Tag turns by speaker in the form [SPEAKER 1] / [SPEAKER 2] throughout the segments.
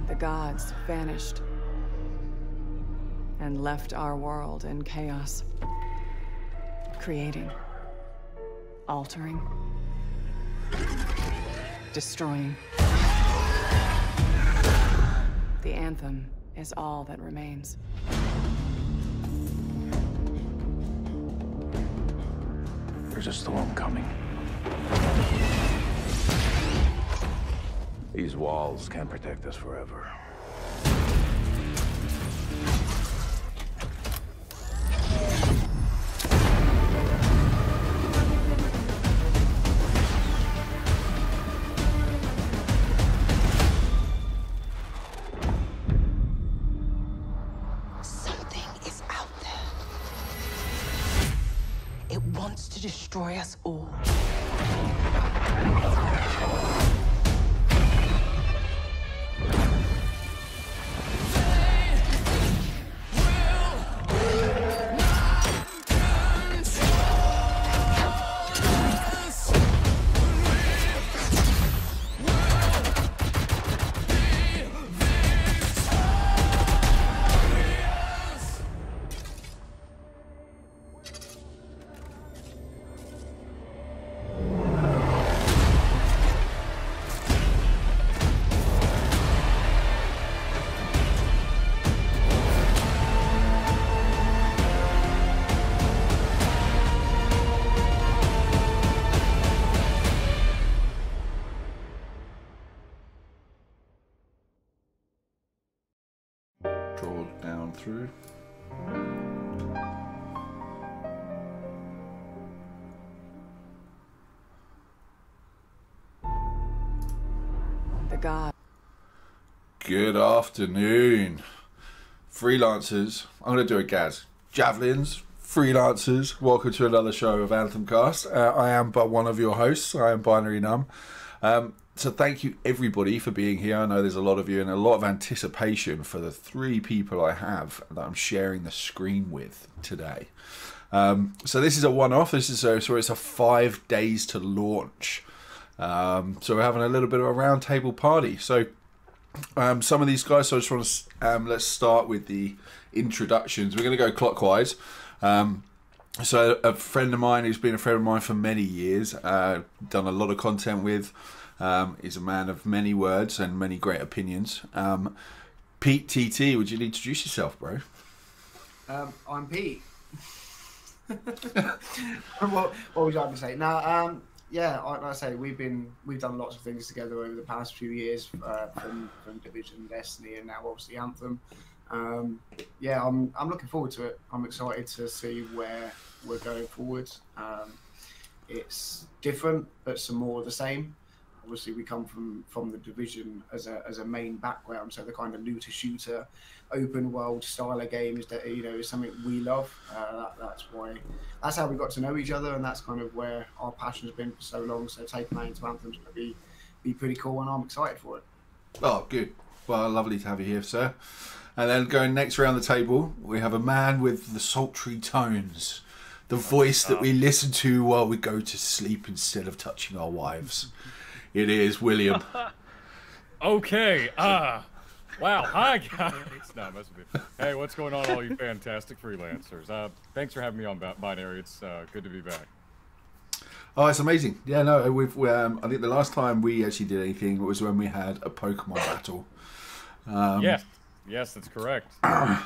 [SPEAKER 1] The gods vanished and left our world in chaos. Creating, altering, destroying. The Anthem is all that remains.
[SPEAKER 2] There's a storm coming. These walls can't protect us forever.
[SPEAKER 3] Something is out there. It wants to destroy us all.
[SPEAKER 4] Draw down through.
[SPEAKER 1] The god.
[SPEAKER 4] Good afternoon, freelancers. I'm going to do a Gaz. Javelins, freelancers, welcome to another show of Anthem Cast. I am but one of your hosts. I am Binary Numb. So thank you everybody for being here. I know there's a lot of you and a lot of anticipation for the 3 people I have that I'm sharing the screen with today. So this is a one-off. This is so it's a 5 days to launch. So we're having a little bit of a round table party. So some of these guys. So I just want to let's start with the introductions. We're going to go clockwise. So a friend of mine who's been a friend of mine for many years, done a lot of content with. Is a man of many words and many great opinions. Pete TT, would you introduce yourself, bro?
[SPEAKER 5] I'm Pete. what would you like me to say? Now, yeah, like I say, we've done lots of things together over the past few years, from Division, Destiny, and now obviously Anthem. Yeah, I'm looking forward to it. I'm excited to see where we're going forward. It's different, but some more of the same. Obviously, we come from the Division as a main background, so the kind of looter shooter, open world style of games that is something we love. That's how we got to know each other, and that's kind of where our passion's been for so long. So taking that into Anthem's going to be pretty cool, and I'm excited for it.
[SPEAKER 4] Oh, good. Well, lovely to have you here, sir. And then going next around the table, we have a man with the sultry tones, the voice that we listen to while we go to sleep instead of touching our wives. It is William.
[SPEAKER 6] Okay. Wow. Hi, guys. No, I'm messing with you. Hey, what's going on, all you fantastic freelancers? Thanks for having me on Binary. It's good to be back.
[SPEAKER 4] Oh, it's amazing. Yeah, no, I think the last time we actually did anything was when we had a Pokemon battle.
[SPEAKER 6] Yes, that's correct.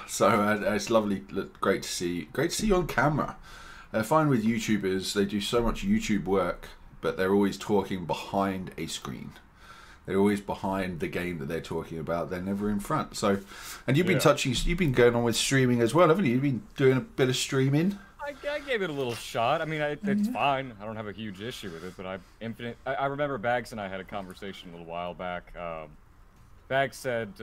[SPEAKER 4] So it's lovely, great to see you on camera. I find with YouTubers, they do so much YouTube work, but they're always talking behind a screen. They're always behind the game that they're talking about. They're never in front. So, and you've been you've been going on with streaming as well, haven't you? You've been doing a bit of streaming.
[SPEAKER 6] I gave it a little shot. I mean, it's fine. I don't have a huge issue with it, but I remember Bags and I had a conversation a little while back. Bags said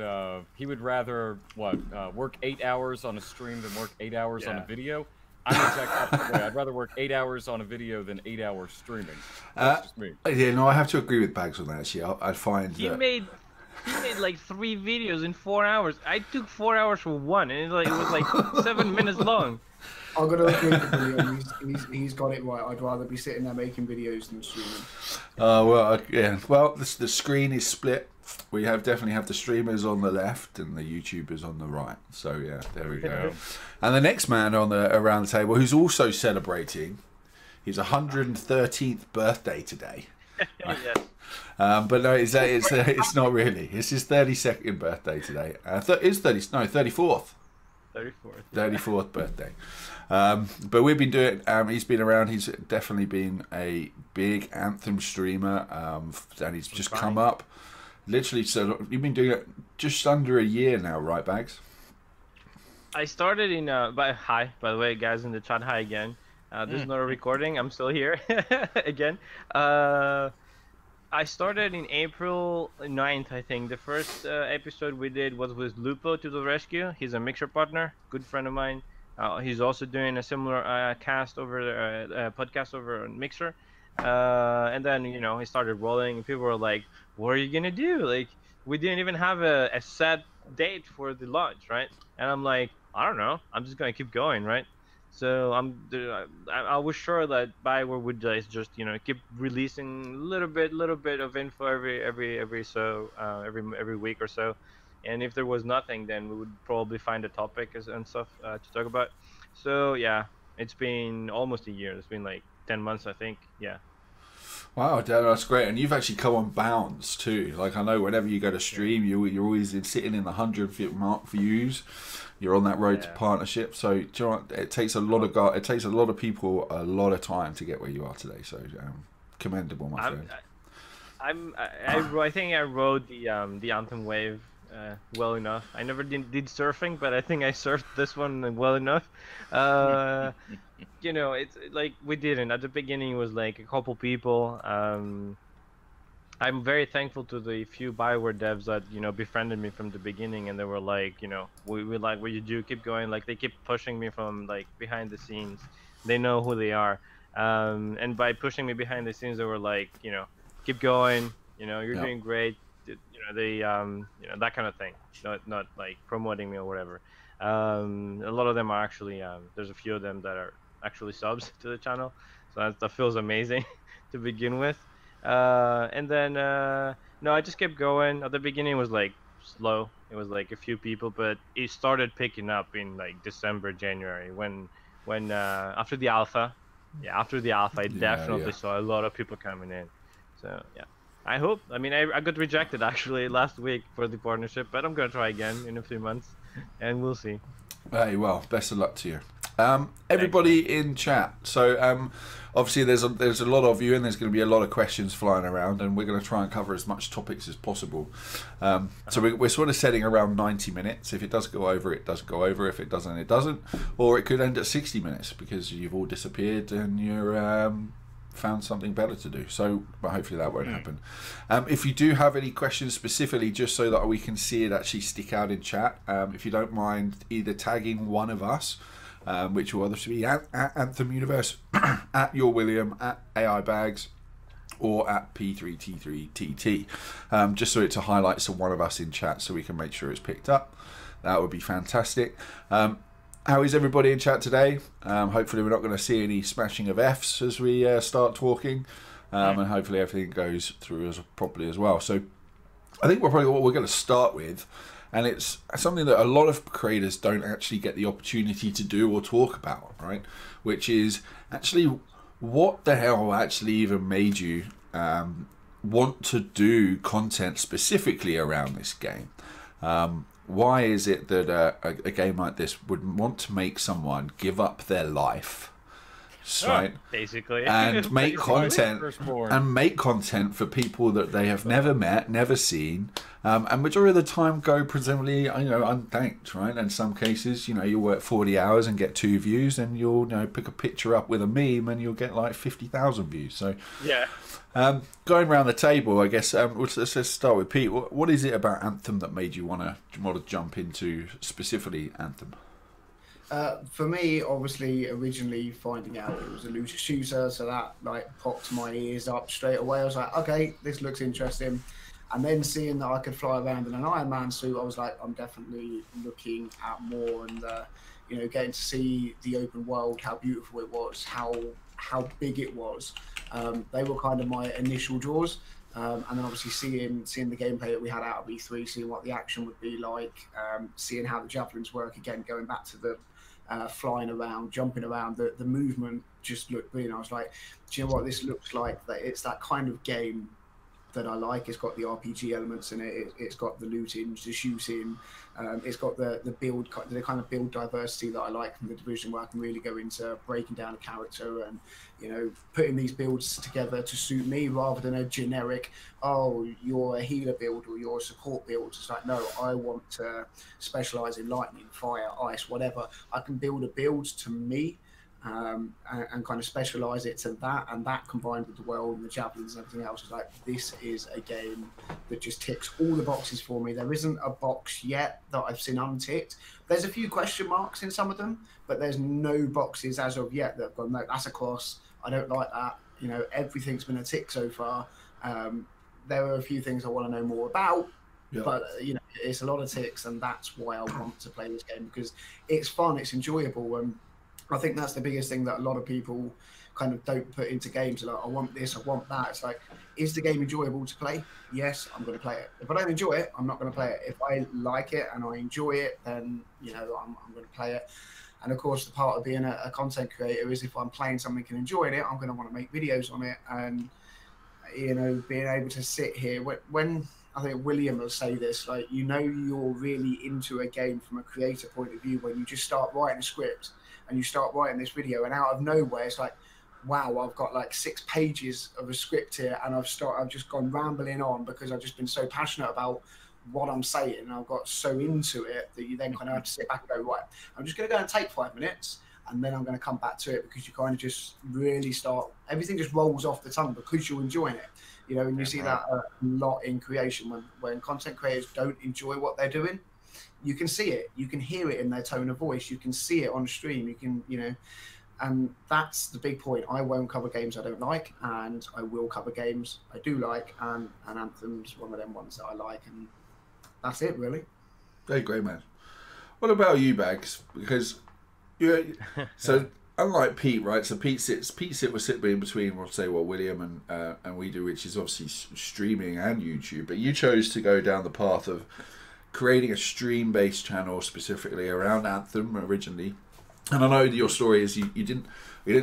[SPEAKER 6] he would rather work 8 hours on a stream than work 8 hours on a video. I'm the exact opposite way. I'd rather work 8 hours on a video than 8 hours streaming. That's just me.
[SPEAKER 4] Yeah, no, I have to agree with Bags on that. Actually, I find
[SPEAKER 7] he made like 3 videos in 4 hours. I took 4 hours for one, and it was like 7 minutes long.
[SPEAKER 5] I'm gonna agree with William. He's got it right. I'd rather be sitting there making videos than streaming.
[SPEAKER 4] Well, yeah. Well, the screen is split We have definitely have the streamers on the left and the YouTubers on the right. So yeah, there we go. And the next man on the around the table who's also celebrating his 113th birthday today.
[SPEAKER 7] Yes.
[SPEAKER 4] But no, it's not really. It's his 32nd birthday today. It's 34th. 34th birthday. But we've been doing. He's been around. He's definitely been a big Anthem streamer, and he's just come up. Literally, so you've been doing it just under a year now, right, Bags?
[SPEAKER 7] I started in. Hi, by the way, guys in the chat. Hi again. This is not a recording. I'm still here again. I started in April 9th, I think. The first episode we did was with Lupo to the rescue. He's a mixer partner, good friend of mine. He's also doing a similar podcast over on Mixer. And then, you know, he started rolling and people were like, what are you going to do? Like, we didn't even have a set date for the launch, right? And I'm like, I don't know. I'm just going to keep going, right? So I was sure that Bioware would just you know keep releasing a little bit of info every week or so, and if there was nothing, then we would probably find a topic and stuff to talk about. So yeah, it's been almost a year. It's been like 10 months, I think. Yeah.
[SPEAKER 4] Wow, that's great. And you've actually come on bounds too. Like, I know whenever you go to stream, you're always sitting in the 100 mark views. You're on that road to partnership. So do you know what? It takes a lot of people a lot of time to get where you are today. So commendable, my friend.
[SPEAKER 7] I think I rode the Anthem wave well enough. I never did surfing, but I think I surfed this one well enough. You know, it's like we didn't. At the beginning, it was like a couple people. I'm very thankful to the few Bioware devs that, you know, befriended me from the beginning, and they were like, you know, we like what you do, keep going. Like, they keep pushing me from like behind the scenes. They know who they are, and by pushing me behind the scenes, they were like, you know, keep going. You know, you're doing great. You know, they you know, that kind of thing. Not like promoting me or whatever. A lot of them are actually there's a few of them that are actually subs to the channel, so that feels amazing to begin with. And then no, I just kept going. At the beginning it was like slow. It was like a few people, but it started picking up in like December, January, when after the alpha. Yeah, after the alpha, I definitely saw a lot of people coming in. So yeah, I hope. I mean, I got rejected actually last week for the partnership, but I'm gonna try again in a few months, and we'll see.
[SPEAKER 4] Hey, well, best of luck to you. Everybody in chat. So obviously there's a lot of you, and there's going to be a lot of questions flying around, and we're going to try and cover as much topics as possible. So we're sort of setting around 90 minutes. If it does go over, it does go over. If it doesn't, it doesn't. Or it could end at 60 minutes because you've all disappeared and you're found something better to do. So, but hopefully that won't happen. If you do have any questions specifically, just so that we can see it actually stick out in chat, if you don't mind either tagging one of us, which will obviously be at Anthem Universe, at Your William, at AI Bags, or at P3T3TT, just so it's a highlight to one of us in chat, so we can make sure it's picked up. That would be fantastic. How is everybody in chat today? Hopefully we're not going to see any smashing of Fs as we start talking, and hopefully everything goes through as properly as well. So I think what we're going to start with, and it's something that a lot of creators don't actually get the opportunity to do or talk about, right? Which is actually what the hell actually even made you want to do content specifically around this game? Why is it that a game like this would want to make someone give up their life, right?
[SPEAKER 7] Basically,
[SPEAKER 4] and make content for people that they have never met, never seen, and majority of the time go presumably, you know, unthanked, right? In some cases, you know, you'll work 40 hours and get 2 views, and you'll, you know, pick a picture up with a meme and you'll get like 50,000 views. So
[SPEAKER 7] yeah.
[SPEAKER 4] Going around the table, I guess let's start with Pete. What is it about Anthem that made you want to jump into specifically Anthem?
[SPEAKER 5] For me, obviously, originally finding out it was a looter shooter, so that like popped my ears up straight away. I was like, okay, this looks interesting. And then seeing that I could fly around in an Iron Man suit, I was like, I'm definitely looking at more, and you know, getting to see the open world, how beautiful it was, how big it was. They were kind of my initial draws. And then obviously seeing the gameplay that we had out of E3, seeing what the action would be like, seeing how the javelins work again, going back to the flying around, jumping around, the movement just looked brilliant. I was like, do you know what, this looks like? That it's that kind of game that I like. It's got the RPG elements in it. It's got the looting, the shooting. It's got the build, the kind of build diversity that I like from the Division, where I can really go into breaking down a character and, you know, putting these builds together to suit me rather than a generic, oh, you're a healer build or you're a support build. It's like, no, I want to specialize in lightning, fire, ice, whatever. I can build a build to me. And kind of specialize it to that, and that combined with the world and the javelins and everything else is like, this is a game that just ticks all the boxes for me. There isn't a box yet that I've seen unticked. There's a few question marks in some of them, but there's no boxes as of yet that have gone, no, that's a cross, I don't like that. You know, everything's been a tick so far. There are a few things I want to know more about, but you know, it's a lot of ticks, and that's why I want to play this game, because it's fun, it's enjoyable, and I think that's the biggest thing that a lot of people kind of don't put into games. Like, I want this, I want that. It's like, is the game enjoyable to play? Yes, I'm going to play it. If I don't enjoy it, I'm not going to play it. If I like it and I enjoy it, then, you know, I'm going to play it. And of course, the part of being a content creator is if I'm playing something and enjoying it, I'm going to want to make videos on it. And, you know, being able to sit here, when I think William will say this, like, you know, you're really into a game from a creator point of view when you just start writing a script and you start writing this video, and out of nowhere it's like, wow, I've got like 6 pages of a script here, and I've just gone rambling on because I've just been so passionate about what I'm saying, and I've got so into it that you then kind of have to sit back and go, right, I'm just going to go and take 5 minutes, and then I'm going to come back to it, because you kind of just really start, everything just rolls off the tongue because you're enjoying it, you know. And you see that a lot in creation when content creators don't enjoy what they're doing. You can see it, you can hear it in their tone of voice, you can see it on stream, you can, you know, and that's the big point. I won't cover games I don't like, and I will cover games I do like, and Anthem's one of them ones that I like, and that's it, really.
[SPEAKER 4] Very great, man. What about you, Bags? Because you're so unlike Pete, right? So Pete was sitting in between, we'll say, what William and we do, which is obviously streaming and YouTube, but you chose to go down the path of creating a stream-based channel specifically around Anthem originally. And I know your story is you didn't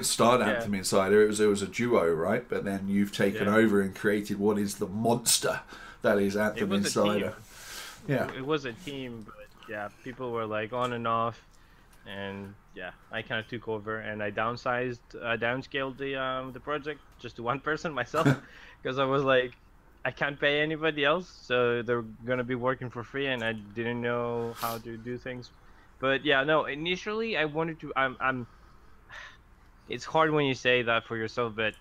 [SPEAKER 4] start Anthem Insider. It was a duo, right? But then you've taken over and created what is the monster that is Anthem Insider. Yeah,
[SPEAKER 7] it was a team, but yeah, people were like on and off, and yeah, I kind of took over and I downscaled the project just to one person myself, because I was like, I can't pay anybody else, so they're gonna be working for free, and I didn't know how to do things. But yeah, no, initially I wanted to. It's hard when you say that for yourself, but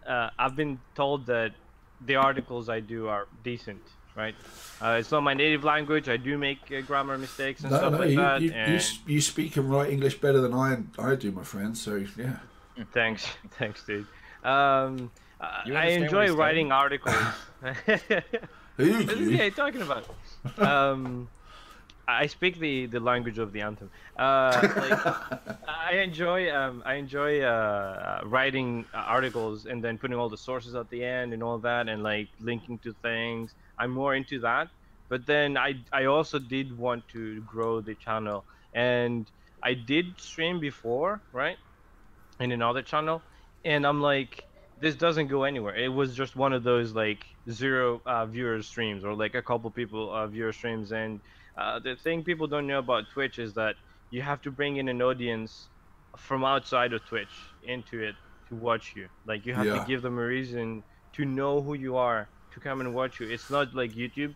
[SPEAKER 7] I've been told that the articles I do are decent, right? It's not my native language. I do make grammar mistakes and stuff like that.
[SPEAKER 4] You speak and write English better than I do, my friend. So yeah.
[SPEAKER 7] Thanks, dude. I enjoy writing articles. What is he talking about? I speak the language of the Anthem. I enjoy writing articles and then putting all the sources at the end and all that, and like linking to things. I'm more into that. But then I also did want to grow the channel, and I did stream before, right, in another channel, and I'm like, this doesn't go anywhere. It was just one of those like 0 viewer streams, or like a couple people viewer streams. And the thing people don't know about Twitch is that you have to bring in an audience from outside of Twitch into it to watch you. Like, you have to give them a reason to know who you are, to come and watch you. It's not like YouTube.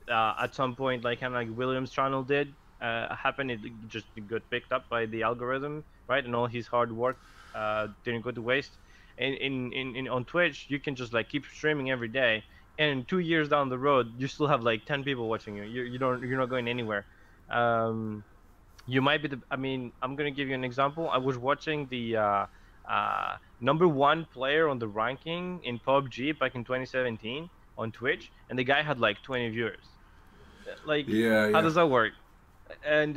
[SPEAKER 7] At some point, like kind of like William's channel did happen, it just got picked up by the algorithm, right? And all his hard work didn't go to waste. On Twitch, you can just like keep streaming every day, and 2 years down the road, you still have like 10 people watching you. You're not going anywhere. You might be I'm gonna give you an example. I was watching the #1 player on the ranking in PUBG back in 2017 on Twitch, and the guy had like 20 viewers. Like, how does that work? And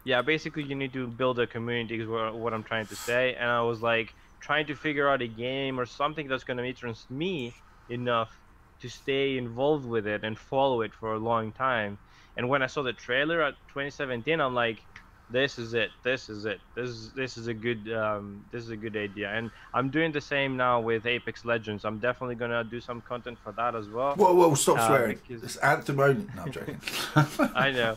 [SPEAKER 7] yeah, basically you need to build a community is what I'm trying to say. And I was like trying to figure out a game or something that's going to interest me enough to stay involved with it and follow it for a long time. And when I saw the trailer at 2017, I'm like, this is it. This is it. This is a good idea. And I'm doing the same now with Apex Legends. I'm definitely gonna do some content for that as well.
[SPEAKER 4] Whoa, stop swearing.
[SPEAKER 7] Because...
[SPEAKER 4] It's Anthem only. No, I'm joking.
[SPEAKER 7] I know.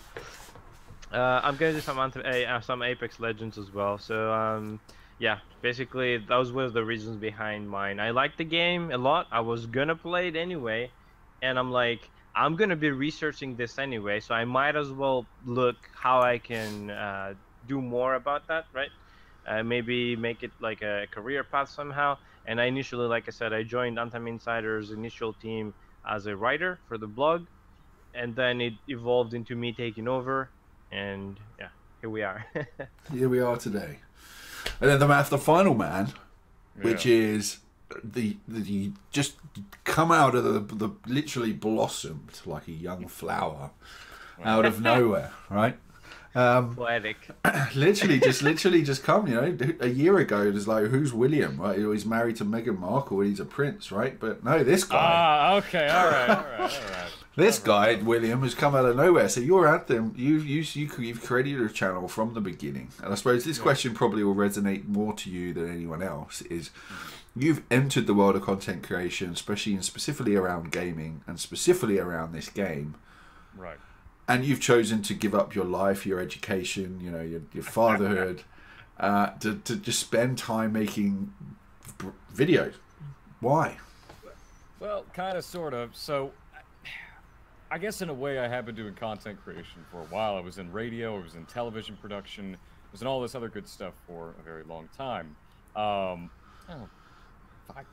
[SPEAKER 7] I'm gonna do some Apex Legends as well. So yeah, basically those were the reasons behind mine. I like the game a lot. I was gonna play it anyway, and I'm like, I'm gonna be researching this anyway, so I might as well look how I can do more about that, right? Maybe make it like a career path somehow. And I initially, like I said, I joined Anthem Insider's initial team as a writer for the blog, and then it evolved into me taking over, and yeah, here we are.
[SPEAKER 4] Here we are today. And then the final man, which is the just come out of the literally blossomed like a young flower out of nowhere, right?
[SPEAKER 7] Poetic.
[SPEAKER 4] literally just come, you know. A year ago it was like, who's William, right? He's married to Meghan Markle and he's a prince, right? But no, this guy.
[SPEAKER 6] Okay, all right.
[SPEAKER 4] This guy, William, has come out of nowhere. So your Anthem, you've created a channel from the beginning, and I suppose this question probably will resonate more to you than anyone else. Is you've entered the world of content creation, especially and specifically around gaming, and specifically around this game,
[SPEAKER 6] right?
[SPEAKER 4] And you've chosen to give up your life, your education, you know, your fatherhood, to just spend time making videos. Why?
[SPEAKER 6] Well, kind of, sort of. So, I guess in a way I have been doing content creation for a while. I was in radio, I was in television production, I was in all this other good stuff for a very long time. 5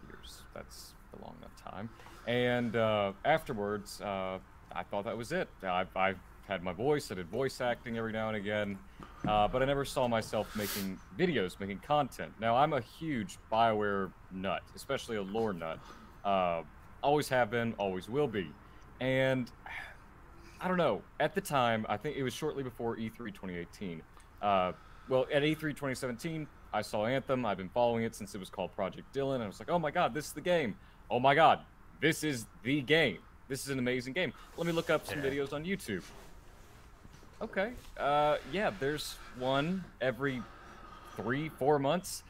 [SPEAKER 6] years, that's a long enough time. And afterwards, I thought that was it. I've had my voice, I did voice acting every now and again, but I never saw myself making videos, making content. Now, I'm a huge BioWare nut, especially a lore nut. Always have been, always will be. And I don't know, at the time, I think it was shortly before E3 2018. Well, at E3 2017, I saw Anthem. I've been following it since it was called Project Dylan. And I was like, oh my God, this is the game. Oh my God, this is the game. This is an amazing game. Let me look up some videos on YouTube. Okay. Yeah, there's one every 3-4 months.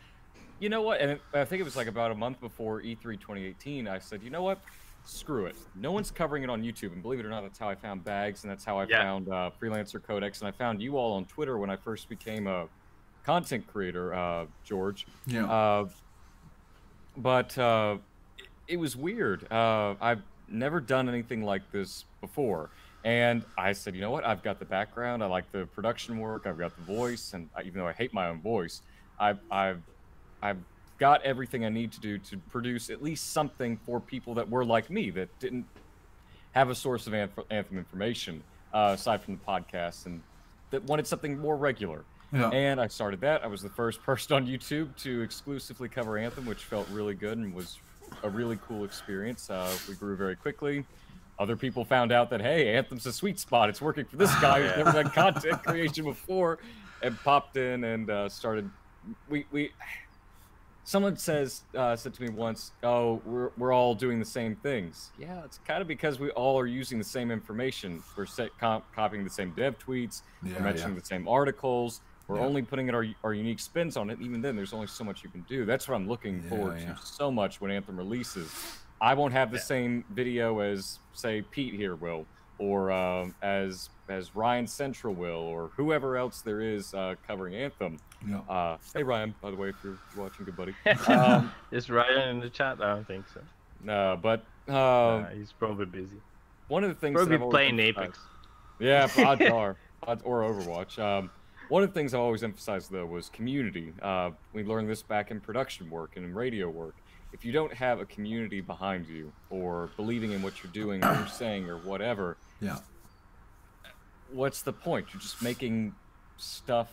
[SPEAKER 6] You know what? And I think it was like about a month before E3 2018. I said, you know what? Screw it. No one's covering it on YouTube. And believe it or not, that's how I found Bags, and that's how I found Freelancer Codex, and I found you all on Twitter when I first became a content creator, George.
[SPEAKER 4] Yeah.
[SPEAKER 6] But it was weird. I've never done anything like this before. And I said, you know what? I've got the background. I like the production work. I've got the voice. And even though I hate my own voice, I've got everything I need to do to produce at least something for people that were like me, that didn't have a source of Anthem information aside from the podcast, and that wanted something more regular.
[SPEAKER 4] Yeah.
[SPEAKER 6] And I started that. I was the first person on YouTube to exclusively cover Anthem, which felt really good and was a really cool experience. We grew very quickly. Other people found out that, hey, Anthem's a sweet spot. It's working for this guy who's never done content creation before, and popped in and started. Someone said to me once, "Oh, we're all doing the same things." Yeah, it's kind of because we all are using the same information. We're copying the same dev tweets. We're mentioning the same articles. We're only putting our unique spins on it. Even then, there's only so much you can do. That's what I'm looking forward to so much when Anthem releases. I won't have the same video as, say, Pete here will, or as Ryan Central will, or whoever else there is covering Anthem.
[SPEAKER 4] Yeah.
[SPEAKER 6] Hey Ryan, by the way, if you're watching, good buddy.
[SPEAKER 7] Is Ryan in the chat? I don't think so.
[SPEAKER 6] No, but
[SPEAKER 7] he's probably busy.
[SPEAKER 6] One of the things
[SPEAKER 7] probably
[SPEAKER 6] that
[SPEAKER 7] playing Apex.
[SPEAKER 6] Yeah, odds or Overwatch. One of the things I always emphasized though was community. We learned this back in production work and in radio work. If you don't have a community behind you, or believing in what you're doing, or you're saying, or whatever, what's the point? You're just making stuff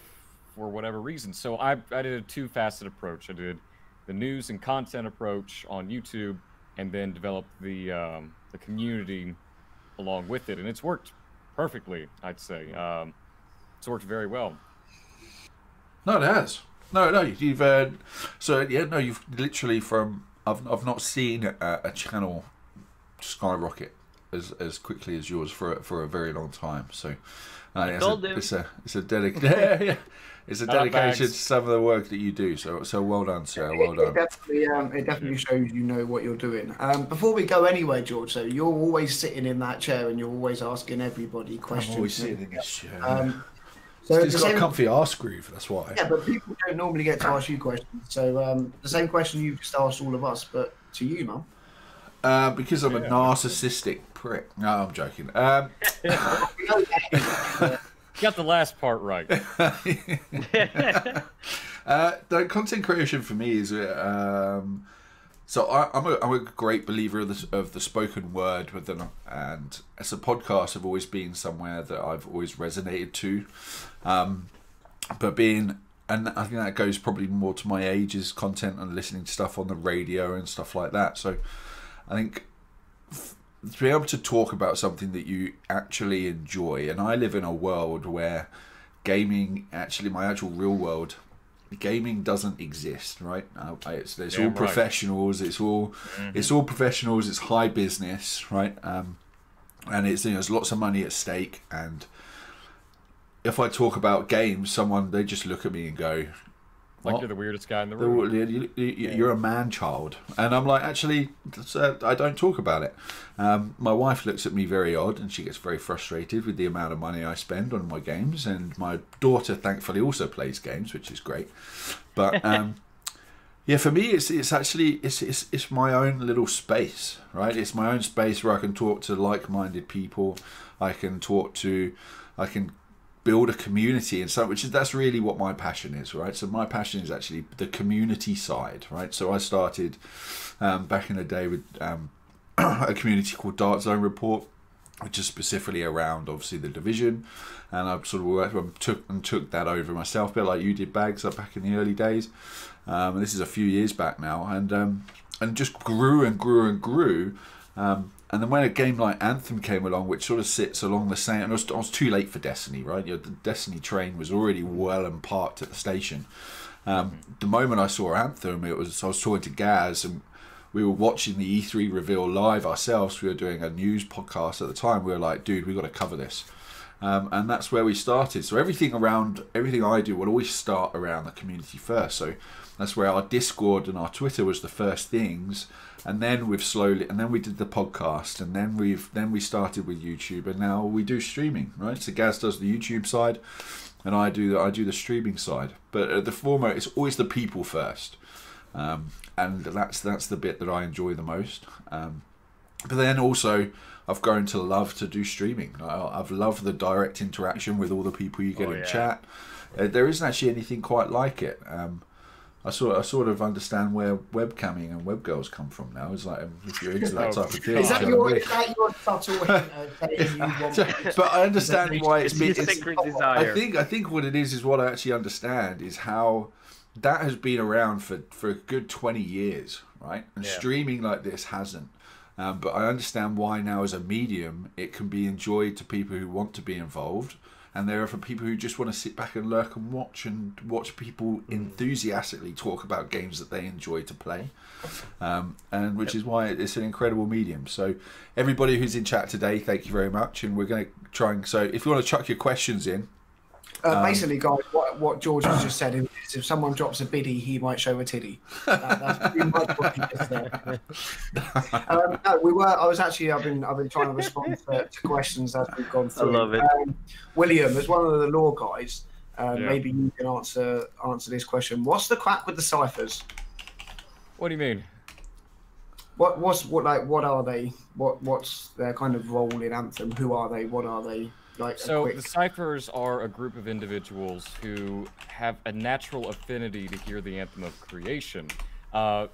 [SPEAKER 6] for whatever reason. So I did a two-faceted approach. I did the news and content approach on YouTube, and then developed the community along with it, and it's worked perfectly, I'd say. It's worked very well.
[SPEAKER 4] No, it has. No, you've you've literally from I've not seen a channel skyrocket as quickly as yours for a very long time. So it's a dedication. Yeah. It's a dedication to some of the work that you do. So well done, sir. Well done.
[SPEAKER 5] It definitely shows you know what you're doing. Before we go anyway, George, so you're always sitting in that chair and you're always asking everybody questions.
[SPEAKER 4] I'm always sitting in this chair.
[SPEAKER 5] So
[SPEAKER 4] it's got a comfy arse groove, that's why.
[SPEAKER 5] Yeah, but people don't normally get to ask you questions. So the same question you've just asked all of us, but to you, Mum.
[SPEAKER 4] Because I'm a narcissistic prick. No, I'm joking.
[SPEAKER 6] You got the last part right.
[SPEAKER 4] The content creation for me is so I'm a great believer of the spoken word and as a podcast I've always been somewhere that I've always resonated to, and I think that goes probably more to my age is content and listening to stuff on the radio and stuff like that. So I think to be able to talk about something that you actually enjoy, and I live in a world where gaming, actually my actual real world, gaming doesn't exist, right? It's all professionals. It's all professionals. It's high business, right? And it's there's lots of money at stake. And if I talk about games, they just look at me and go,
[SPEAKER 6] Like you're the weirdest guy in the room.
[SPEAKER 4] You're a man-child. And I'm like, actually, I don't talk about it. My wife looks at me very odd and she gets very frustrated with the amount of money I spend on my games. And my daughter, thankfully, also plays games, which is great. But yeah, for me, it's actually my own little space, right? It's my own space where I can talk to like-minded people. I can build a community and stuff, that's really what my passion is, right? So my passion is actually the community side, right? So I started back in the day with a community called Dark Zone Report, which is specifically around obviously the Division, and I sort of took that over myself, a bit like you did, Bags, up back in the early days. And this is a few years back now, and just grew and grew and grew. And then when a game like Anthem came along, which sort of sits along the same, and I was too late for Destiny, right? The Destiny train was already well and parked at the station. The moment I saw Anthem, I was talking to Gaz, and we were watching the E3 reveal live ourselves. We were doing a news podcast at the time. We were like, dude, we got to cover this. And that's where we started. So everything I do will always start around the community first. So that's where our Discord and our Twitter was the first things. And then we did the podcast, and then we started with YouTube, and now we do streaming, right? So Gaz does the YouTube side, and I do the streaming side. But the former, it's always the people first, and that's the bit that I enjoy the most. But then also, I've grown to love to do streaming. I've loved the direct interaction with all the people you get in chat. There isn't actually anything quite like it. I sort of understand where webcamming and web girls come from now. It's like if you're into that type of thing.
[SPEAKER 5] Is that your subtle saying you want?
[SPEAKER 4] But I understand why it's been.
[SPEAKER 7] Desire.
[SPEAKER 4] I think what it is what I actually understand is how that has been around for a good 20 years, right? And streaming like this hasn't. But I understand why now as a medium it can be enjoyed to people who want to be involved. And there are for people who just want to sit back and lurk and watch people enthusiastically talk about games that they enjoy to play, and which is why it's an incredible medium. So everybody who's in chat today, thank you very much, and we're going to try and so if you want to chuck your questions in.
[SPEAKER 5] Basically, guys, what George has just said is if someone drops a biddy, he might show a tiddy. That's pretty much what he just said. I've been trying to respond to questions as we've gone through.
[SPEAKER 7] I love it.
[SPEAKER 5] William, as one of the law guys, maybe you can answer this question. What's the crack with the ciphers?
[SPEAKER 6] What do you mean?
[SPEAKER 5] What are they? What's their kind of role in Anthem? Who are they? What are they?
[SPEAKER 6] The ciphers are a group of individuals who have a natural affinity to hear the anthem of creation.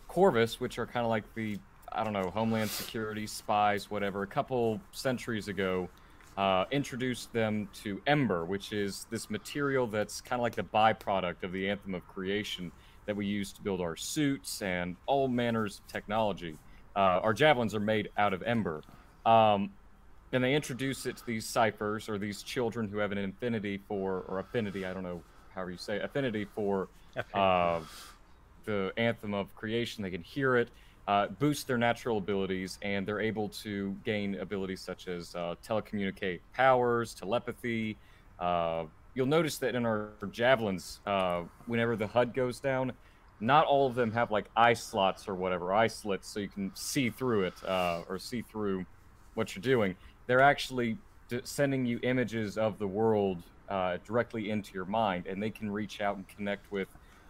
[SPEAKER 6] Corvus, which are kind of like the, Homeland Security, spies, whatever, a couple centuries ago, introduced them to Ember, which is this material that's kind of like the byproduct of the anthem of creation that we use to build our suits and all manners of technology. Our javelins are made out of Ember. And they introduce it to these ciphers, or these children who have an affinity for the anthem of creation. They can hear it, boost their natural abilities, and they're able to gain abilities such as telecommunicate powers, telepathy. You'll notice that in our javelins, whenever the HUD goes down, not all of them have like eye slots or whatever, eye slits, so you can see through it or see through what you're doing. They're actually sending you images of the world directly into your mind, and they can reach out and connect with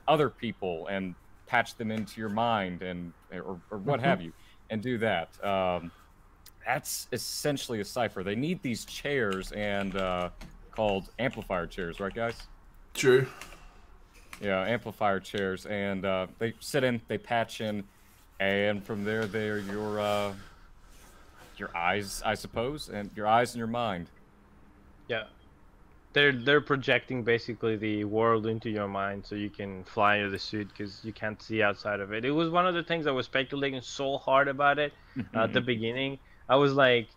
[SPEAKER 6] other people and patch them into your mind and or what have you, and do that. That's essentially a cipher. They need these chairs and called amplifier chairs, right, guys?
[SPEAKER 4] True.
[SPEAKER 6] Yeah, amplifier chairs, and they sit in, they patch in, and from there, they're your eyes, I suppose, and your eyes and your mind.
[SPEAKER 7] Yeah. They're projecting basically the world into your mind so you can fly into the suit because you can't see outside of it. It was one of the things I was speculating so hard about it at the beginning. I was like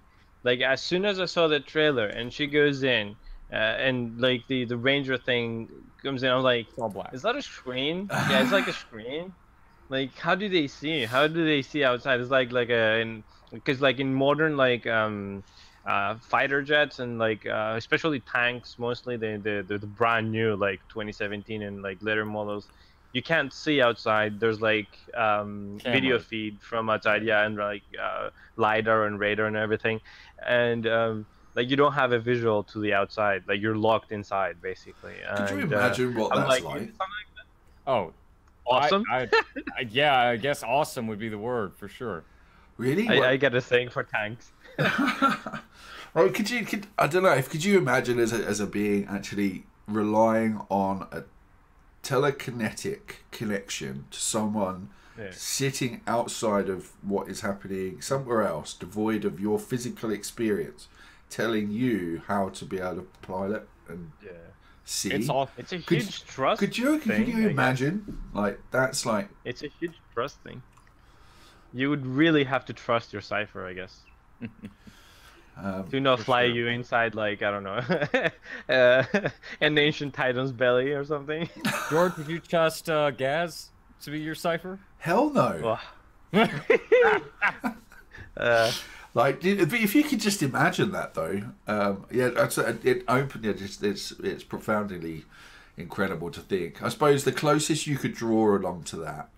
[SPEAKER 7] as soon as I saw the trailer and she goes in and like the ranger thing comes in, I'm like,
[SPEAKER 6] all black.
[SPEAKER 7] Is that a screen? Yeah, it's like a screen. Like, how do they see? How do they see outside? It's like because like in modern fighter jets and like especially tanks, mostly the brand new like 2017 and like later models, you can't see outside. There's like video feed from outside, yeah, and like lidar and radar and everything, and like you don't have a visual to the outside. Like you're locked inside basically.
[SPEAKER 4] Could you imagine what that's like?
[SPEAKER 6] Oh,
[SPEAKER 7] awesome.
[SPEAKER 6] Yeah, I guess awesome would be the word for sure.
[SPEAKER 4] Really?
[SPEAKER 7] I get a thing for tanks.
[SPEAKER 4] Well, I don't know. Could you imagine as a being actually relying on a telekinetic connection to someone sitting outside of what is happening somewhere else, devoid of your physical experience, telling you how to be able to pilot and see?
[SPEAKER 7] It's a huge trust.
[SPEAKER 4] Could you imagine? Like that's like
[SPEAKER 7] it's a huge trust thing. You would really have to trust your cipher, I guess. Do not fly you inside, like, I don't know, an ancient titan's belly or something.
[SPEAKER 6] George, would you trust Gaz to be your cipher?
[SPEAKER 4] Hell no. Like, if you could just imagine that, though, it's profoundly incredible to think. I suppose the closest you could draw along to that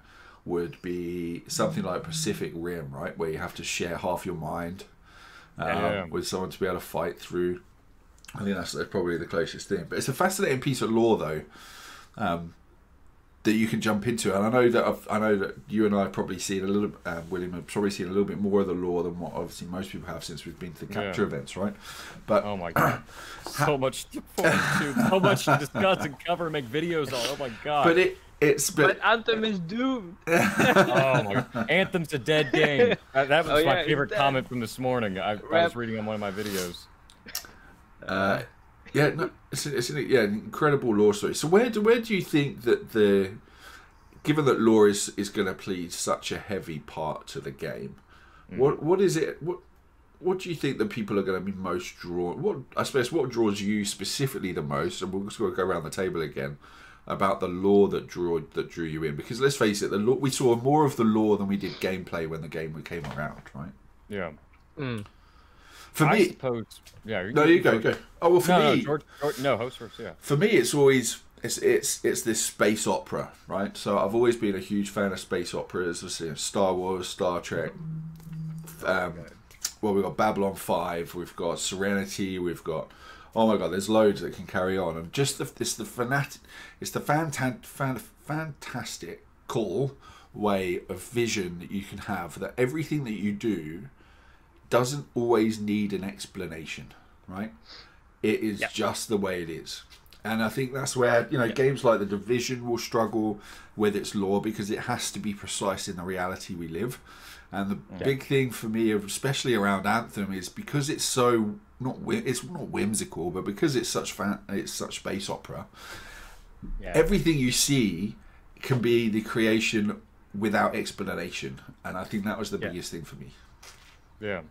[SPEAKER 4] would be something like Pacific Rim, right, where you have to share half your mind with someone to be able to fight through. I think that's probably the closest thing. But it's a fascinating piece of lore, though, that you can jump into. And I know that you and I have probably seen a little, William, have probably seen a little bit more of the lore than what obviously most people have since we've been to the capture events, right? But
[SPEAKER 6] oh my god, so much to discuss and cover and make videos on. Oh my god!
[SPEAKER 7] But Anthem is doomed.
[SPEAKER 6] Oh my god. Anthem's a dead game. That was my favorite comment from this morning. I was reading on one of my videos.
[SPEAKER 4] It's an incredible lore story. So where do you think that given that lore is going to play such a heavy part to the game, what is it? What do you think that people are going to be most drawn? What draws you specifically the most? And we'll just go around the table again about the lore that drew you in, because let's face it, we saw more of the lore than we did gameplay when the game came around, right?
[SPEAKER 6] Yeah.
[SPEAKER 4] For
[SPEAKER 6] I
[SPEAKER 4] me,
[SPEAKER 6] suppose, yeah.
[SPEAKER 4] No, you go. Oh well, for me,
[SPEAKER 6] George, no, host first, yeah.
[SPEAKER 4] For me, it's always it's this space opera, right? So I've always been a huge fan of space operas. Star Wars, Star Trek. Well, we've got Babylon 5, we've got Serenity, we've got, oh my god, there's loads that can carry on, and just it's the fantastic cool way of vision that you can have, that everything that you do doesn't always need an explanation, right? It is just the way it is. And I think that's where, games like The Division will struggle with its lore, because it has to be precise in the reality we live. And the big thing for me, especially around Anthem, is because it's so it's not whimsical, but because it's such space opera. Yeah. Everything you see can be the creation without explanation, and I think that was the biggest thing for me.
[SPEAKER 6] Yeah.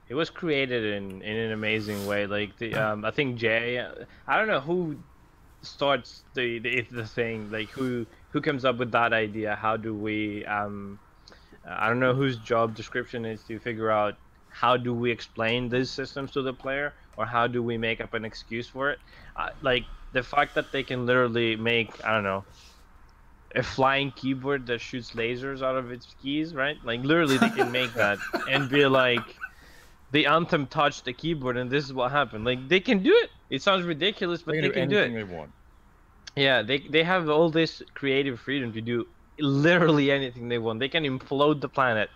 [SPEAKER 7] It was created in an amazing way. Like I think Jay, I don't know who starts the thing. Like who comes up with that idea? How do we I don't know whose job description is to figure out how do we explain these systems to the player, or how do we make up an excuse for it. Like the fact that they can literally make, I don't know, a flying keyboard that shoots lasers out of its keys, right? Like literally they can make that and be like, the Anthem touched the keyboard and this is what happened. Like they can do it. It sounds ridiculous, but they can do it.
[SPEAKER 6] They want.
[SPEAKER 7] Yeah, they have all this creative freedom to do literally anything they want. They can implode the planet.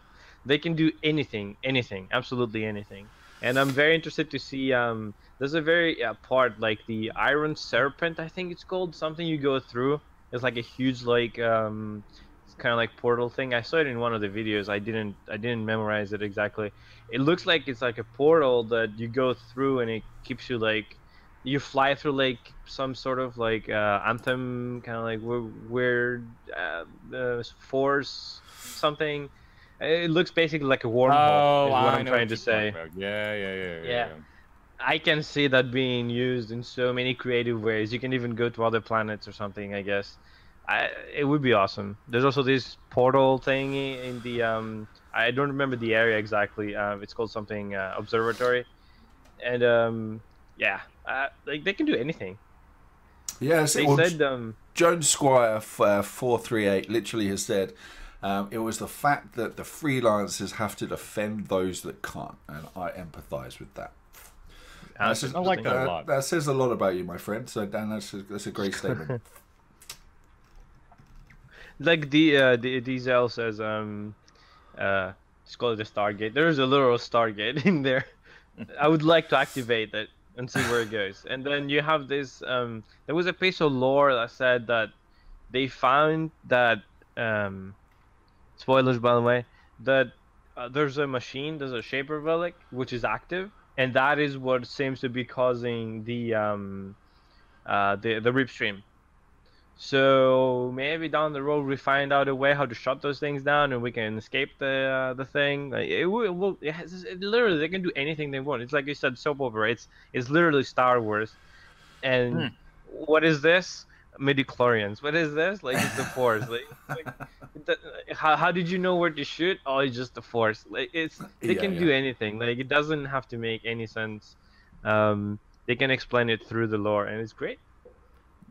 [SPEAKER 7] They can do anything, absolutely anything. And I'm very interested to see. There's a very part like the Iron Serpent, I think it's called, something you go through. It's like a huge like it's kind of like portal thing. I saw it in one of the videos. I didn't memorize it exactly. It looks like it's like a portal that you go through, and it keeps you like, you fly through like some sort of like Anthem kind of like weird force something. It looks basically like a wormhole. Is what I'm trying to say. Yeah. I can see that being used in so many creative ways. You can even go to other planets or something, I guess. It would be awesome. There's also this portal thing in the I don't remember the area exactly. It's called something observatory, and yeah, like they can do anything.
[SPEAKER 4] Yes,
[SPEAKER 7] they said
[SPEAKER 4] Jones Squire 438 literally has said it was the fact that the freelancers have to defend those that can't, and I empathise with that.
[SPEAKER 6] I like that a lot.
[SPEAKER 4] That says a lot about you, my friend. So Dan, that's a great statement.
[SPEAKER 7] Like Diesel says, it's called the Stargate. There's a literal Stargate in there. I would like to activate it and see where it goes. And then you have this. There was a piece of lore that said that they found that. Spoilers, by the way. That there's a machine, there's a Shaper relic, which is active, and that is what seems to be causing the rip stream. So maybe down the road we find out a way how to shut those things down, and we can escape the thing. Like it literally they can do anything they want. It's like you said, soap opera. It's literally Star Wars. And what is this? Midichlorians. What is this? Like it's the Force. How did you know where to shoot? Oh, it's just the Force. Like they can do anything. Like it doesn't have to make any sense. They can explain it through the lore, and it's great.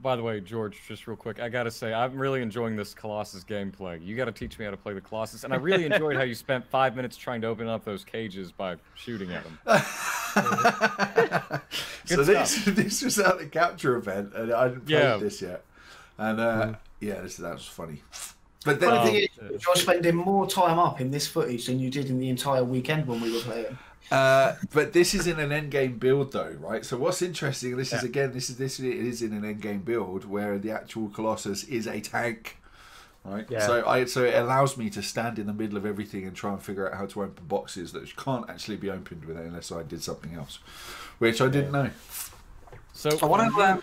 [SPEAKER 6] By the way, George, just real quick, I gotta say, I'm really enjoying this Colossus gameplay. You gotta teach me how to play the Colossus, and I really enjoyed how you spent 5 minutes trying to open up those cages by shooting at them.
[SPEAKER 4] So this was at the capture event, and I hadn't played this yet. And that was funny. But then
[SPEAKER 5] the thing is, you're spending more time up in this footage than you did in the entire weekend when we were playing.
[SPEAKER 4] But this is in an endgame build, though, right? So what's interesting? This is it is in an endgame build where the actual Colossus is a tank, right?
[SPEAKER 7] Yeah.
[SPEAKER 4] So it allows me to stand in the middle of everything and try and figure out how to open boxes that can't actually be opened with it unless I did something else, which I didn't know.
[SPEAKER 6] So
[SPEAKER 5] I want to.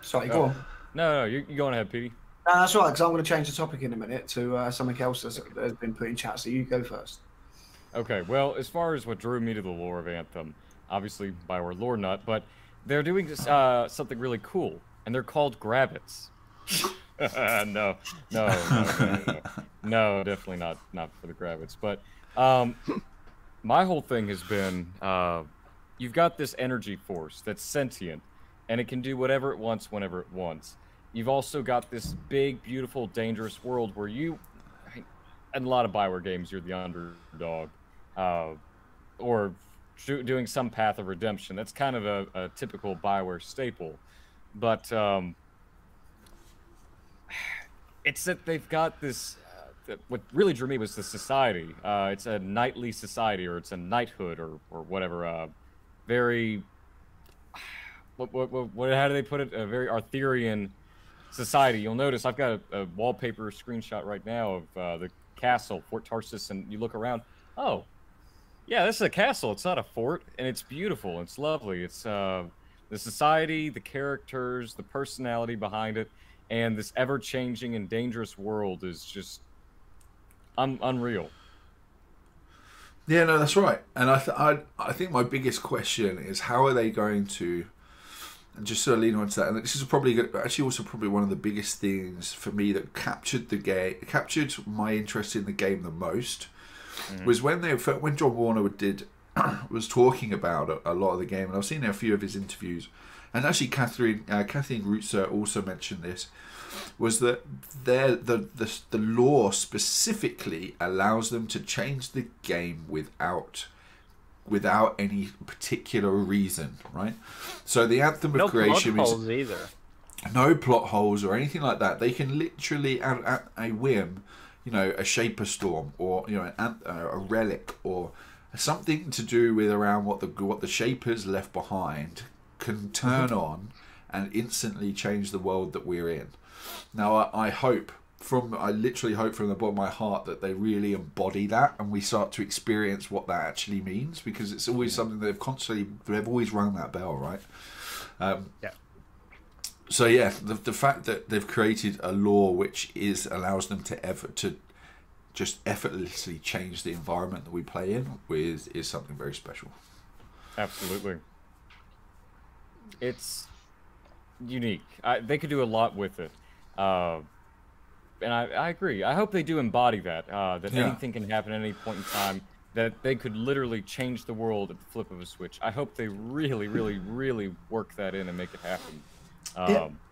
[SPEAKER 5] Sorry, go on.
[SPEAKER 6] No, you're going ahead, Petey.
[SPEAKER 5] No, that's right, because I'm going to change the topic in a minute to something else that's been put in chat. So you go first.
[SPEAKER 6] Okay, well, as far as what drew me to the lore of Anthem, obviously Bioware lore nut, but they're doing something really cool, and they're called Grabbits. No, definitely not for the Grabbits. But my whole thing has been, you've got this energy force that's sentient, and it can do whatever it wants whenever it wants. You've also got this big, beautiful, dangerous world where in a lot of Bioware games, you're the underdog. Or doing some path of redemption. That's kind of a typical Bioware staple. But it's that they've got this... what really drew me was the society. It's a knightly society, or it's a knighthood, or whatever. Very... How do they put it? A very Arthurian society. You'll notice I've got a wallpaper screenshot right now of the castle, Fort Tarsus, and you look around. Oh, yeah, this is a castle. It's not a fort, and it's beautiful. It's lovely. It's the society, the characters, the personality behind it, and this ever-changing and dangerous world is just unreal.
[SPEAKER 4] Yeah, no, that's right. And I think my biggest question is how are they going to and just sort of leaning on to that, and this is probably actually also probably one of the biggest things for me that captured my interest in the game the most, was when John Warner was talking about a lot of the game, and I've seen a few of his interviews, and actually Kathleen Rutzer also mentioned this, was that the lore specifically allows them to change the game without any particular reason, right? So the Anthem of Creation is
[SPEAKER 7] either.
[SPEAKER 4] No plot holes or anything like that. They can literally, at a whim, a Shaper Storm, or a relic, or something to do with around what the Shapers left behind, can turn on and instantly change the world that we're in. Now, I literally hope from the bottom of my heart that they really embody that, and we start to experience what that actually means, because it's always something they've always rung that bell, right?
[SPEAKER 7] Yeah.
[SPEAKER 4] So yeah, the fact that they've created a lore which allows them to just effortlessly change the environment that we play in is something very special.
[SPEAKER 6] Absolutely. It's unique. They could do a lot with it. And I agree. I hope they do embody that. Anything can happen at any point in time. That they could literally change the world at the flip of a switch. I hope they really, really, really work that in and make it happen.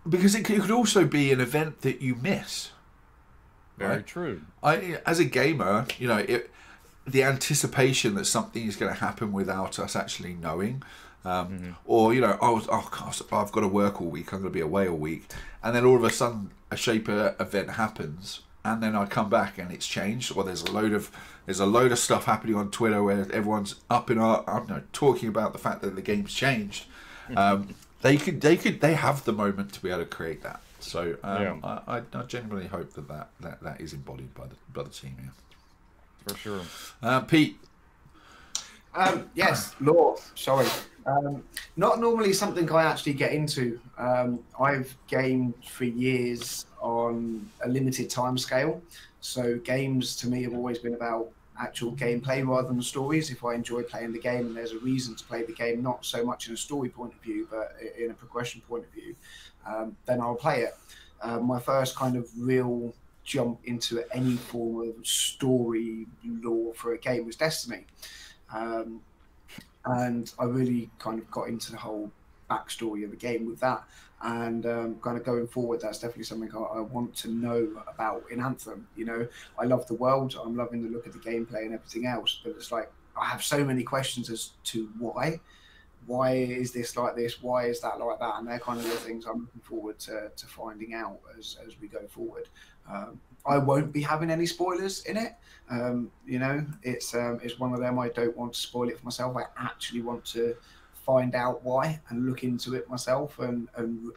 [SPEAKER 4] Because it could also be an event that you miss.
[SPEAKER 6] Very
[SPEAKER 4] right?
[SPEAKER 6] true.
[SPEAKER 4] As a gamer, the anticipation that something is going to happen without us actually knowing. Or I've got to work all week, I'm going to be away all week, and then all of a sudden a Shaper event happens, and then I come back and it's changed, or there's a load of stuff happening on Twitter where everyone's up in talking about the fact that the game's changed. They have the moment to be able to create that. So I genuinely hope that is embodied by the team here.
[SPEAKER 6] For sure.
[SPEAKER 4] Pete.
[SPEAKER 5] Yes, lore. Sorry. Not normally something I actually get into. I've gamed for years on a limited time scale. So games to me have always been about actual gameplay rather than stories. If I enjoy playing the game and there's a reason to play the game, not so much in a story point of view, but in a progression point of view, then I'll play it. My first kind of real jump into any form of story lore for a game was Destiny. And I really kind of got into the whole backstory of the game with that. And kind of going forward, that's definitely something I want to know about in Anthem. I love the world. I'm loving the look of the gameplay and everything else. But it's like, I have so many questions as to why. Why is this like this? Why is that like that? And they're kind of the things I'm looking forward to finding out as we go forward. I won't be having any spoilers in it. It's one of them. I don't want to spoil it for myself. I actually want to find out why and look into it myself and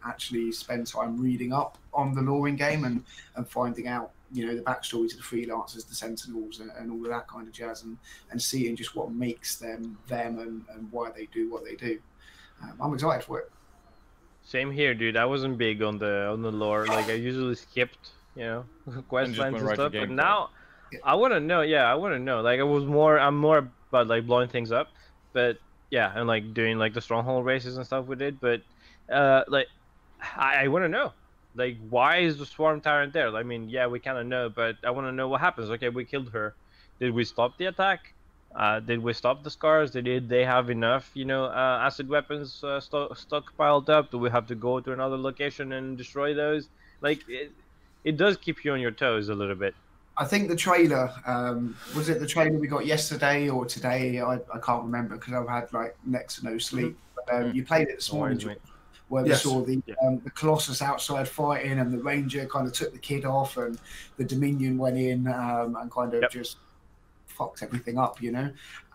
[SPEAKER 5] actually spend time reading up on the lore in game and finding out, the backstory to the freelancers, the sentinels, and all of that kind of jazz, and seeing just what makes them and why they do what they do. I'm excited for it.
[SPEAKER 7] Same here, dude. I wasn't big on the lore. Like I usually skipped, quest lines and stuff. But now, I want to know. Yeah, I want to know. Like I'm more about like blowing things up, but yeah, and like doing like the stronghold races and stuff we did. But like I want to know. Like, why is the Swarm Tyrant there? I mean, yeah, we kind of know, but I want to know what happens. Okay, we killed her. Did we stop the attack? Did we stop the scars? Did they have enough, acid weapons stockpiled up? Do we have to go to another location and destroy those? Like, it does keep you on your toes a little bit.
[SPEAKER 5] I think the trailer, was it the trailer we got yesterday or today? I can't remember because I've had like next to no sleep. But you played it this morning, where we saw the Colossus outside fighting, and the Ranger kind of took the kid off, and the Dominion went in and kind of just fucked everything up,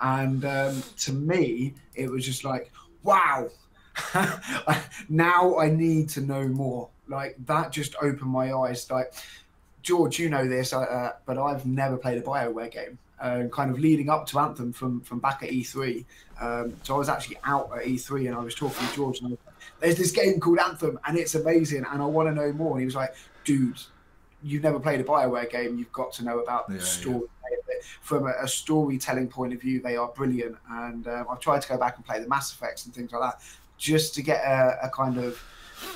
[SPEAKER 5] And to me, it was just like, wow, now I need to know more. Like, that just opened my eyes. Like, George, you know this, but I've never played a BioWare game. Kind of leading up to Anthem from back at E3. So I was actually out at E3 and I was talking to George, and I was like, there's this game called Anthem and it's amazing and I want to know more. And he was like, dude, you've never played a BioWare game, you've got to know about the story. From a storytelling point of view, they are brilliant. And I've tried to go back and play the Mass Effects and things like that. just to get a kind of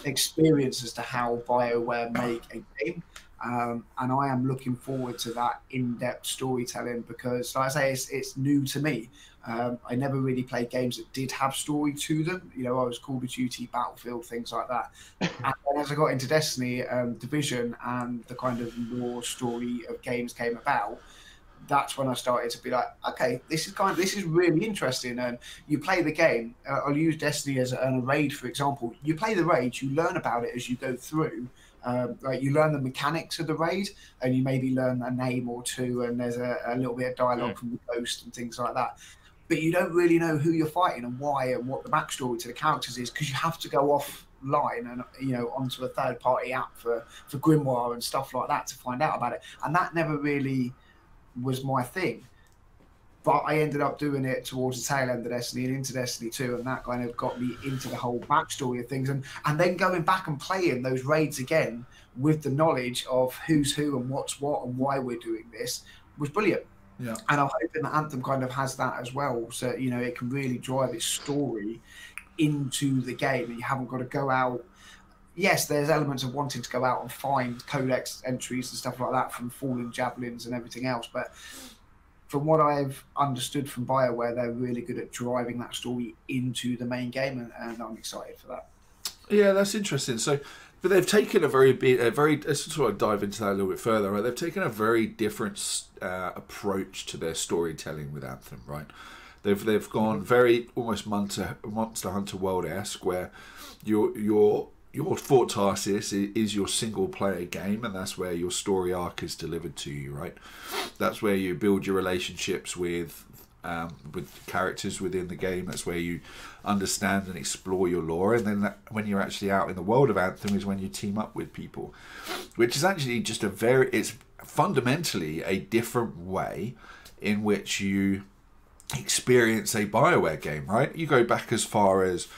[SPEAKER 5] experience as to how BioWare make a game. And I am looking forward to that in-depth storytelling because, like I say, it's new to me. I never really played games that did have story to them. You know, I was Call of Duty, Battlefield, things like that. And then as I got into Destiny, Division, and the kind of more story of games came about, that's when I started to be like, okay, this is really interesting. And you play the game. I'll use Destiny as a raid, for example. You play the raid, you learn about it as you go through. Like you learn the mechanics of the raid, and you maybe learn a name or two, and there's a little bit of dialogue from the ghost and things like that. But you don't really know who you're fighting and why and what the backstory to the characters is, because you have to go offline and onto a third-party app for Grimoire and stuff like that to find out about it. And that never really was my thing. But I ended up doing it towards the tail end of Destiny and into Destiny 2, and that kind of got me into the whole backstory of things. And then going back and playing those raids again with the knowledge of who's who and what's what and why we're doing this was brilliant.
[SPEAKER 4] Yeah.
[SPEAKER 5] And I'm hoping that Anthem kind of has that as well. So, it can really drive its story into the game, and you haven't got to go out. Yes, there's elements of wanting to go out and find codex entries and stuff like that from falling javelins and everything else, but from what I've understood from BioWare, they're really good at driving that story into the main game, and I'm excited for that.
[SPEAKER 4] Yeah, that's interesting. So, but they've taken let's sort of dive into that a little bit further, right? They've taken a very different approach to their storytelling with Anthem, right? They've gone very almost Monster Hunter World-esque, where your Fort Tarsis is your single player game, and that's where your story arc is delivered to you, right? That's where you build your relationships with characters within the game. That's where you understand and explore your lore, and then when you're actually out in the world of Anthem is when you team up with people, which is actually just it's fundamentally a different way in which you experience a BioWare game, right? You go back as far as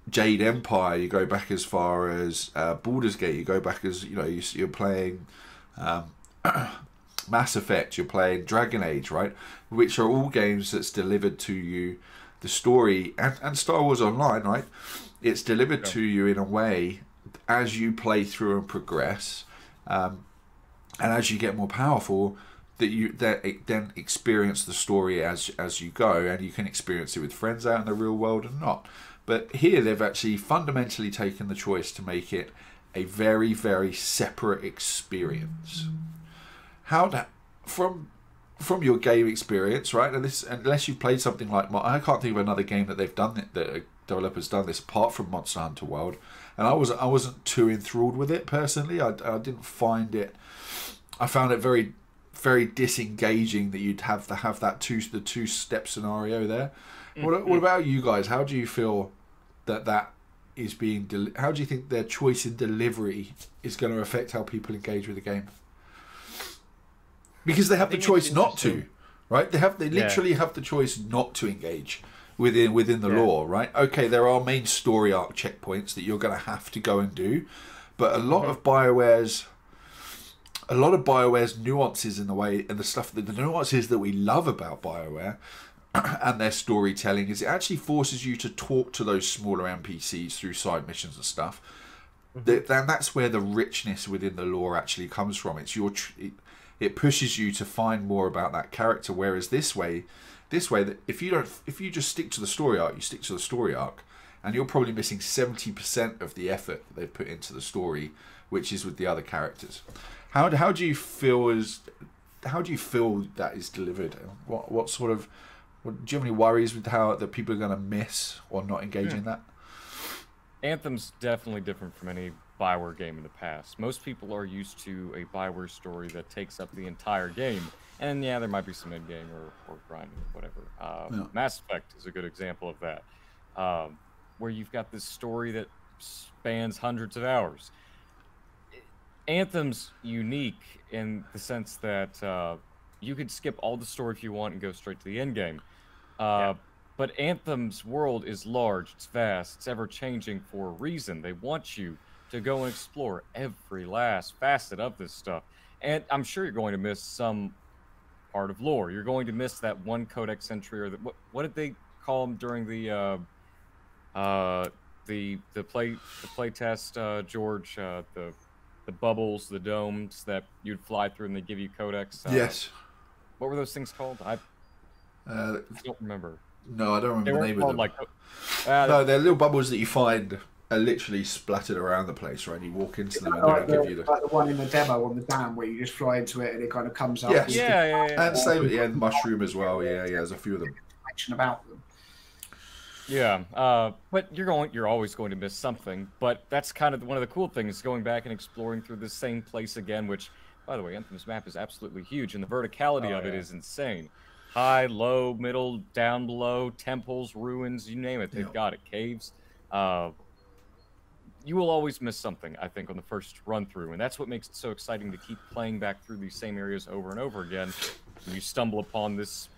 [SPEAKER 4] Jade Empire, you go back as far as Baldur's Gate, you go back as you're playing Mass Effect, you're playing Dragon Age, right? Which are all games that's delivered to you the story, and Star Wars Online, right? It's delivered to you in a way as you play through and progress, and as you get more powerful, that then experience the story as you go, and you can experience it with friends out in the real world and not. But here they've actually fundamentally taken the choice to make it a very, very separate experience. How that from your game experience, right? And this, unless you've played something like, I can't think of another game that they've done it, that a developer's done this apart from Monster Hunter World, and I wasn't too enthralled with it personally. I didn't find it. I found it very, very disengaging that you'd have to have that the two-step scenario there. What about you guys? How do you feel that is being? How do you think their choice in delivery is going to affect how people engage with the game? Because they have the choice not to, right? They literally have the choice not to engage within the lore, right? Okay, there are main story arc checkpoints that you're going to have to go and do, but a lot of BioWare's nuances in the way, and the nuances that we love about BioWare and their storytelling is it actually forces you to talk to those smaller NPCs through side missions and stuff. Then that's where the richness within the lore actually comes from. It pushes you to find more about that character. Whereas this way, that if you just stick to the story arc, you stick to the story arc, and you're probably missing 70% of the effort that they've put into the story, which is with the other characters. How do you feel that is delivered? What sort of, do you have any worries with how that people are going to miss or not engage in that?
[SPEAKER 6] Anthem's definitely different from any BioWare game in the past. Most people are used to a BioWare story that takes up the entire game, and yeah, there might be some in-game or grinding or whatever. Mass Effect is a good example of that, where you've got this story that spans hundreds of hours. Anthem's unique in the sense that you could skip all the story if you want and go straight to the end game. But Anthem's world is large, it's vast, it's ever-changing for a reason. They want you to go and explore every last facet of this stuff. And I'm sure you're going to miss some part of lore. You're going to miss that one codex entry, or what did they call them during the The play test, George, the bubbles, the domes that you'd fly through and they give you codex.
[SPEAKER 4] Yes.
[SPEAKER 6] What were those things called? I don't remember.
[SPEAKER 4] No, I don't remember the name of them.
[SPEAKER 6] Like,
[SPEAKER 4] no, they're little bubbles that you find are literally splattered around the place, right? You walk into them and they'll give you
[SPEAKER 5] like the one in the demo on the dam where you just fly into it and it kind of comes up.
[SPEAKER 4] Yes.
[SPEAKER 6] Yeah.
[SPEAKER 4] And same at the end, mushroom as well. Yeah, there's a few of them.
[SPEAKER 5] About them.
[SPEAKER 6] Yeah, but you're always going to miss something. But that's kind of one of the cool things, going back and exploring through the same place again, which, by the way, Anthem's map is absolutely huge, and the verticality of it is insane. High, low, middle, down below, temples, ruins, you name it, they've got it. Caves. You will always miss something, I think, on the first run-through, and that's what makes it so exciting to keep playing back through these same areas over and over again. When you stumble upon this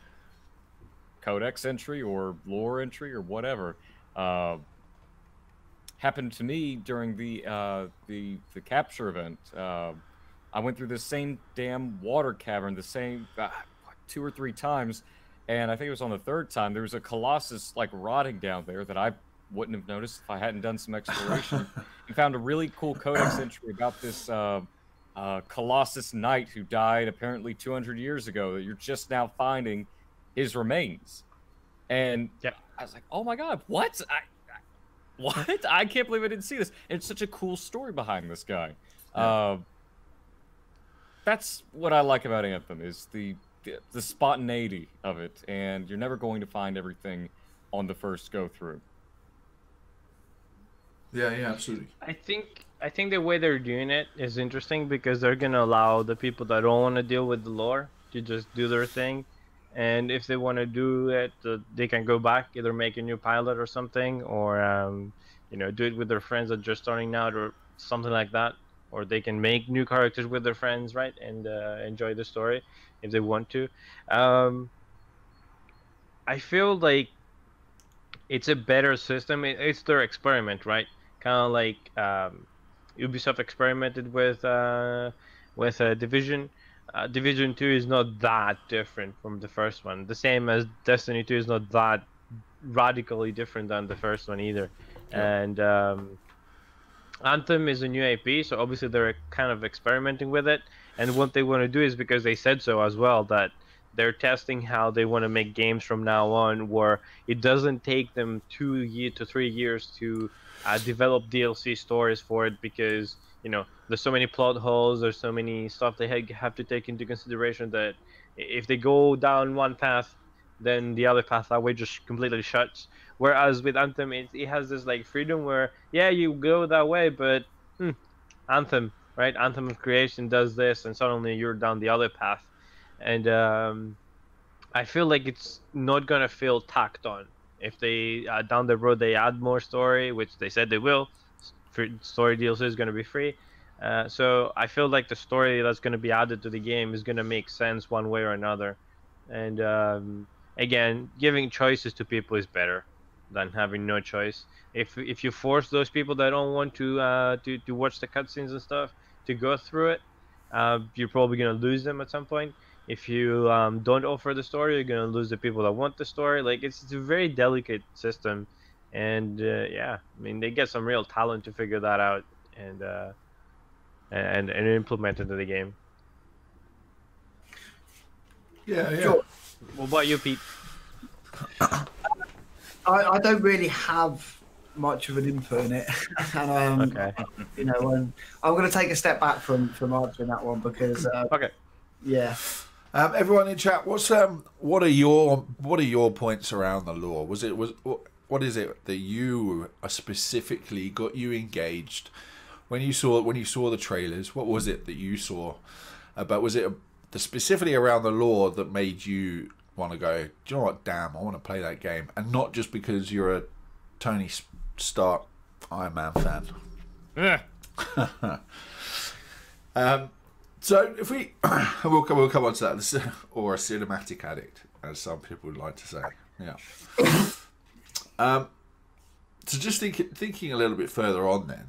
[SPEAKER 6] codex entry or lore entry or whatever. Happened to me during the capture event. I went through the same damn water cavern the same 2 or 3 times, and I think it was on the 3rd time there was a colossus like rotting down there that I wouldn't have noticed if I hadn't done some exploration. And found a really cool codex entry about this colossus knight who died apparently 200 years ago that you're just now finding his remains. And I was like, oh my god, what? What? I can't believe I didn't see this. And it's such a cool story behind this guy. That's what I like about Anthem, is the spontaneity of it, and you're never going to find everything on the first go through.
[SPEAKER 4] Yeah, absolutely.
[SPEAKER 7] I think the way they're doing it is interesting because they're gonna allow the people that don't want to deal with the lore to just do their thing, and if they want to do it, they can go back, either make a new pilot or something, or do it with their friends that are just starting out or something like that, or they can make new characters with their friends, right, and enjoy the story if they want to. I feel like it's a better system. It's their experiment, right? Kind of like Ubisoft experimented with Division. Division 2 is not that different from the first one. The same as Destiny 2 is not that radically different than the first one either. Yeah. And Anthem is a new IP, so obviously they're kind of experimenting with it. And what they want to do is, because they said so as well, that they're testing how they want to make games from now on, where it doesn't take them 2 to 3 years to develop DLC stories for it, because there's so many plot holes, there's so many stuff they have to take into consideration that if they go down one path, then the other path that way just completely shuts. Whereas with Anthem, it has this like freedom where, yeah, you go that way, but Anthem, right? Anthem of Creation does this, and suddenly you're down the other path. And I feel like it's not gonna feel tacked on if they down the road they add more story, which they said they will. Story DLC is gonna be free, so I feel like the story that's gonna be added to the game is gonna make sense one way or another. And again, giving choices to people is better than having no choice. If you force those people that don't want to watch the cutscenes and stuff to go through it, you're probably gonna lose them at some point. If you don't offer the story, you're gonna lose the people that want the story. Like it's a very delicate system, and yeah, I mean they get some real talent to figure that out and implement into the game.
[SPEAKER 4] Yeah.
[SPEAKER 5] Sure.
[SPEAKER 7] What about you, Pete?
[SPEAKER 5] I don't really have much of an input in it, and
[SPEAKER 7] Okay.
[SPEAKER 5] I'm going to take a step back from answering that one because
[SPEAKER 7] Okay.
[SPEAKER 5] yeah.
[SPEAKER 4] Everyone in chat, what are your points around the lore? What is it that you specifically got you engaged when you saw the trailers? What was it that you saw about? Was it specifically around the lore that made you want to go, do you know what, damn, I want to play that game, and not just because you're a Tony Stark Iron Man fan?
[SPEAKER 6] Yeah.
[SPEAKER 4] So if we'll come on to that, or a cinematic addict, as some people would like to say. Yeah. So just thinking a little bit further on then,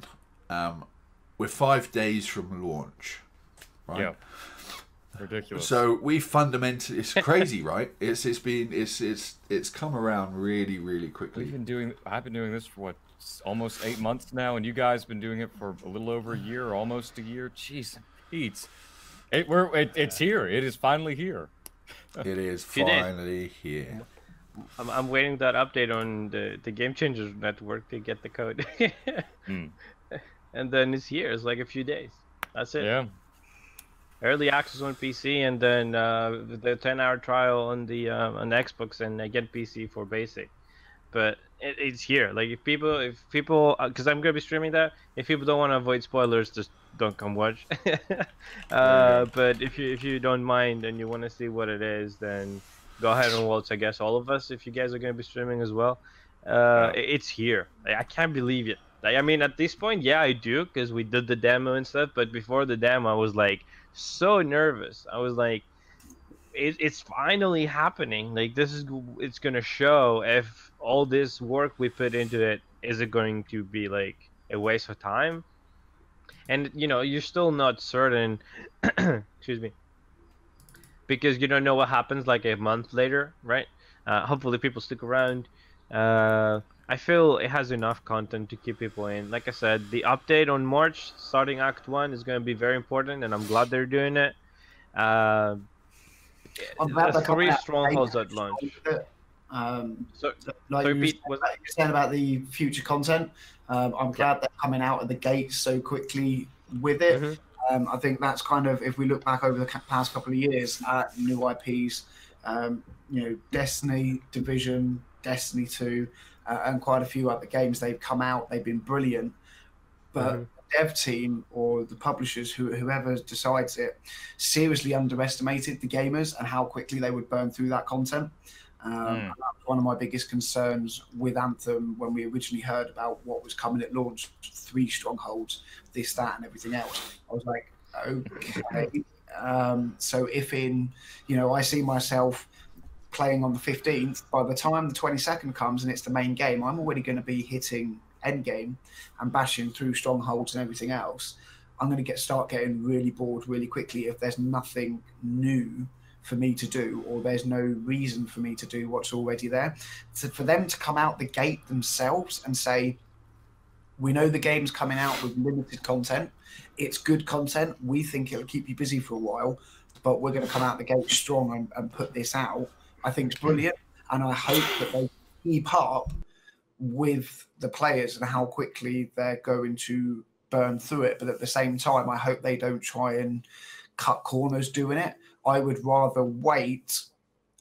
[SPEAKER 4] we're 5 days from launch, right?
[SPEAKER 6] Ridiculous.
[SPEAKER 4] So we fundamentally, it's crazy, right? It's come around really, really quickly.
[SPEAKER 6] I've been doing this for what, almost 8 months now, and you guys been doing it for a little over a year, almost a year. Jeez, Pete. It's here. It is finally here.
[SPEAKER 4] It is finally here.
[SPEAKER 7] I'm waiting that update on the Game Changers network to get the code. And then it's here. It's like a few days. That's it.
[SPEAKER 6] Yeah.
[SPEAKER 7] Early access on PC, and then the 10-hour trial on the on Xbox, and again PC for basic. But it's here. Like if people, because I'm gonna be streaming that. If people don't want to avoid spoilers, just don't come watch. But if you don't mind and you want to see what it is, then go ahead and watch. I guess all of us, if you guys are gonna be streaming as well. It's here. Like, I can't believe it. Like, I mean, at this point, yeah, I do, because we did the demo and stuff. But before the demo, I was like so nervous. I was like, it's finally happening. Like, it's gonna show if all this work we put into it, is it going to be like a waste of time? And you know, you're still not certain. Excuse me. Because you don't know what happens like a month later, right? Hopefully people stick around. I feel it has enough content to keep people in. Like I said, the update on March, starting Act 1, is going to be very important, and I'm glad they're doing it. There's 3 strongholds at launch.
[SPEAKER 5] Like you were saying about the future content, I'm glad they're coming out of the gate so quickly with it. I think that's kind of, if we look back over the past couple of years at new IPs, you know, Destiny, Division, Destiny 2, and quite a few other games, they've come out, they've been brilliant, but the dev team or the publishers, whoever decides it, seriously underestimated the gamers and how quickly they would burn through that content. And that was one of my biggest concerns with Anthem when we originally heard about what was coming at launch, 3 strongholds, this, that, and everything else. I was like, okay. So if in, you know, I see myself playing on the 15th, by the time the 22nd comes and it's the main game, I'm already going to be hitting endgame and bashing through strongholds and everything else. I'm going to start getting really bored really quickly if there's nothing new for me to do, or there's no reason for me to do what's already there. So for them to come out the gate themselves and say, we know the game's coming out with limited content, it's good content, we think it'll keep you busy for a while, but we're going to come out the gate strong and put this out, I think it's brilliant. And I hope that they keep up with the players and how quickly they're going to burn through it. But at the same time, I hope they don't try and cut corners doing it. I would rather wait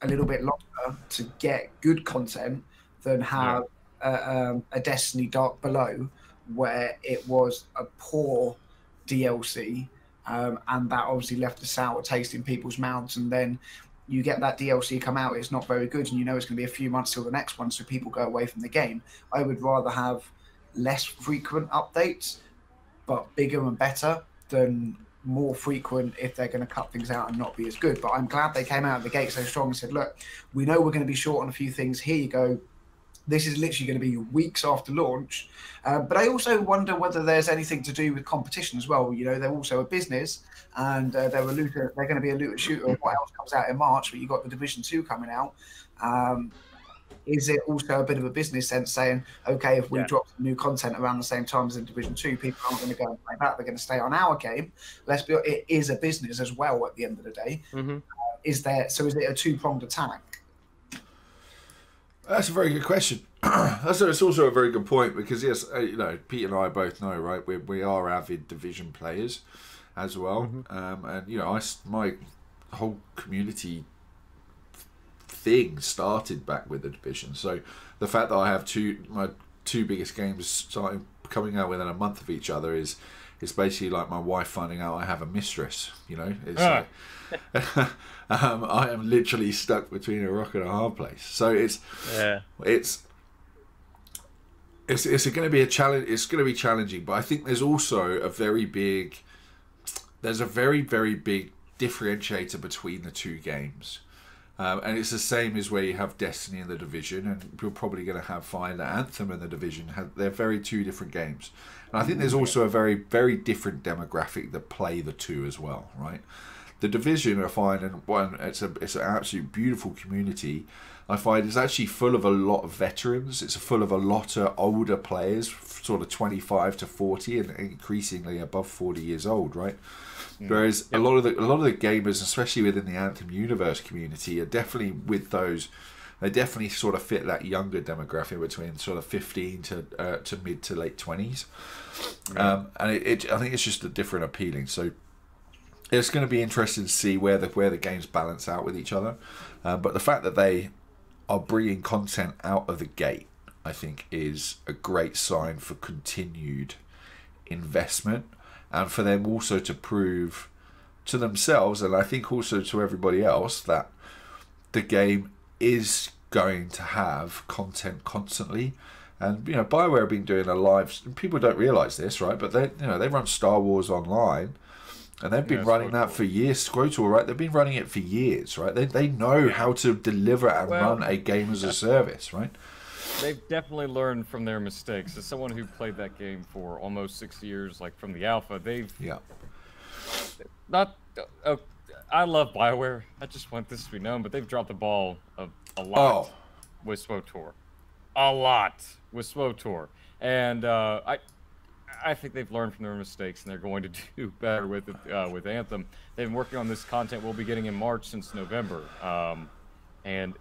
[SPEAKER 5] a little bit longer to get good content than have a Destiny Dark Below where it was a poor DLC, and that obviously left a sour taste in people's mouths. And then you get that DLC come out, it's not very good, and you know it's going to be a few months till the next one, so people go away from the game. I would rather have less frequent updates, but bigger and better, than more frequent if they're going to cut things out and not be as good. But I'm glad they came out of the gate so strong and said, look, we know we're going to be short on a few things. Here you go. This is literally going to be weeks after launch. But I also wonder whether there's anything to do with competition as well. You know, they're also a business, and they're going to be a looter shooter of what else comes out in March, but you've got the Division 2 coming out. Is it also a bit of a business sense saying, okay, if we drop some new content around the same time as in Division 2, people aren't going to go and play that, they're going to stay on our game. It is a business as well at the end of the day. Is it a two-pronged attack?
[SPEAKER 4] That's a very good question. It's also a very good point, because yes, you know, Pete and I both know, right? We are avid Division players as well, and you know, my whole community thing started back with the Division. So the fact that I have my two biggest games coming out within a month of each other is basically like my wife finding out I have a mistress. You know, it's like, I am literally stuck between a rock and a hard place. So it's going to be a challenge. It's going to be challenging, but I think there's also a very very big differentiator between the two games. And it's the same as where you have Destiny and the Division, and you're probably going to find that Anthem and the Division they're very two different games. And I think there's also a very, very different demographic that play the two as well, right? the Division, I find, and one, it's an absolute beautiful community. I find it's actually full of a lot of veterans. It's full of a lot of older players, sort of 25 to 40, and increasingly above 40 years old, right? Whereas a lot of the gamers, especially within the Anthem universe community, are definitely with those. They definitely sort of fit that younger demographic between sort of 15 to mid to late 20s, and I think it's just a different appealing. So it's going to be interesting to see where the games balance out with each other. But the fact that they are bringing content out of the gate, I think, is a great sign for continued investment, and for them also to prove to themselves, and I think also to everybody else, that the game is going to have content constantly. And BioWare have been doing a live. People don't realise this, right? But they run Star Wars Online, and they've been running that for years. Scrotal, right? They've been running it for years, right? They know how to deliver and run a game as a service, right?
[SPEAKER 6] They've definitely learned from their mistakes. As someone who played that game for almost 6 years, like from the alpha, they've not. I love BioWare. I just want this to be known, but they've dropped the ball a lot with SWTOR. A lot with SWTOR. And I think they've learned from their mistakes, and they're going to do better with it, with Anthem. They've been working on this content we'll be getting in March since November. And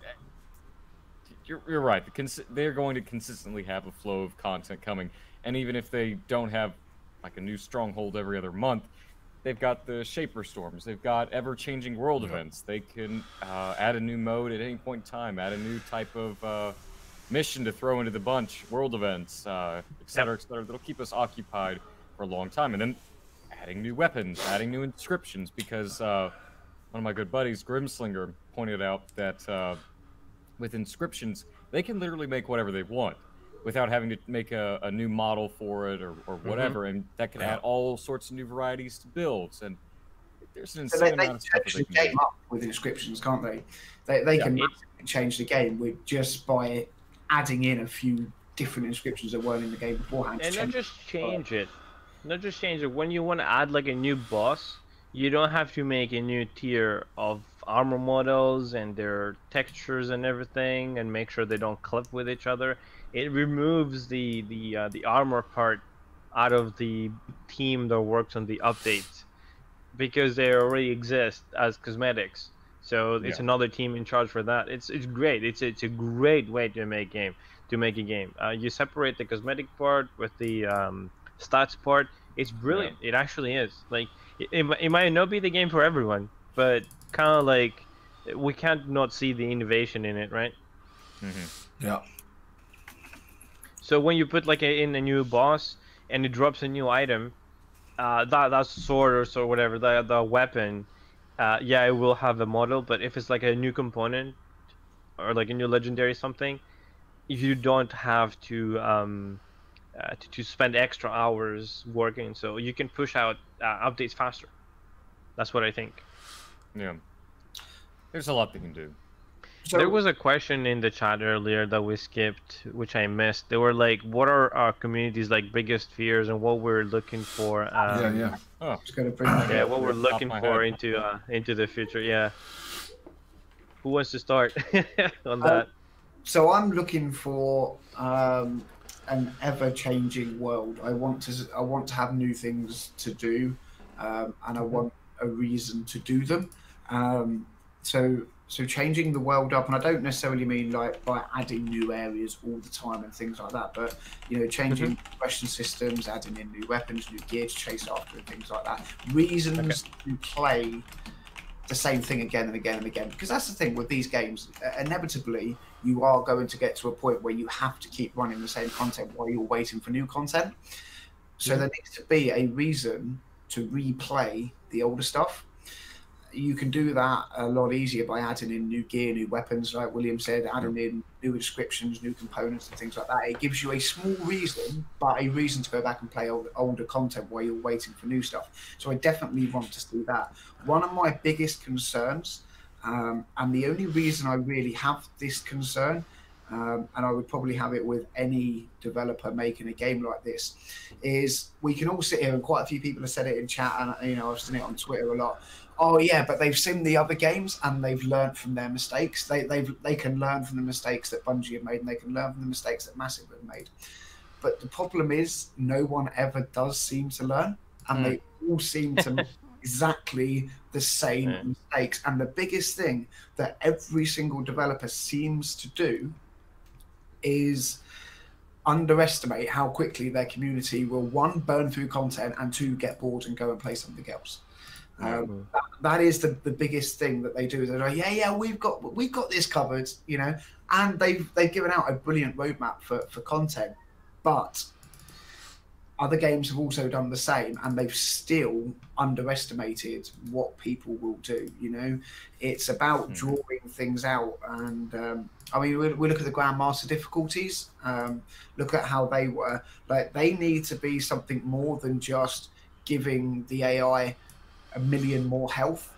[SPEAKER 6] you're right. They're going to consistently have a flow of content coming. And even if they don't have like a new stronghold every other month, they've got the Shaper Storms. They've got ever-changing world events. They can add a new mode at any point in time, add a new type of mission to throw into the bunch, world events, et cetera, et cetera. That'll keep us occupied for a long time. And then adding new weapons, adding new inscriptions, because one of my good buddies, Grimslinger, pointed out that with inscriptions, they can literally make whatever they want without having to make a new model for it or whatever, and that can add all sorts of new varieties to builds. And there's an insane amount of stuff that they can
[SPEAKER 5] change the game up with inscriptions, can't they? They can change the game with just by adding in a few different inscriptions that weren't in the game beforehand.
[SPEAKER 7] And not just change it. Not just change it. When you want to add like a new boss, you don't have to make a new tier of armor models and their textures and everything, and make sure they don't clip with each other. It removes the armor part out of the team that works on the updates, because they already exist as cosmetics. So it's another team in charge for that. It's great. It's a great way to make a game. You separate the cosmetic part with the stats part. It's brilliant. It actually is. Like it might not be the game for everyone, but kind of like we can't not see the innovation in it, right?
[SPEAKER 4] Yeah.
[SPEAKER 7] So when you put like in a new boss and it drops a new item, that sword or so whatever, the weapon, it will have a model. But if it's like a new component or like a new legendary something, you don't have to spend extra hours working, so you can push out updates faster. That's what I think.
[SPEAKER 6] Yeah, there's a lot they can do.
[SPEAKER 7] So, there was a question in the chat earlier that we skipped, which I missed. They were like, what are our community's like biggest fears and what we're looking for?
[SPEAKER 5] Just gonna bring that
[SPEAKER 7] what we're looking for into the future. Yeah. Who wants to start on that?
[SPEAKER 5] So I'm looking for an ever-changing world. I want to have new things to do, and I want a reason to do them. So changing the world up, and I don't necessarily mean like by adding new areas all the time and things like that, but changing question systems, adding in new weapons, new gear to chase after, and things like that. Reasons to play the same thing again and again and again, because that's the thing with these games. Inevitably, you are going to get to a point where you have to keep running the same content while you're waiting for new content. So there needs to be a reason to replay the older stuff. You can do that a lot easier by adding in new gear, new weapons, like William said, adding in new inscriptions, new components, and things like that. It gives you a small reason, but a reason to go back and play older content while you're waiting for new stuff. So I definitely want to do that. One of my biggest concerns, and the only reason I really have this concern, and I would probably have it with any developer making a game like this, is we can all sit here, and quite a few people have said it in chat, and you know, I've seen it on Twitter a lot. Oh yeah, but they've seen the other games and they've learned from their mistakes. They can learn from the mistakes that Bungie have made, and they can learn from the mistakes that Massive have made. But the problem is, no one ever does seem to learn, and they all seem to make exactly the same mistakes. And the biggest thing that every single developer seems to do is underestimate how quickly their community will, one, burn through content, and two, get bored and go and play something else. That is the biggest thing that they do. They're like, yeah, we've got this covered, you know, and they've given out a brilliant roadmap for content, but other games have also done the same, and they've still underestimated what people will do. You know, it's about drawing things out, and I mean, we look at the Grandmaster difficulties. Look at how they were. Like, they need to be something more than just giving the AI a million more health.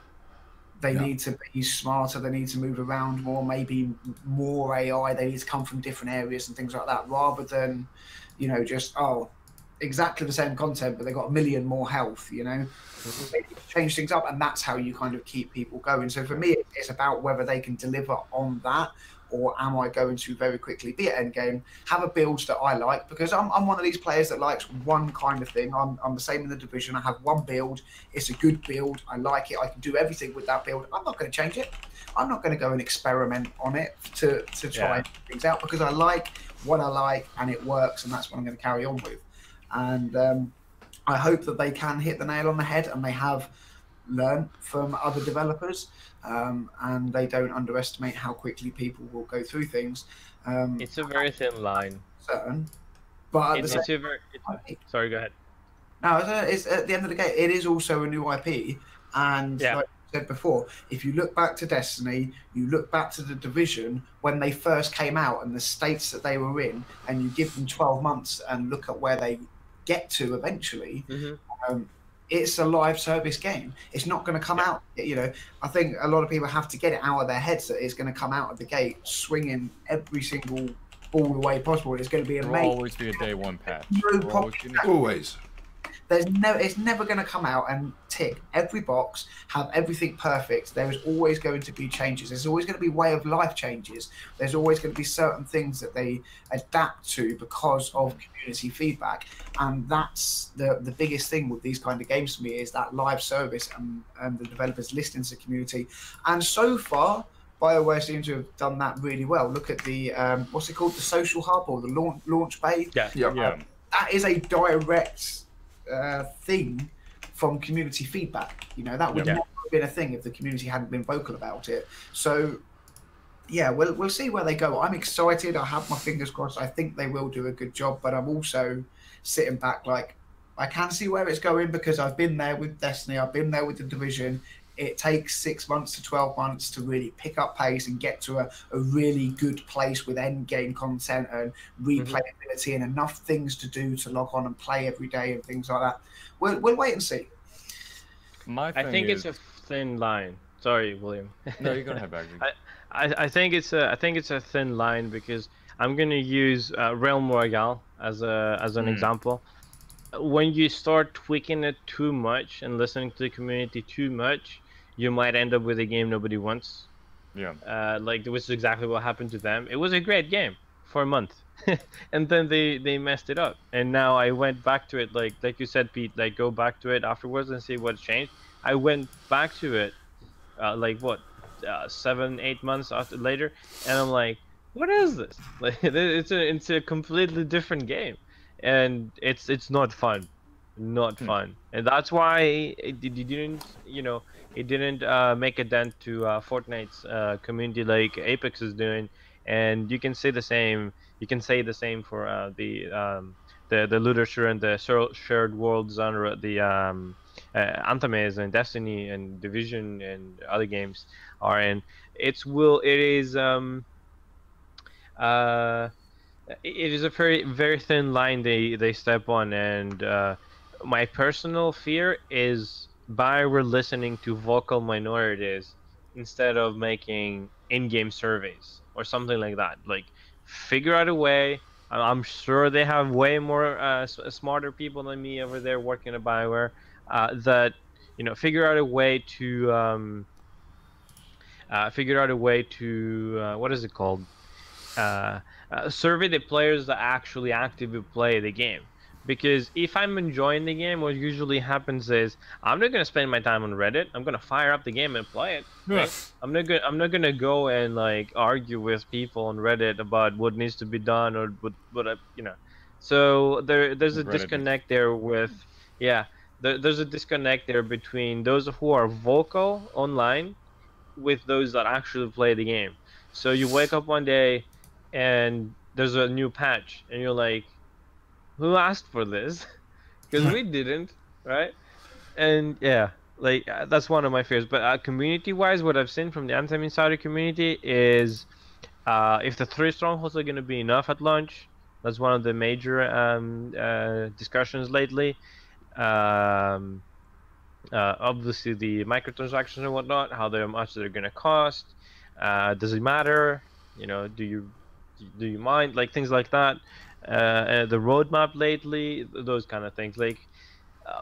[SPEAKER 5] They need to be smarter. They need to move around more. Maybe more AI. They need to come from different areas and things like that, rather than, you know, just exactly the same content, but they got a million more health, you know. They need to change things up, and that's how you kind of keep people going. So for me, it's about whether they can deliver on that, or am I going to very quickly be at endgame, have a build that I like, because I'm one of these players that likes one kind of thing. I'm the same in the Division. I have one build. It's a good build. I like it. I can do everything with that build. I'm not going to change it. I'm not going to go and experiment on it to try things out, because I like what I like and it works, and that's what I'm going to carry on with. And I hope that they can hit the nail on the head, and they have learned from other developers, and they don't underestimate how quickly people will go through things.
[SPEAKER 7] It's a very thin line.
[SPEAKER 5] Certain, but
[SPEAKER 7] sorry, go ahead.
[SPEAKER 5] No, it's at the end of the day, it is also a new IP, and like I said before, if you look back to Destiny, you look back to the Division when they first came out and the states that they were in, and you give them 12 months and look at where they get to eventually. It's a live service game. It's not going to come out, you know. I think a lot of people have to get it out of their heads that it's going to come out of the gate swinging every single all the way possible. It's going to be amazing.
[SPEAKER 6] There'll always be a day one patch.
[SPEAKER 5] Always. It's never going to come out and tick every box, have everything perfect. There is always going to be changes. There's always going to be way of life changes. There's always going to be certain things that they adapt to because of community feedback. And that's the biggest thing with these kind of games for me, is that live service and the developers listening to the community. And so far, BioWare seems to have done that really well. Look at the, what's it called? The social hub, or the launch bay? That is a direct thing from community feedback. You know, that would not have been a thing if the community hadn't been vocal about it. So yeah, we'll see where they go. I'm excited. I have my fingers crossed. I think they will do a good job, but I'm also sitting back like, I can see where it's going, because I've been there with Destiny. I've been there with the Division. It takes 6 months to 12 months to really pick up pace and get to a really good place with end game content and replayability and enough things to do to log on and play every day and things like that. We'll wait and see.
[SPEAKER 7] I think it's a thin line. Sorry, William.
[SPEAKER 6] No, you're gonna have back.
[SPEAKER 7] I think it's a thin line, because I'm gonna use Realm Royale as an example. When you start tweaking it too much and listening to the community too much, you might end up with a game nobody wants. Like, this is exactly what happened to them. It was a great game for a month, and then they messed it up. And now I went back to it, like you said, Pete. Like, go back to it afterwards and see what changed. I went back to it, 7-8 months later, and I'm like, what is this? Like, it's a completely different game, and it's not fun, fun. And that's why it didn't, you know, it didn't make a dent to Fortnite's community like Apex is doing. And you can say the same. You can say the same for the literature and the shared world genre, the Anthem is, and Destiny and Division and other games are in. It is a very, very thin line they step on, and my personal fear is BioWare listening to vocal minorities instead of making in-game surveys or something like that. Like, figure out a way. I'm sure they have way more smarter people than me over there working at Bioware that figure out a way to what is it called? Survey the players that actually actively play the game. Because if I'm enjoying the game, what usually happens is I'm not gonna spend my time on Reddit. I'm gonna fire up the game and play it. Right? I'm not gonna go and like argue with people on Reddit about what needs to be done or what. So there's a disconnect there with there's a disconnect there between those who are vocal online with those that actually play the game. So you wake up one day and there's a new patch and you're like, who asked for this? Because we didn't, right? And that's one of my fears. But community-wise, what I've seen from the Anthem Insider community is if the 3 strongholds are going to be enough at launch, that's one of the major discussions lately. Obviously, the microtransactions and whatnot, how much they're going to cost. Does it matter? Do you mind? Like things like that. The roadmap lately, those kind of things. Like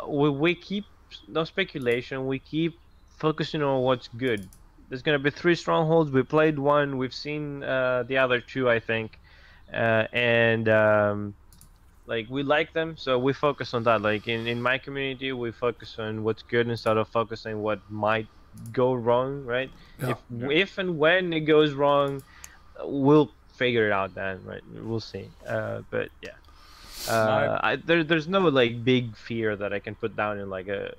[SPEAKER 7] we keep no speculation. We keep focusing on what's good. There's gonna be 3 strongholds. We played one. We've seen the other 2, I think, and we like them, so we focus on that. Like in my community, we focus on what's good instead of focusing what might go wrong. Right?
[SPEAKER 4] Yeah.
[SPEAKER 7] If and when it goes wrong, we'll figure it out then, right? We'll see. But yeah, there's no like big fear that I can put down in like a.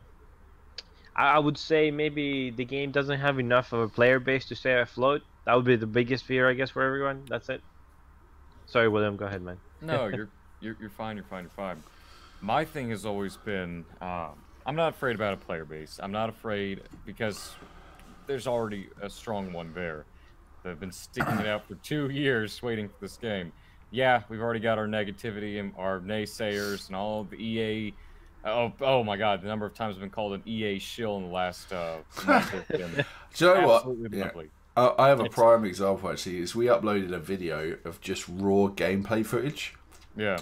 [SPEAKER 7] I would say maybe the game doesn't have enough of a player base to stay afloat. That would be the biggest fear, I guess, for everyone. That's it. Sorry, William. Go ahead, man.
[SPEAKER 6] No, you're fine. You're fine. My thing has always been, I'm not afraid about a player base. I'm not afraid because there's already a strong one there. They've been sticking it out for 2 years waiting for this game. Yeah, we've already got our negativity and our naysayers and all the EA. Oh my God, the number of times I've been called an EA shill in the last month.
[SPEAKER 4] Do you know what?
[SPEAKER 6] Yeah.
[SPEAKER 4] I have a prime example actually. Is we uploaded a video of just raw gameplay footage.
[SPEAKER 6] Yeah.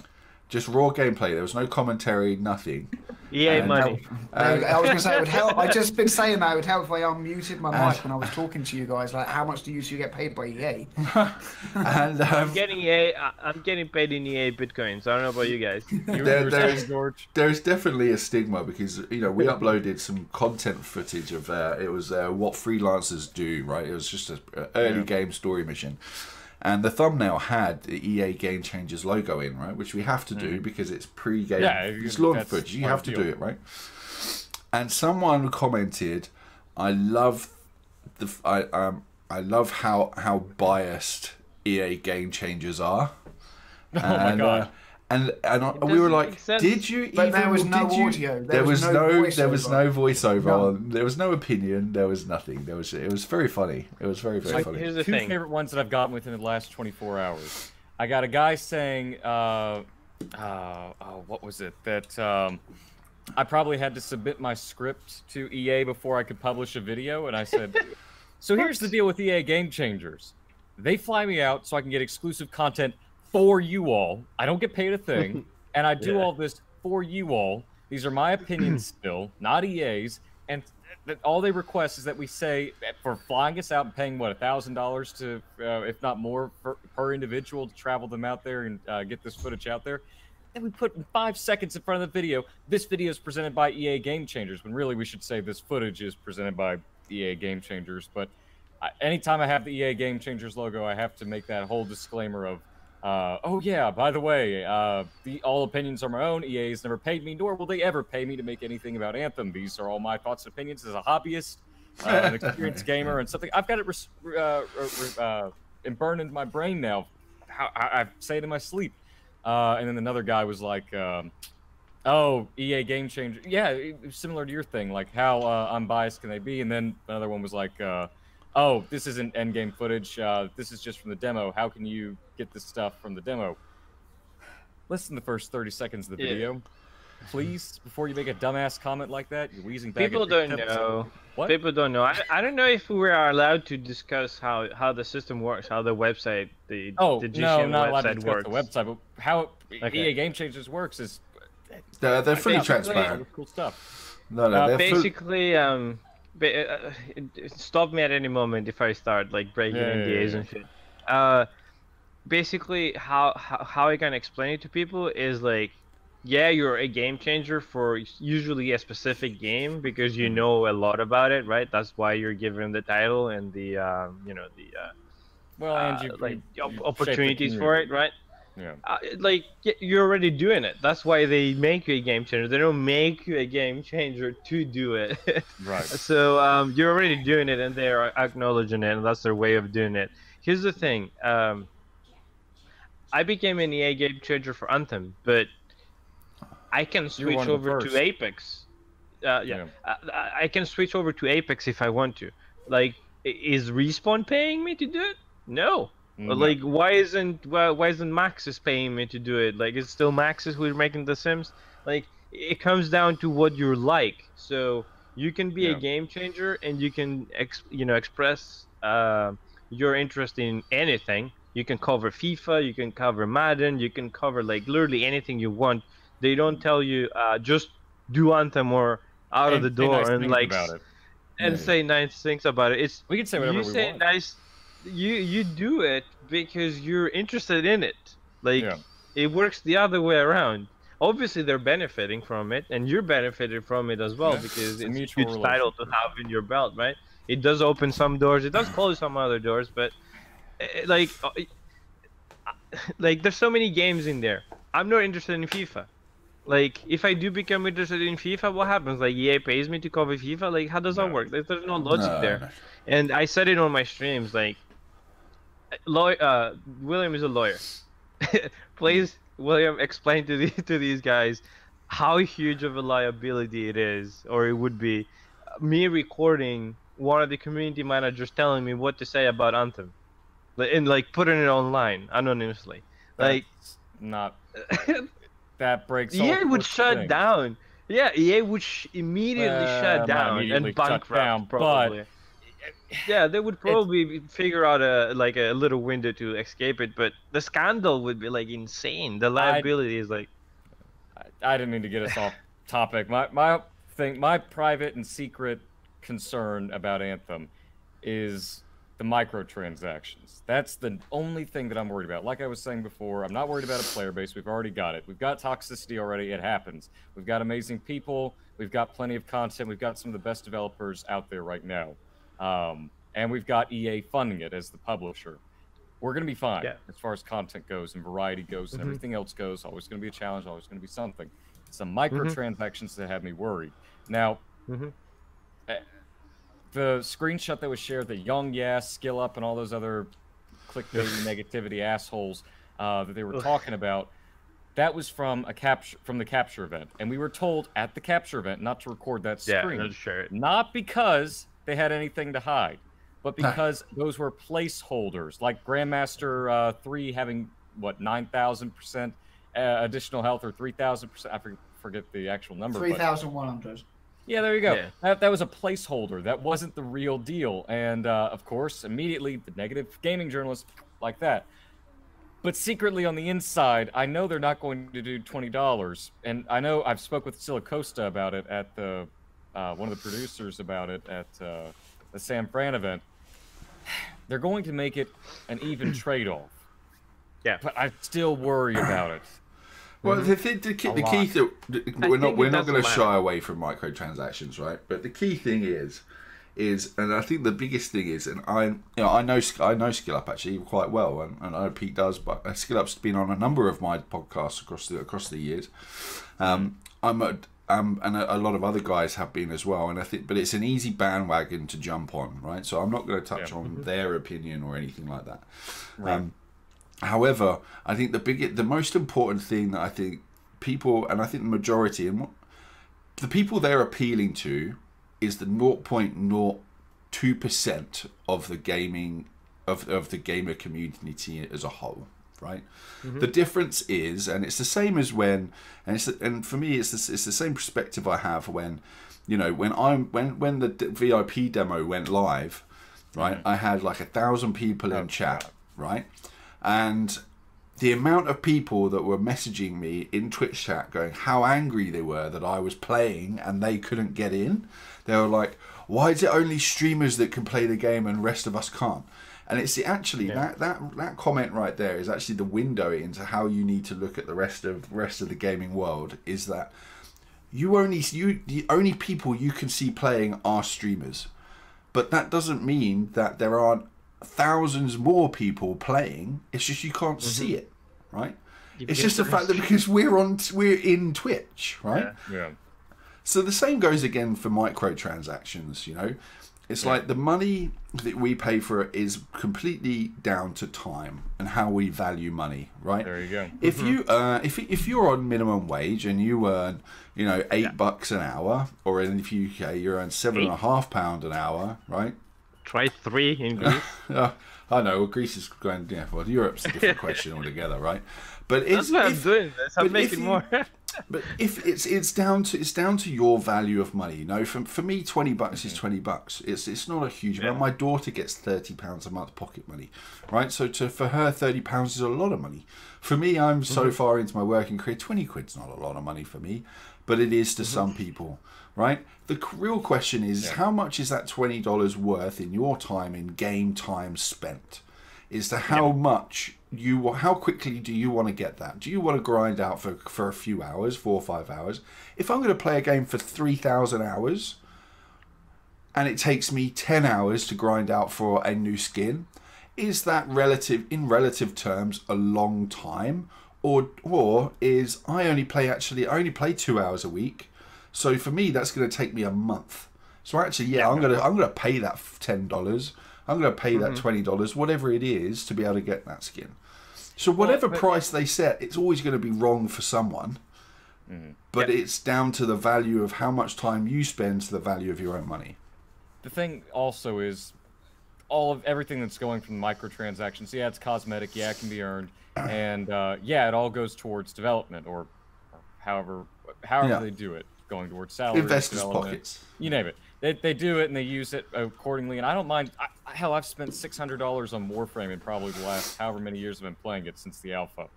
[SPEAKER 4] Just raw gameplay. There was no commentary, nothing.
[SPEAKER 7] EA money.
[SPEAKER 5] I was going to say it would help. I just been saying that it would help if I unmuted my mic when I was talking to you guys. Like, how much do you get paid by EA?
[SPEAKER 4] And
[SPEAKER 7] I'm getting paid in EA bitcoins. I don't know about you guys.
[SPEAKER 4] There's definitely a stigma because we uploaded some content footage of it was what freelancers do, right? It was just an early game story mission. And the thumbnail had the EA Game Changers logo in, right? Which we have to do because it's pre-game. Yeah, it's launch footage. You have to do it, right? And someone commented, "I love how biased EA Game Changers are."
[SPEAKER 6] Oh my God.
[SPEAKER 4] And we were like, did you?
[SPEAKER 5] But there was no audio.
[SPEAKER 4] There was no voiceover.
[SPEAKER 5] None.
[SPEAKER 4] There was no opinion. There was nothing. It was very funny. It was very funny.
[SPEAKER 7] Here's the
[SPEAKER 6] 2
[SPEAKER 7] thing.
[SPEAKER 6] favorite ones that I've gotten within the last 24 hours. I got a guy saying, what was it? That I probably had to submit my script to EA before I could publish a video, and I said, so here's the deal with EA Game Changers. They fly me out so I can get exclusive content for you all. I don't get paid a thing, and I do all this for you all. These are my opinions still, not EA's, and all they request is that we say, for flying us out and paying, what, $1,000 to, if not more, per individual to travel them out there and get this footage out there, and we put 5 seconds in front of the video, this video is presented by EA Game Changers, when really we should say this footage is presented by EA Game Changers. But anytime I have the EA Game Changers logo, I have to make that whole disclaimer of, oh yeah, by the way, all opinions are my own. EA has never paid me, nor will they ever pay me to make anything about Anthem. These are all my thoughts and opinions as a hobbyist, an experienced gamer, and something. I've got it burned into my brain now. How I say it in my sleep. And then another guy was like, oh, EA Game Changer. Yeah, similar to your thing. Like, how unbiased can they be? And then another one was like, oh, this isn't endgame footage. This is just from the demo. How can you get this stuff from the demo? Listen to the first 30 seconds of the video. please, before you make a dumbass comment like that, you're wheezing back.
[SPEAKER 7] People don't know.
[SPEAKER 6] What?
[SPEAKER 7] People don't know. I don't know if we are allowed to discuss how the system works, how the website, the GCN
[SPEAKER 6] no, not allowed to
[SPEAKER 7] website
[SPEAKER 6] discuss
[SPEAKER 7] works.
[SPEAKER 6] the website, but how
[SPEAKER 7] Okay.
[SPEAKER 6] EA Game Changers works is
[SPEAKER 4] They're fully
[SPEAKER 6] Yeah,
[SPEAKER 4] transparent.
[SPEAKER 6] cool stuff.
[SPEAKER 4] No, they're
[SPEAKER 7] Basically, stop me at any moment if I start like breaking NDAs and shit. Basically, how I can explain it to people is like, yeah, you're a game changer for usually a specific game because you know a lot about it, right? That's why you're given the title and the
[SPEAKER 6] and you
[SPEAKER 7] like
[SPEAKER 6] you shape the
[SPEAKER 7] opportunities for it, right?
[SPEAKER 6] Yeah.
[SPEAKER 7] Like you're already doing it. That's why they make you a game changer. They don't make you a game changer to do it.
[SPEAKER 6] Right.
[SPEAKER 7] So you're already doing it, and they're acknowledging it, and that's their way of doing it. Here's the thing. I became an EA game changer for Anthem, but I can switch
[SPEAKER 6] one of the
[SPEAKER 7] over
[SPEAKER 6] first.
[SPEAKER 7] to Apex. I can switch over to Apex if I want to. Like, is Respawn paying me to do it? No.
[SPEAKER 6] No.
[SPEAKER 7] Like, why isn't Maxis paying me to do it? Like, it's still Maxis who's making the Sims. Like, it comes down to what you're like. So you can be a game changer, and you can express your interest in anything. You can cover FIFA, you can cover Madden, you can cover like literally anything you want. They don't tell you just do Anthem or out of the door
[SPEAKER 6] nice
[SPEAKER 7] and
[SPEAKER 6] things
[SPEAKER 7] like
[SPEAKER 6] about it.
[SPEAKER 7] and say nice things about it. It's
[SPEAKER 6] We can say whatever
[SPEAKER 7] you
[SPEAKER 6] we
[SPEAKER 7] say
[SPEAKER 6] want.
[SPEAKER 7] nice. You do it because you're interested in it. Like it works the other way around. Obviously, they're benefiting from it, and you're benefiting from it as well because it's a
[SPEAKER 6] mutual
[SPEAKER 7] huge title to have in your belt, right? It does open some doors. It does close some other doors, but like there's so many games in there. I'm not interested in FIFA. Like, if I do become interested in FIFA, what happens? Like, EA pays me to cover FIFA? Like, how does that work? There's no logic there.
[SPEAKER 4] No.
[SPEAKER 7] And I said it on my streams, like, William is a lawyer. Please, William, explain to these guys how huge of a liability it is, or it would be, me recording one of the community managers telling me what to say about Anthem. And, like, putting it online, anonymously. Like...
[SPEAKER 6] That's not... That breaks.
[SPEAKER 7] EA would shut down. Yeah, EA would immediately shut down
[SPEAKER 6] immediately
[SPEAKER 7] and bankrupt probably. Yeah, they would probably figure out a little window to escape it, but the scandal would be like insane. The liability is like.
[SPEAKER 6] I didn't mean to get us off topic. My private and secret concern about Anthem is the microtransactions. That's the only thing that I'm worried about. Like I was saying before, I'm not worried about a player base. We've already got it. We've got toxicity already. It happens. We've got amazing people. We've got plenty of content. We've got some of the best developers out there right now. And we've got EA funding it as the publisher. We're going to be fine as far as content goes and variety goes and everything else goes. Always going to be a challenge. Always going to be something. It's the microtransactions that have me worried. Now, the screenshot that was shared, the Young Yas, Skill Up, and all those other clickbaity negativity assholes that they were talking about, that was from the capture event, and we were told at the capture event not to record that screen.
[SPEAKER 7] Yeah, share it.
[SPEAKER 6] Not because they had anything to hide, but because those were placeholders, like Grandmaster 3 having what 9,000% additional health or 3,000%. I forget the actual number.
[SPEAKER 5] 3,100.
[SPEAKER 6] Yeah, there you go.
[SPEAKER 7] Yeah.
[SPEAKER 6] That was a placeholder. That wasn't the real deal. And, of course, immediately, the negative gaming journalists like that. But secretly on the inside, I know they're not going to do $20. And I know I've spoke with Silicosta about it at the one of the producers about it at the San Fran event. They're going to make it an even trade-off.
[SPEAKER 7] Yeah.
[SPEAKER 6] But I still worry about it.
[SPEAKER 4] Well, the key thing, we're not going to shy away from microtransactions, right? But the key thing is, and I think the biggest thing is, and I know Skill Up actually quite well, and I know Pete does, but Skill Up's been on a number of my podcasts across the years. And a lot of other guys have been as well, and I think, but it's an easy bandwagon to jump on, right? So I'm not going to touch on their opinion or anything like that. Right. However, I think the most important thing that I think people, and I think the majority, and the people they're appealing to, is the 0.02% of the gaming of the gamer community as a whole. right? The difference is, and it's the same as when, and for me, it's the same perspective I have when, you know, when the VIP demo went live, right? I had like 1,000 people in chat, right? And the amount of people that were messaging me in Twitch chat going how angry they were that I was playing and they couldn't get in. They were like, why is it only streamers that can play the game and the rest of us can't? And it's actually that comment right there is actually the window into how you need to look at the rest of the gaming world, is that the only people you can see playing are streamers. But that doesn't mean that there aren't thousands more people playing. It's just you can't see it, right? It's just the fact that because we're in Twitch, right?
[SPEAKER 6] Yeah.
[SPEAKER 4] So the same goes again for microtransactions, you know. It's like the money that we pay for it is completely down to time and how we value money, right?
[SPEAKER 6] There you go.
[SPEAKER 4] If you if you're on minimum wage and you earn, you know, $8 an hour, or in the UK you earn £7.5 an hour, right?
[SPEAKER 7] Try 3 in Greece.
[SPEAKER 4] I know. Well, Greece is going. Yeah, well, Europe's a different question altogether, right? But
[SPEAKER 7] That's why I'm doing this. I'm making more.
[SPEAKER 4] But if it's down to your value of money, you know. For me, $20 is $20. It's not a huge amount. My daughter gets £30 a month pocket money, right? So for her, £30 is a lot of money. For me, I'm so far into my working career, 20 quid's not a lot of money for me, but it is to some people, right? The real question is how much is that $20 worth in your time, in game time spent? Is to how much how quickly do you want to get that? Do you want to grind out for a few hours, 4 or 5 hours? If I'm going to play a game for 3,000 hours and it takes me 10 hours to grind out for a new skin, is that in relative terms a long time? Or is I only play 2 hours a week, so for me that's going to take me a month. So actually, I'm gonna pay that $10. I'm going to pay that $20, whatever it is, to be able to get that skin. So whatever price they set, it's always going to be wrong for someone. But it's down to the value of how much time you spend to the value of your own money.
[SPEAKER 6] The thing also is everything that's going from microtransactions. Yeah, it's cosmetic. Yeah, it can be earned, and it all goes towards development or however they do it, going towards salaries,
[SPEAKER 4] investors' pockets.
[SPEAKER 6] You name it. They do it and they use it accordingly, and I don't mind. Hell, I've spent $600 on Warframe in probably the last however many years I've been playing it since the alpha,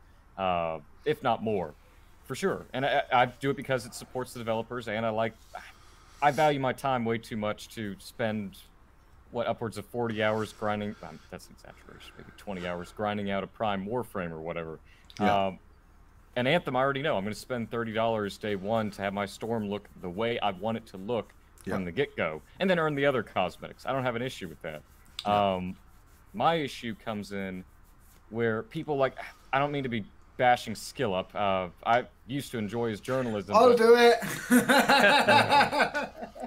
[SPEAKER 6] if not more, for sure. And I do it because it supports the developers, and I value my time way too much to spend upwards of 40 hours grinding. That's an exaggeration. Maybe 20 hours grinding out a Prime Warframe or whatever. Yeah. And Anthem, I already know I'm going to spend $30 day one to have my storm look the way I want it to look from the get-go, and then earn the other cosmetics. I don't have an issue with that. My issue comes in where people I don't mean to be bashing Skill Up. I used to enjoy his journalism.
[SPEAKER 5] I'll do it.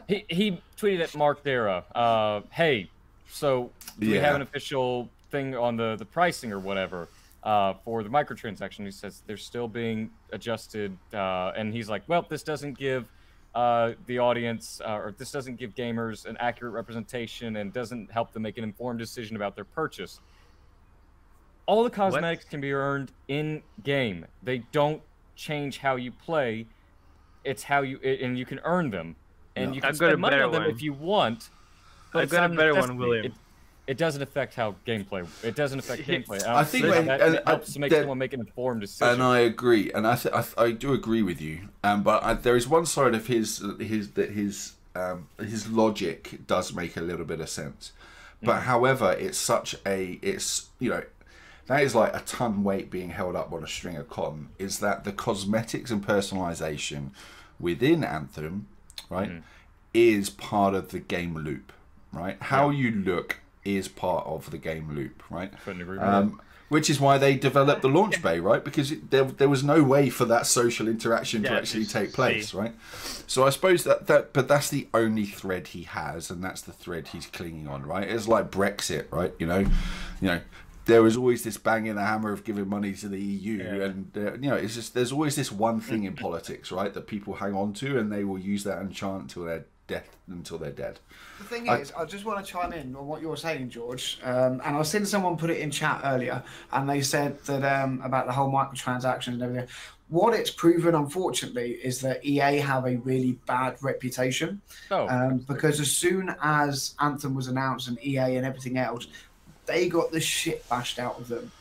[SPEAKER 6] he tweeted at Mark Dara, hey, so do we have an official thing on the pricing or whatever for the microtransaction? He says they're still being adjusted, and he's like, well, this doesn't give the audience, or this doesn't give gamers an accurate representation and doesn't help them make an informed decision about their purchase. All the cosmetics can be earned in game. They don't change how you play. It's how and you can earn them, and you can spend money on them if you want. But
[SPEAKER 7] I've got a better one, William.
[SPEAKER 6] It doesn't affect how gameplay. It doesn't affect gameplay.
[SPEAKER 4] I think
[SPEAKER 6] that helps to make someone make an informed decision.
[SPEAKER 4] And I agree, and I do agree with you. But there is one side of his logic does make a little bit of sense. But however, it's you know, that is like a ton weight being held up on a string of cotton. Is that the cosmetics and personalization within Anthem, right, is part of the game loop, right? How you look is part of the game loop, right? Which is why they developed the launch bay, right? Because there was no way for that social interaction to actually take place, right? So I suppose but that's the only thread he has, and that's the thread he's clinging on, right? It's like Brexit, right? You know, there was always this banging the hammer of giving money to the EU, and you know, it's just there's always this one thing in politics, right, that people hang on to, and they will use that enchant until they're death until they're dead.
[SPEAKER 5] The thing is, I just want to chime in on what you're saying, George. And I've seen someone put it in chat earlier, and they said that about the whole microtransactions and everything. What it's proven, unfortunately, is that EA have a really bad reputation. Because as soon as Anthem was announced and EA and everything else, they got the shit bashed out of them.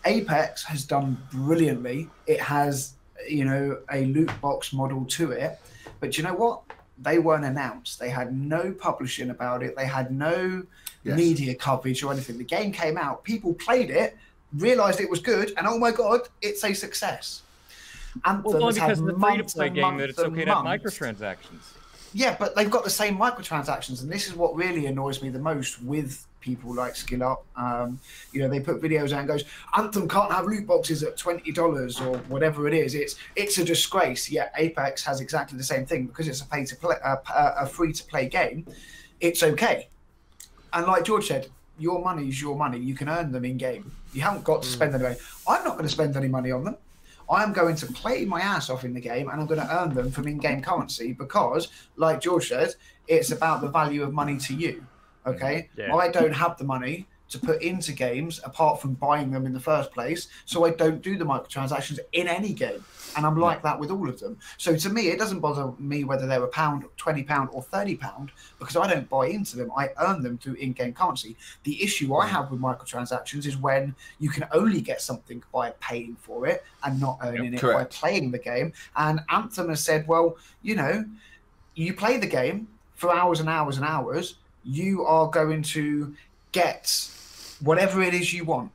[SPEAKER 5] Apex has done brilliantly. It has, you know, a loot box model to it. But you know what? They weren't announced. They had no publishing about it. They had no media coverage or anything. The game came out, people played it, realized it was good, and oh my god, it's a success. Anthem
[SPEAKER 6] well, only because
[SPEAKER 5] had
[SPEAKER 6] it's a free-to-play game that it's okay to have microtransactions.
[SPEAKER 5] Yeah, but they've got the same microtransactions, and this is what really annoys me the most with people like Skill Up. You know, they put videos out and goes, Anthem can't have loot boxes at $20 or whatever it is. It's a disgrace. Yeah, Apex has exactly the same thing because it's a pay to play, a free to play game. It's okay. And like George said, your money is your money. You can earn them in game. You haven't got to spend any money. I'm not going to spend any money on them. I'm going to play my ass off in the game and I'm going to earn them from in-game currency because, like George said, it's about the value of money to you. Okay? Yeah. I don't have the money to put into games apart from buying them in the first place, so I don't do the microtransactions in any game. And I'm like that with all of them. So to me, it doesn't bother me whether they're £1, £20 or £30 because I don't buy into them. I earn them through in-game currency. The issue I have with microtransactions is when you can only get something by paying for it and not earning it by playing the game. And Anthem has said, well, you know, you play the game for hours and hours and hours, you are going to get whatever it is you want.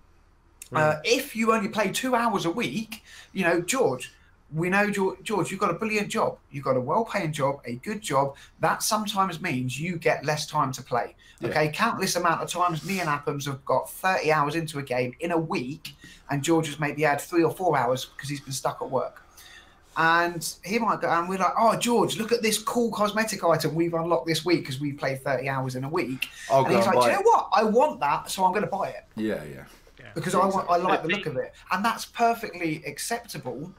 [SPEAKER 5] If you only play 2 hours a week, you know, George, we know, George, you've got a brilliant job. You've got a well-paying job, a good job. That sometimes means you get less time to play. Okay, countless amount of times me and Appams have got 30 hours into a game in a week, and George has maybe had 3 or 4 hours because he's been stuck at work. And he might go, and we're like, oh, George, look at this cool cosmetic item we've unlocked this week because we played 30 hours in a week. And he's like, do you know what? I want that, so I'm going to buy it.
[SPEAKER 4] Yeah.
[SPEAKER 5] Because I like the look of it. And that's perfectly acceptable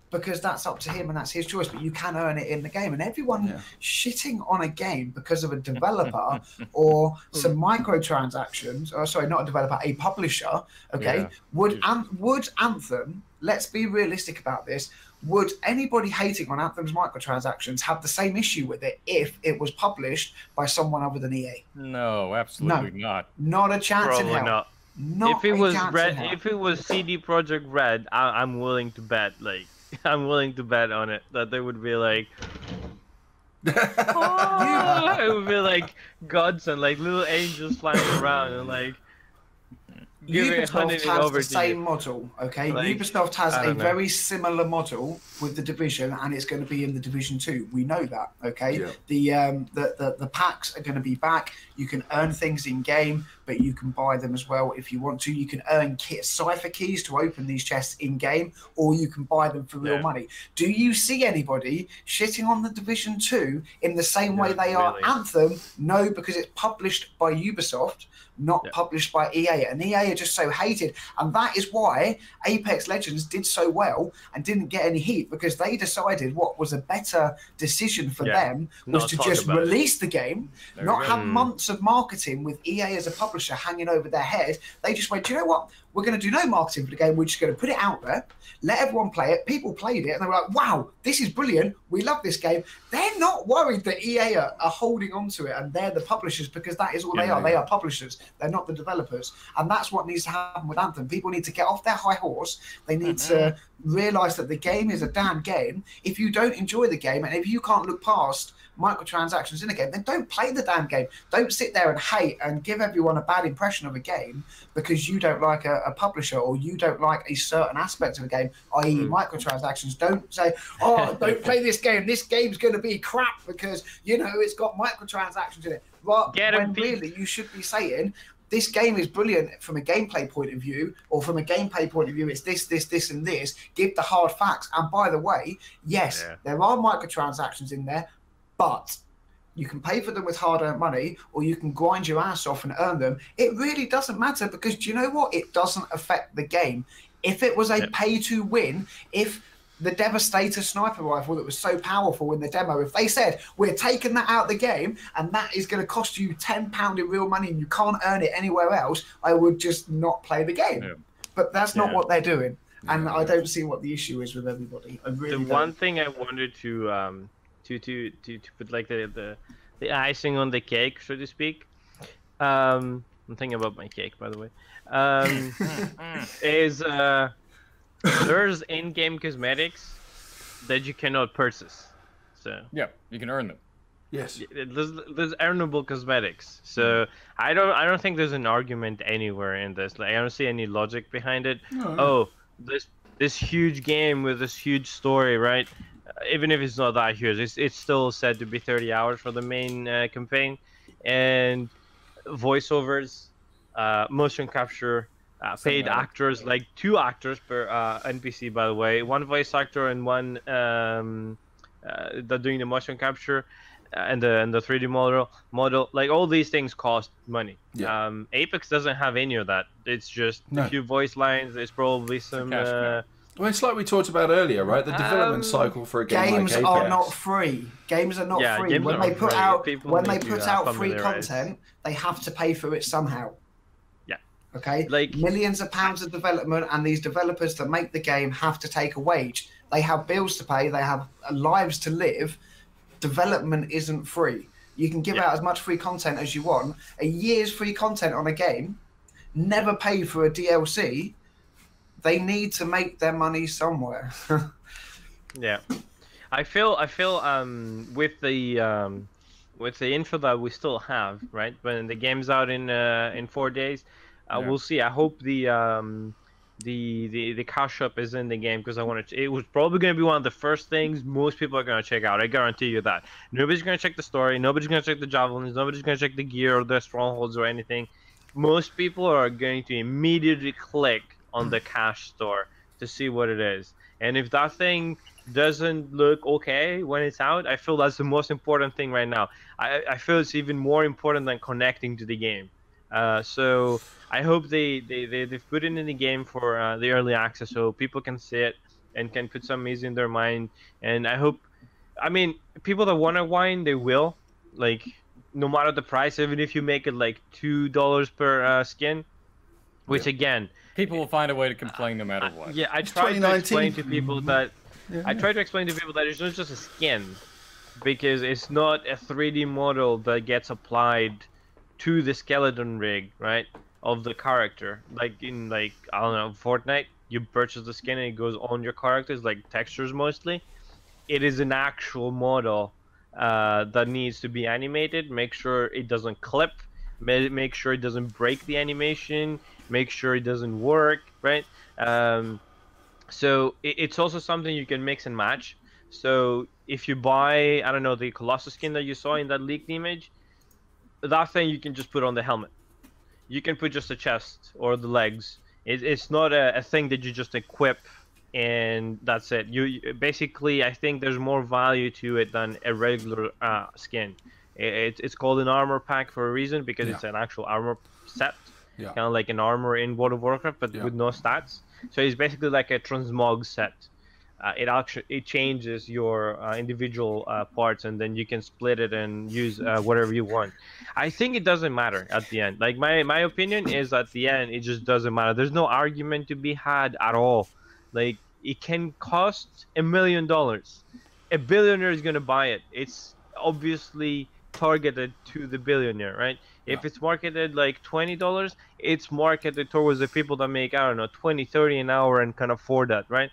[SPEAKER 5] because that's up to him and that's his choice, but you can earn it in the game. And everyone shitting on a game because of a developer or some microtransactions, or sorry, not a developer, a publisher, okay, would Anthem, let's be realistic about this, would anybody hating on Anthem's microtransactions have the same issue with it if it was published by someone other than EA?
[SPEAKER 6] No, absolutely not.
[SPEAKER 5] Not a chance in hell.
[SPEAKER 7] Not. If it was CD Projekt Red, I'm willing to bet. Like, I'm willing to bet on it that they would be like, oh, it would be like gods and like little angels flying around and like.
[SPEAKER 5] Ubisoft has the same model, okay? Like, Ubisoft has a very similar model with the Division, and it's going to be in the Division 2. We know that, okay? Yeah. The packs are going to be back. You can earn things in game, but you can buy them as well if you want to. You can earn cipher keys to open these chests in game, or you can buy them for real money. Do you see anybody shitting on the Division 2 in the same way they are Anthem? No, because it's published by Ubisoft, not published by EA, and EA are just so hated, and that is why Apex Legends did so well and didn't get any heat, because they decided what was a better decision for them was to just release the game, not have months of marketing with EA as a publisher hanging over their head. They just went, do you know what, we're going to do no marketing for the game, we're just going to put it out there, let everyone play it. People played it and they were like, wow, this is brilliant, we love this game. They're not worried that EA are holding on to it and they're the publishers, because that is all they are. They are publishers, they're not the developers. And that's what needs to happen with Anthem. People need to get off their high horse. They need to realise that the game is a damn game. If you don't enjoy the game and if you can't look past microtransactions in a game, then don't play the damn game. Don't sit there and hate and give everyone a bad impression of a game because you don't like a publisher or you don't like a certain aspect of a game, i.e. microtransactions. Don't say, oh, don't play this game. This game's going to be crap because, you know, it's got microtransactions in it. But when really you should be saying, this game is brilliant from a gameplay point of view, or from a gameplay point of view, it's this, this, this, and this. Give the hard facts. And by the way, yes, there are microtransactions in there, but you can pay for them with hard-earned money, or you can grind your ass off and earn them. It really doesn't matter, because do you know what? It doesn't affect the game. If it was a pay-to-win, if the Devastator sniper rifle that was so powerful in the demo, if they said, we're taking that out of the game and that is going to cost you £10 in real money and you can't earn it anywhere else, I would just not play the game. Yeah. But that's not what they're doing. And I don't see what the issue is with everybody. I really don't.
[SPEAKER 7] One thing I wanted to put like the icing on the cake, so to speak. I'm thinking about my cake, by the way. Is there's in-game cosmetics that you cannot purchase. So
[SPEAKER 6] yeah, you can earn them.
[SPEAKER 4] Yes.
[SPEAKER 7] There's earnable cosmetics. So I don't think there's an argument anywhere in this. Like I don't see any logic behind it. No. Oh, this huge game with this huge story, right? Even if it's not that huge, it's still said to be 30 hours for the main campaign, and voiceovers, motion capture, paid actors, like 2 actors per NPC, by the way, 1 voice actor and 1 that doing the motion capture and the 3D model. Like all these things cost money. Yeah. Apex doesn't have any of that. It's just a few voice lines. There's probably some.
[SPEAKER 4] Well, it's like we talked about earlier, right? The development cycle for a game
[SPEAKER 5] games
[SPEAKER 4] like Apex.
[SPEAKER 5] are not free. Games are not free. When they put out free content, they have to pay for it somehow.
[SPEAKER 7] Yeah.
[SPEAKER 5] Okay. Like millions of pounds of development, and these developers that make the game have to take a wage. They have bills to pay. They have lives to live. Development isn't free. You can give out as much free content as you want. A year's free content on a game, never pay for a DLC. They need to make their money somewhere.
[SPEAKER 7] Yeah, I feel with the info that we still have, right? When the game's out in 4 days, we'll see. I hope the cash shop is in the game, because I want to. It was probably going to be one of the first things most people are going to check out. I guarantee you that. Nobody's going to check the story. Nobody's going to check the javelins. Nobody's going to check the gear or the strongholds or anything. Most people are going to immediately click on the cash store to see what it is. And if that thing doesn't look okay when it's out, I feel that's the most important thing right now. I feel it's even more important than connecting to the game. So I hope they've put it in the game for the early access, so people can see it and can put some ease in their mind. And I hope, I mean, people that want to whine, they will, like, no matter the price, even if you make it like $2 per skin, which again,
[SPEAKER 6] people will find a way to complain no matter what.
[SPEAKER 7] Yeah, I try to explain to people that it's not just a skin, because it's not a 3D model that gets applied to the skeleton rig, right, of the character. Like in, like, I don't know, Fortnite, you purchase the skin and it goes on your characters, like textures mostly. It is an actual model that needs to be animated. Make sure it doesn't clip. Make sure it doesn't break the animation. Make sure it doesn't work, right? So it's also something you can mix and match. So if you buy, I don't know, the Colossus skin that you saw in that leaked image, that thing you can just put on the helmet. You can put just the chest or the legs. It's not a thing that you just equip and that's it. You basically, I think there's more value to it than a regular skin. It's called an armor pack for a reason, because it's an actual armor set. Yeah. Kind of like an armor in World of Warcraft, but with no stats. So it's basically like a transmog set. It changes your individual parts, and then you can split it and use whatever you want. I think it doesn't matter at the end. Like my opinion is, at the end it just doesn't matter. There's no argument to be had at all. Like, it can cost $1 million. A billionaire is gonna buy it. It's obviously targeted to the billionaire, right? If it's marketed like $20, it's marketed towards the people that make, I don't know, 20, 30 an hour and can afford that, right?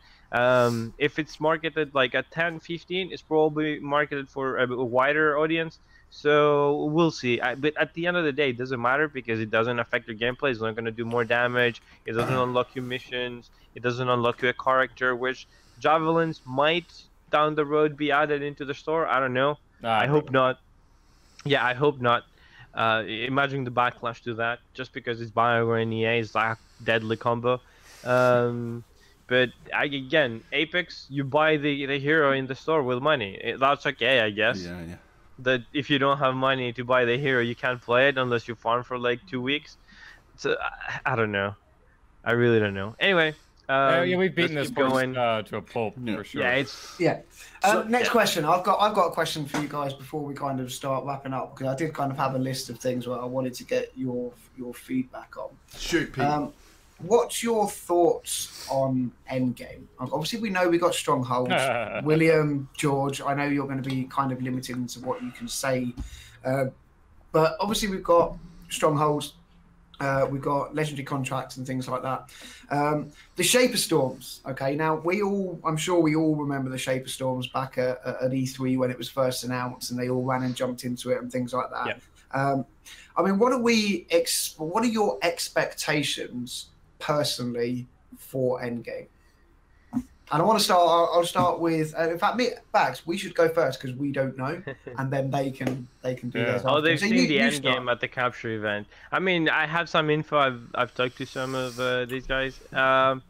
[SPEAKER 7] If it's marketed like at 10, 15, it's probably marketed for a wider audience. So we'll see. But at the end of the day, it doesn't matter, because it doesn't affect your gameplay. It's not going to do more damage. It doesn't unlock you missions. It doesn't unlock you a character, which javelins might down the road be added into the store. I don't know. I hope not. Yeah, I hope not. Imagine the backlash to that, just because it's BioWare and EA is like deadly combo. But again, Apex, you buy the hero in the store with money. That's okay, I guess. Yeah. That if you don't have money to buy the hero, you can't play it unless you farm for like 2 weeks. So I don't know. I really don't know. Anyway,
[SPEAKER 6] Yeah, we've beaten this
[SPEAKER 7] keep
[SPEAKER 6] horse
[SPEAKER 7] going.
[SPEAKER 6] to a pulp for sure.
[SPEAKER 7] Yeah, it's
[SPEAKER 5] Yeah. Next
[SPEAKER 7] yeah.
[SPEAKER 5] question. I've got a question for you guys before we kind of start wrapping up, because I did kind of have a list of things where I wanted to get your feedback on.
[SPEAKER 4] Shoot, Pete.
[SPEAKER 5] What's your thoughts on Endgame? Obviously, we know we got strongholds. William, George, I know you're going to be kind of limited into what you can say, but obviously we've got strongholds. We've got legendary contracts and things like that. The Shaper Storms. Okay, now I'm sure we all remember the Shaper Storms back at E3 when it was first announced, and they all ran and jumped into it and things like that.
[SPEAKER 6] Yeah.
[SPEAKER 5] I mean, what are your expectations personally for Endgame? And I want to start. I'll start with. In fact, Bags. We should go first because we don't know, and then they can do theirs.
[SPEAKER 7] Oh, they've
[SPEAKER 5] So
[SPEAKER 7] seen the end
[SPEAKER 5] start.
[SPEAKER 7] game at the capture event. I mean, I have some info. I've talked to some of these guys. I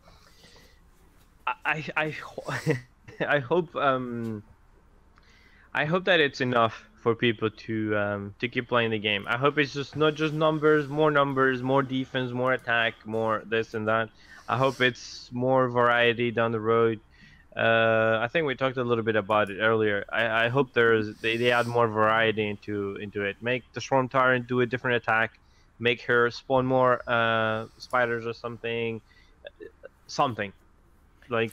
[SPEAKER 7] hope I hope that it's enough for people to keep playing the game. I hope it's just not just numbers, more defense, more attack, more this and that. I hope it's more variety down the road. I think we talked a little bit about it earlier. I hope they add more variety into it. Make the Storm Tyrant do a different attack. Make her spawn more spiders or something. Something. Like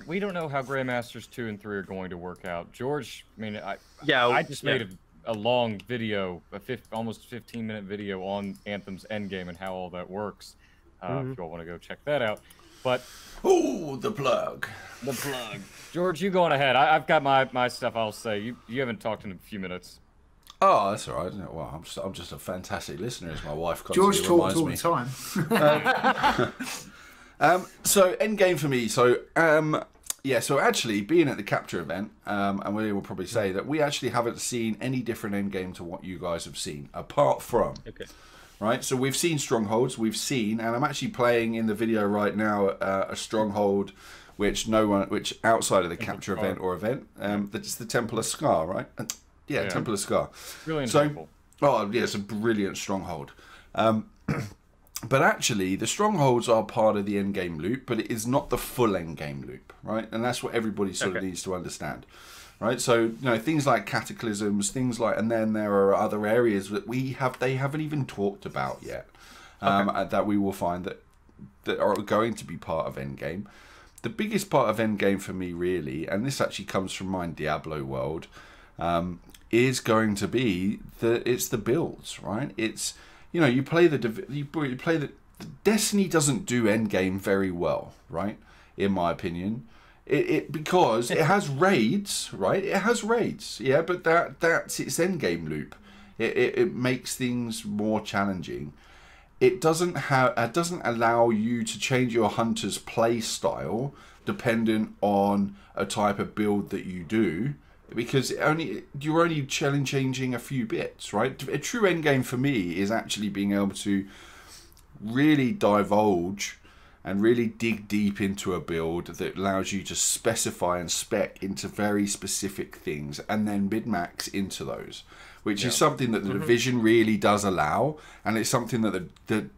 [SPEAKER 6] we don't know how Grandmasters 2 and 3 are going to work out. George, I mean, I just made a long video, almost 15-minute video on Anthem's endgame and how all that works. If you all want to go check that out. But
[SPEAKER 4] the plug.
[SPEAKER 6] George, you go on ahead. I've got my stuff I'll say. You haven't talked in a few minutes.
[SPEAKER 4] Oh, that's all right. Well, I'm just a fantastic listener, as my wife
[SPEAKER 5] George
[SPEAKER 4] constantly
[SPEAKER 5] talks all
[SPEAKER 4] reminds
[SPEAKER 5] the
[SPEAKER 4] me. So Endgame for me. So actually being at the capture event, and we will probably say that we actually haven't seen any different Endgame to what you guys have seen, apart from.
[SPEAKER 7] Okay.
[SPEAKER 4] Right, so we've seen strongholds. And I'm actually playing in the video right now a stronghold, which outside of the capture event that's the Temple of Scar, right? Yeah, Temple of Scar.
[SPEAKER 6] Really enjoyable.
[SPEAKER 4] It's a brilliant stronghold. But actually, the strongholds are part of the endgame loop, but it is not the full endgame loop, right? And that's what everybody sort of needs to understand, right? So, things like cataclysms, and then there are other areas that they haven't even talked about yet, that we will find that are going to be part of endgame. The biggest part of endgame for me, really, and this actually comes from my Diablo world, is going to be it's the builds, right? It's you play the Destiny doesn't do endgame very well, right? In my opinion, because it has raids, right? It has raids, yeah, but that's its endgame loop. It makes things more challenging. It doesn't allow you to change your hunter's play style dependent on a type of build that you do, because you're only changing a few bits, right? A true endgame for me is actually being able to really divulge and really dig deep into a build that allows you to specify and spec into very specific things and then min-max into those, which is something that the Division really does allow, and it's something that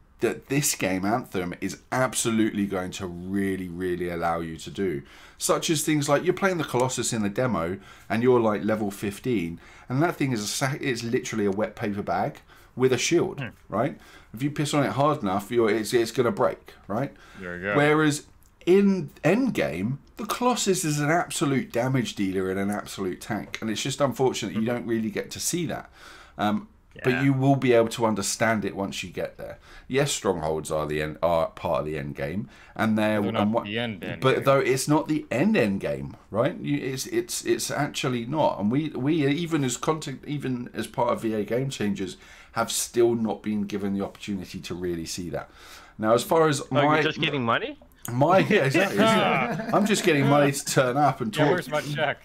[SPEAKER 4] this game, Anthem, is absolutely going to really, really allow you to do. Such as things like you're playing the Colossus in the demo and you're like level 15, and that thing is literally a wet paper bag with a shield, right? If you piss on it hard enough, it's going to break, right?
[SPEAKER 6] There you go.
[SPEAKER 4] Whereas in Endgame, the Colossus is an absolute damage dealer and an absolute tank, and it's just unfortunate you don't really get to see that. But you will be able to understand it once you get there. Yes, strongholds are part of the end game, and they're
[SPEAKER 6] not the end
[SPEAKER 4] but
[SPEAKER 6] game.
[SPEAKER 4] though it's not the end game, right? It's actually not, and we even as part of VA Game Changers have still not been given the opportunity to really see that. Now, as far as
[SPEAKER 7] you're just getting money.
[SPEAKER 4] Exactly. I'm just getting money to turn up and talk.
[SPEAKER 6] Yeah, where's my check?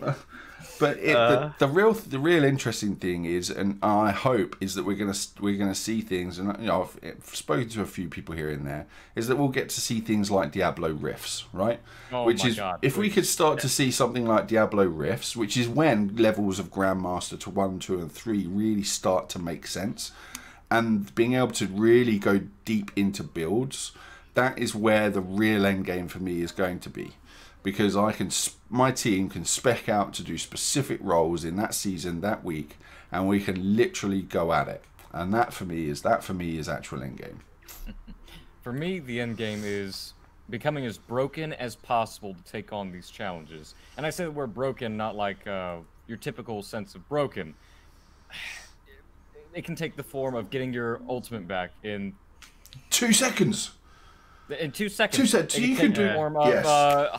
[SPEAKER 4] But the real interesting thing is, and I hope is that we're gonna see things, and I've spoken to a few people here and there, is that we'll get to see things like Diablo Rifts, right? If we could start to see something like Diablo Rifts, which is when levels of Grandmaster to 1, 2, and 3 really start to make sense, and being able to really go deep into builds. that is where the real end game for me is going to be, because my team can spec out to do specific roles in that season, that week, and we can literally go at it. And that for me is actual end game.
[SPEAKER 6] For me, the end game is becoming as broken as possible to take on these challenges. And I say that we're broken, not like your typical sense of broken. It can take the form of getting your ultimate back in
[SPEAKER 4] 2 seconds.
[SPEAKER 6] In 2 seconds.
[SPEAKER 4] 2 seconds. You can do
[SPEAKER 6] the form of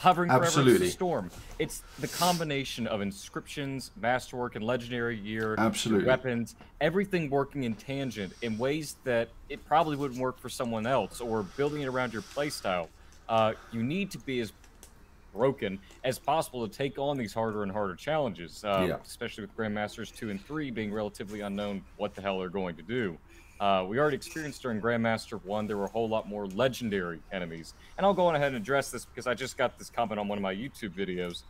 [SPEAKER 6] hovering forever
[SPEAKER 4] Absolutely.
[SPEAKER 6] to storm. It's the combination of inscriptions, masterwork, and legendary gear.
[SPEAKER 4] Absolutely.
[SPEAKER 6] Weapons, everything working in tangent in ways that it probably wouldn't work for someone else, or building it around your playstyle. You need to be as broken as possible to take on these harder and harder challenges, especially with Grandmasters 2 and 3 being relatively unknown what the hell they're going to do. We already experienced during Grandmaster 1, there were a whole lot more legendary enemies. And I'll go on ahead and address this because I just got this comment on one of my YouTube videos.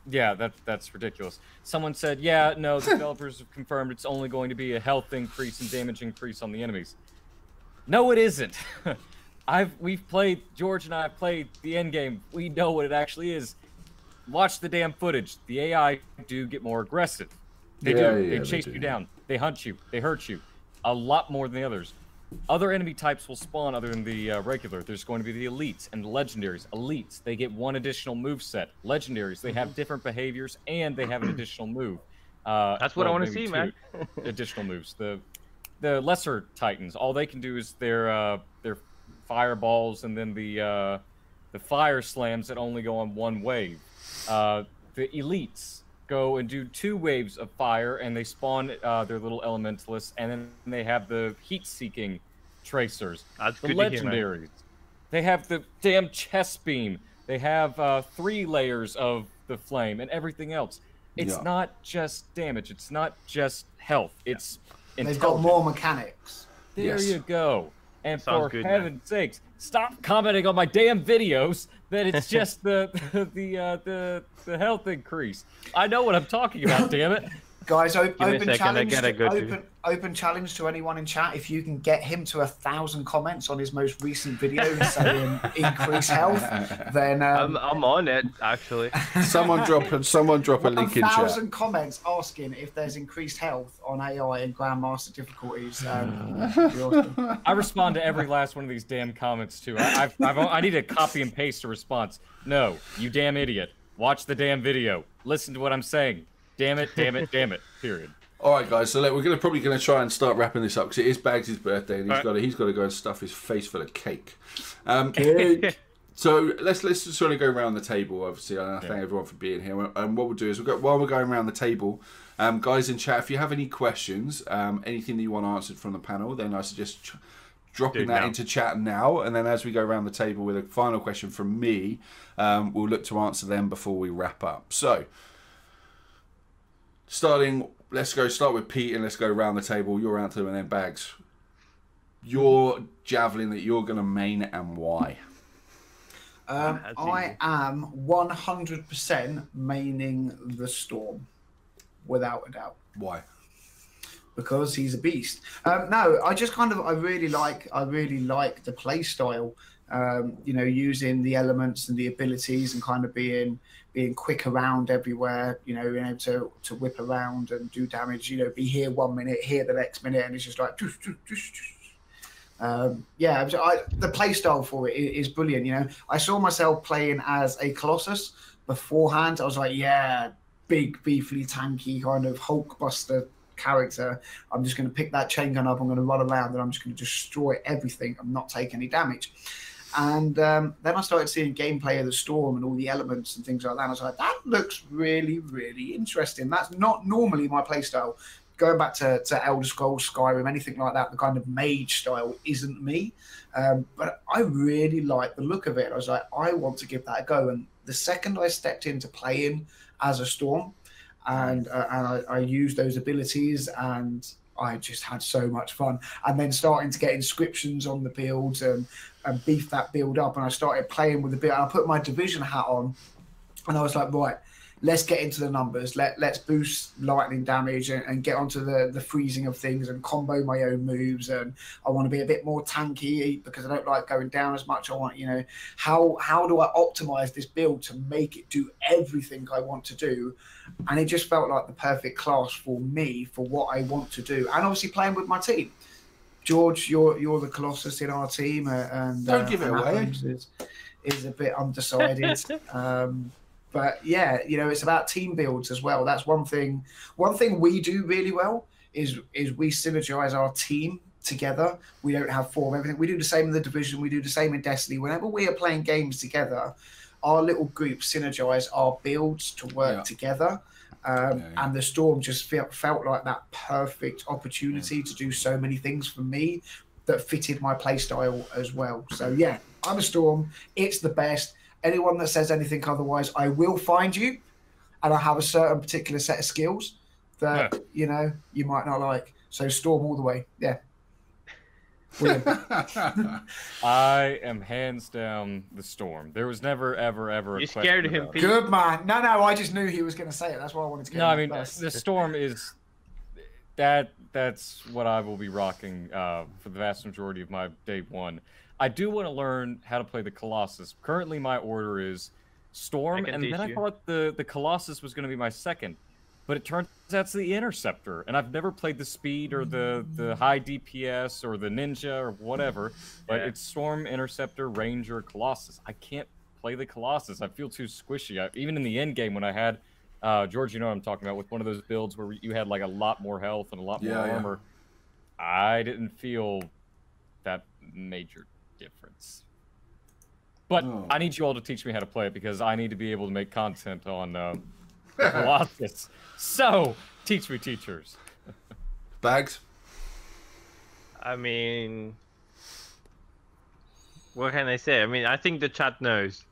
[SPEAKER 6] Yeah, that's ridiculous. Someone said, yeah, no, the developers have confirmed it's only going to be a health increase and damage increase on the enemies. No, it isn't. We've played, George and I have played the end game. We know what it actually is. Watch the damn footage. The AI do get more aggressive. They do. They chase you down. They hunt you. They hurt you. A lot more than the others. Other enemy types will spawn other than the regular. There's going to be the elites and the legendaries. Elites, they get one additional move set. Legendaries, they have different behaviors and they have an additional move.
[SPEAKER 7] That's what I want to see, man.
[SPEAKER 6] Additional moves. The lesser titans, all they can do is their fireballs and then the fire slams that only go on one wave. The elites go and do 2 waves of fire, and they spawn their little elementalists, and then they have the heat-seeking tracers.
[SPEAKER 7] That's
[SPEAKER 6] the
[SPEAKER 7] good
[SPEAKER 6] legendaries.
[SPEAKER 7] to hear, man.
[SPEAKER 6] They have the damn chest beam. They have 3 layers of the flame and everything else. It's not just damage. It's not just health. It's
[SPEAKER 5] They've got more mechanics.
[SPEAKER 6] There you go. And
[SPEAKER 7] Sounds
[SPEAKER 6] for
[SPEAKER 7] good,
[SPEAKER 6] heaven's sakes, stop commenting on my damn videos that it's just the health increase. I know what I'm talking about, damn it.
[SPEAKER 5] Guys, open
[SPEAKER 7] challenge
[SPEAKER 5] to anyone in chat. If you can get him to 1,000 comments on his most recent video saying increase health, then
[SPEAKER 7] I'm on it actually.
[SPEAKER 4] Someone drop a link in chat.
[SPEAKER 5] 1,000 comments asking if there's increased health on AI and Grandmaster difficulties.
[SPEAKER 6] I respond to every last one of these damn comments too. I need to copy and paste a response. No, you damn idiot. Watch the damn video. Listen to what I'm saying. Damn it, damn it, damn it. Period.
[SPEAKER 4] All right, guys. So we're probably going to try and start wrapping this up because it is Bags' birthday and he's got to go and stuff his face full of cake. So let's just sort of go around the table. Obviously, and I thank everyone for being here. And what we'll do is while we're going around the table, guys in chat, if you have any questions, anything that you want answered from the panel, then I suggest dropping that into chat now. And then as we go around the table with a final question from me, we'll look to answer them before we wrap up. So. Start with Pete and let's go around the table. Your Anthem and then Bags. Your javelin that you're going to main and why?
[SPEAKER 5] I am 100% maining the Storm, without a doubt.
[SPEAKER 4] Why?
[SPEAKER 5] Because he's a beast. No, I really like the play style. Using the elements and the abilities and kind of being quick around everywhere, being able to whip around and do damage, be here 1 minute, here the next minute, and it's just like, the play style for it is brilliant. I saw myself playing as a Colossus beforehand. I was like, yeah, big, beefy, tanky kind of Hulkbuster character. I'm just going to pick that chain gun up, I'm going to run around, and I'm just going to destroy everything and not take any damage. And then I started seeing gameplay of the Storm and all the elements and things like that. And I was like, that looks really, really interesting. That's not normally my playstyle. Going back to Elder Scrolls, Skyrim, anything like that, the kind of mage style isn't me. But I really like the look of it. I was like, I want to give that a go. And the second I stepped into playing as a Storm and I used those abilities and I just had so much fun. And then starting to get inscriptions on the builds and beef that build up. And I started playing with the build. I put my division hat on and I was like, right, let's get into the numbers. Let's boost lightning damage and get onto the freezing of things and combo my own moves. And I want to be a bit more tanky because I don't like going down as much. I want, you know, how do I optimize this build to make it do everything I want to do? And it just felt like the perfect class for me for what I want to do. And obviously playing with my team. George, you're the Colossus in our team, and
[SPEAKER 4] don't give it away.
[SPEAKER 5] Is a bit undecided. But yeah, you know, it's about team builds as well. That's one thing. One thing we do really well is we synergize our team together. We don't have four of everything. We do the same in the Division. We do the same in Destiny. Whenever we are playing games together, our little group synergize our builds to work together. And the Storm just felt like that perfect opportunity to do so many things for me that fitted my playstyle as well. So yeah, I'm a Storm. It's the best. Anyone that says anything otherwise, I will find you, and I have a certain particular set of skills that you know you might not like. So Storm all the way. Yeah.
[SPEAKER 6] I am hands down the Storm. There was never, ever
[SPEAKER 7] You scared him, Pete.
[SPEAKER 5] Good man. No, I just knew he was going to say it. That's why I wanted to get
[SPEAKER 6] No, I mean,
[SPEAKER 5] first.
[SPEAKER 6] the Storm is... That's what I will be rocking for the vast majority of my day one. I do want to learn how to play the Colossus. Currently, my order is Storm, and then I thought the Colossus was going to be my second. But it turns out it's the Interceptor, and I've never played the Speed or the high DPS or the Ninja or whatever, but it's Storm, Interceptor, Ranger, Colossus. I can't play the Colossus. I feel too squishy. Even in the end game when I had, George, you know what I'm talking about, with one of those builds where you had like a lot more health and a lot more armor, I didn't feel that major difference. But I need you all to teach me how to play it because I need to be able to make content on Colossus. So, teach me, teachers.
[SPEAKER 4] Bags?
[SPEAKER 7] I mean, what can I say? I mean, I think the chat knows.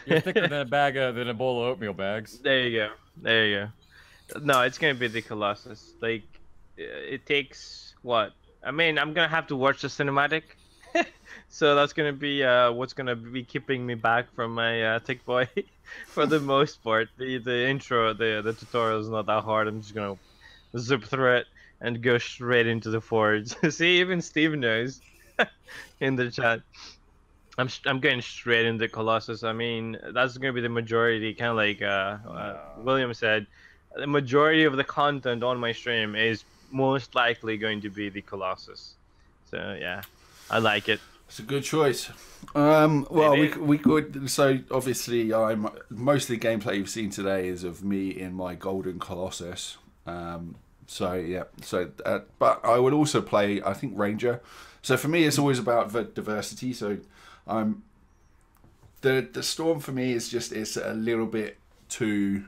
[SPEAKER 6] You're thicker than a bowl of oatmeal, Bags.
[SPEAKER 7] There you go. No, it's gonna be the Colossus. Like, it takes what? I mean, I'm gonna have to watch the cinematic. So that's gonna be what's gonna be keeping me back from my Tick Boy for the most part. The intro, the tutorial is not that hard. I'm just gonna zip through it and go straight into the forge. See, even Steve knows in the chat. I'm going straight into Colossus. I mean, that's gonna be the majority, kind of like William said. The majority of the content on my stream is most likely going to be the Colossus. So yeah, I like it.
[SPEAKER 4] It's a good choice. Well, we could. So obviously, most of the gameplay you've seen today is of me in my golden Colossus. So yeah. So, but I would also play, I think, Ranger. So for me, it's always about diversity. So the Storm for me is just it's a little bit too.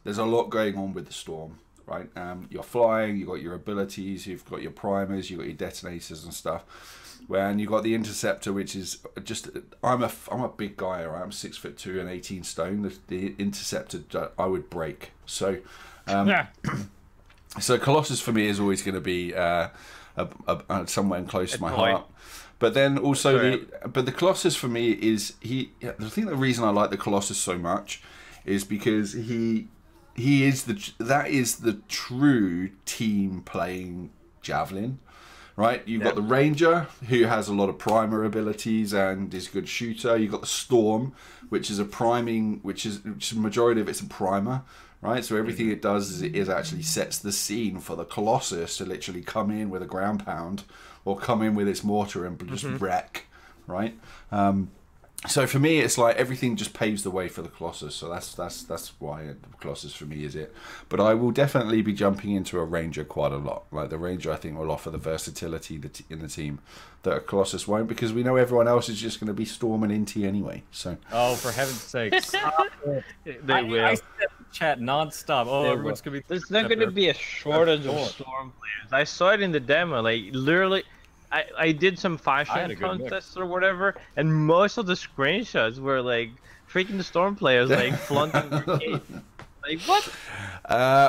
[SPEAKER 4] There's a lot going on with the Storm, right? You're flying. You've got your abilities. You've got your primers. You've got your detonators and stuff. When you got the Interceptor, which is just I'm a big guy, right? I'm 6'2" and 18 stone. The Interceptor I would break. So so Colossus for me is always going to be somewhere close to my heart. But then also the Colossus for me is I think the reason I like the Colossus so much is because he is the true team playing Javelin. Right, you've got the Ranger, who has a lot of primer abilities and is a good shooter. You've got the Storm, which is a priming, which is the majority of it's a primer, right? So everything it does is it actually sets the scene for the Colossus to literally come in with a ground pound or come in with its mortar and just wreck, right? So for me, it's like everything just paves the way for the Colossus. So that's why the Colossus for me is it. But I will definitely be jumping into a Ranger quite a lot. Like the Ranger, I think will offer the versatility in the team that a Colossus won't, because we know everyone else is just going to be Storm and Inti anyway. So
[SPEAKER 6] for heaven's sakes,
[SPEAKER 7] they will.
[SPEAKER 6] I chat nonstop. Everyone's gonna be.
[SPEAKER 7] There's not gonna be a shortage of Storm players. I saw it in the demo. Like literally. I did some fashion contests or whatever, and most of the screenshots were like freaking Storm players like flaunting their cape. Like, what?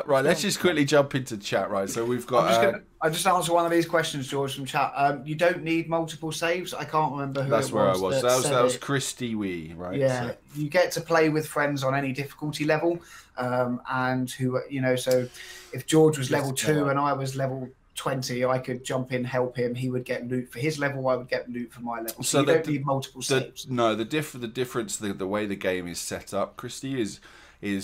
[SPEAKER 4] Right, let's just quickly jump into chat. Right, so we've got.
[SPEAKER 5] I just answer one of these questions, George, from chat. You don't need multiple saves. I can't remember who
[SPEAKER 4] That's
[SPEAKER 5] it
[SPEAKER 4] where I
[SPEAKER 5] was.
[SPEAKER 4] was. That was Christy Wee, right?
[SPEAKER 5] Yeah,
[SPEAKER 4] So.
[SPEAKER 5] you get to play with friends on any difficulty level, and who So if George was level 2 and I was level 20, I could jump in, help him. He would get loot for his level. I would get loot for my level. So you don't need multiple saves.
[SPEAKER 4] No, the difference, the way the game is set up, Christy, is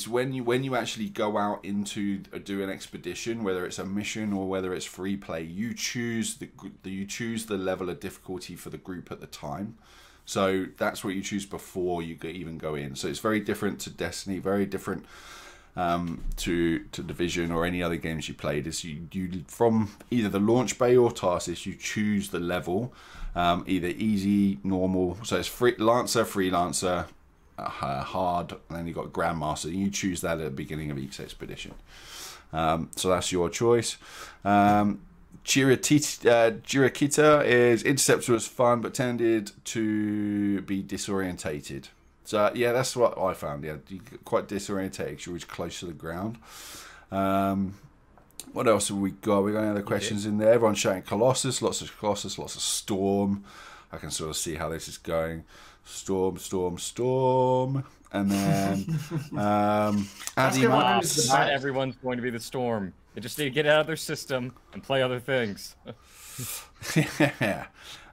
[SPEAKER 4] when you actually go out into do an expedition, whether it's a mission or whether it's free play, you choose the level of difficulty for the group at the time. So that's what you choose before you even go in. So it's very different to Destiny, very different to Division or any other games you played. Is you from either the launch bay or TARDIS, you choose the level, either easy, normal. So it's Lancer, Freelancer, hard, and then you've got Grandmaster. You choose that at the beginning of each expedition. So that's your choice. Jirakita is Interceptor was fun, but tended to be disorientated. So yeah, that's what I found. Yeah, you get quite disorientated because you're always close to the ground. What else have we got? We got any other questions in there? Everyone's shouting Colossus, lots of Storm. I can sort of see how this is going. Storm, and then Andy.
[SPEAKER 6] Not everyone's going to be the Storm. They just need to get out of their system and play other things.
[SPEAKER 4] Yeah.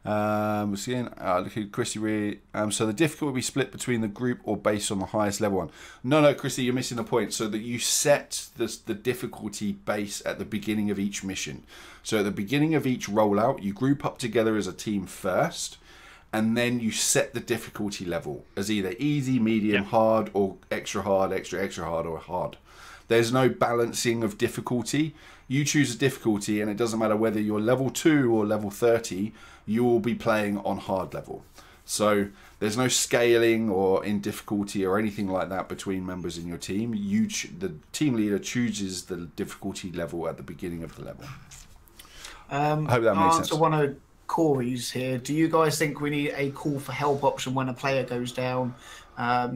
[SPEAKER 4] Look at Chrissy Reed. So the difficulty will be split between the group or based on the highest level one. No, Chrissy, you're missing the point. So that you set the difficulty base at the beginning of each mission. So at the beginning of each rollout, you group up together as a team first, and then you set the difficulty level as either easy, medium, hard, or extra hard, extra hard, or hard. There's no balancing of difficulty. You choose a difficulty, and it doesn't matter whether you're level 2 or level 30, you will be playing on hard level. So there's no scaling or in difficulty or anything like that between members in your team. The team leader chooses the difficulty level at the beginning of the level. I hope that makes sense.
[SPEAKER 5] So one of Corey's here. Do you guys think we need a call for help option when a player goes down?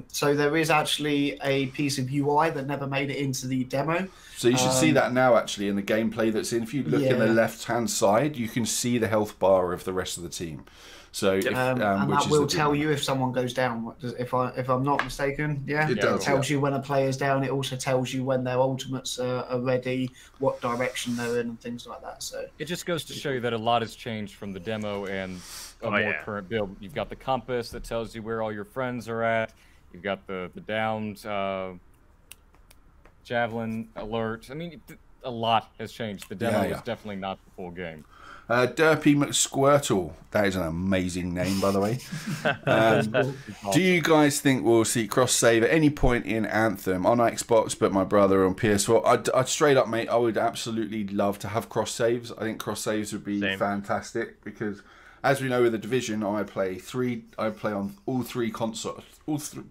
[SPEAKER 5] So there is actually a piece of UI that never made it into the demo.
[SPEAKER 4] So you should see that now, actually, in the gameplay that's in. If you look in the left-hand side, you can see the health bar of the rest of the team. So if,
[SPEAKER 5] and that will tell you if someone goes down. If I'm not mistaken, it does. It tells you when a player's down. It also tells you when their ultimates are ready, what direction they're in, and things like that. So
[SPEAKER 6] it just goes to show you that a lot has changed from the demo and a more current build. You've got the compass that tells you where all your friends are at. You've got the downed javelin alert. I mean, a lot has changed. The demo is definitely not the full game.
[SPEAKER 4] Derpy McSquirtle. That is an amazing name, by the way. Do you guys think we'll see cross-save at any point in Anthem on Xbox, but my brother on PS4? I'd straight up, mate, I would absolutely love to have cross-saves. I think cross-saves would be fantastic because, as we know with the Division, I play on all three consoles,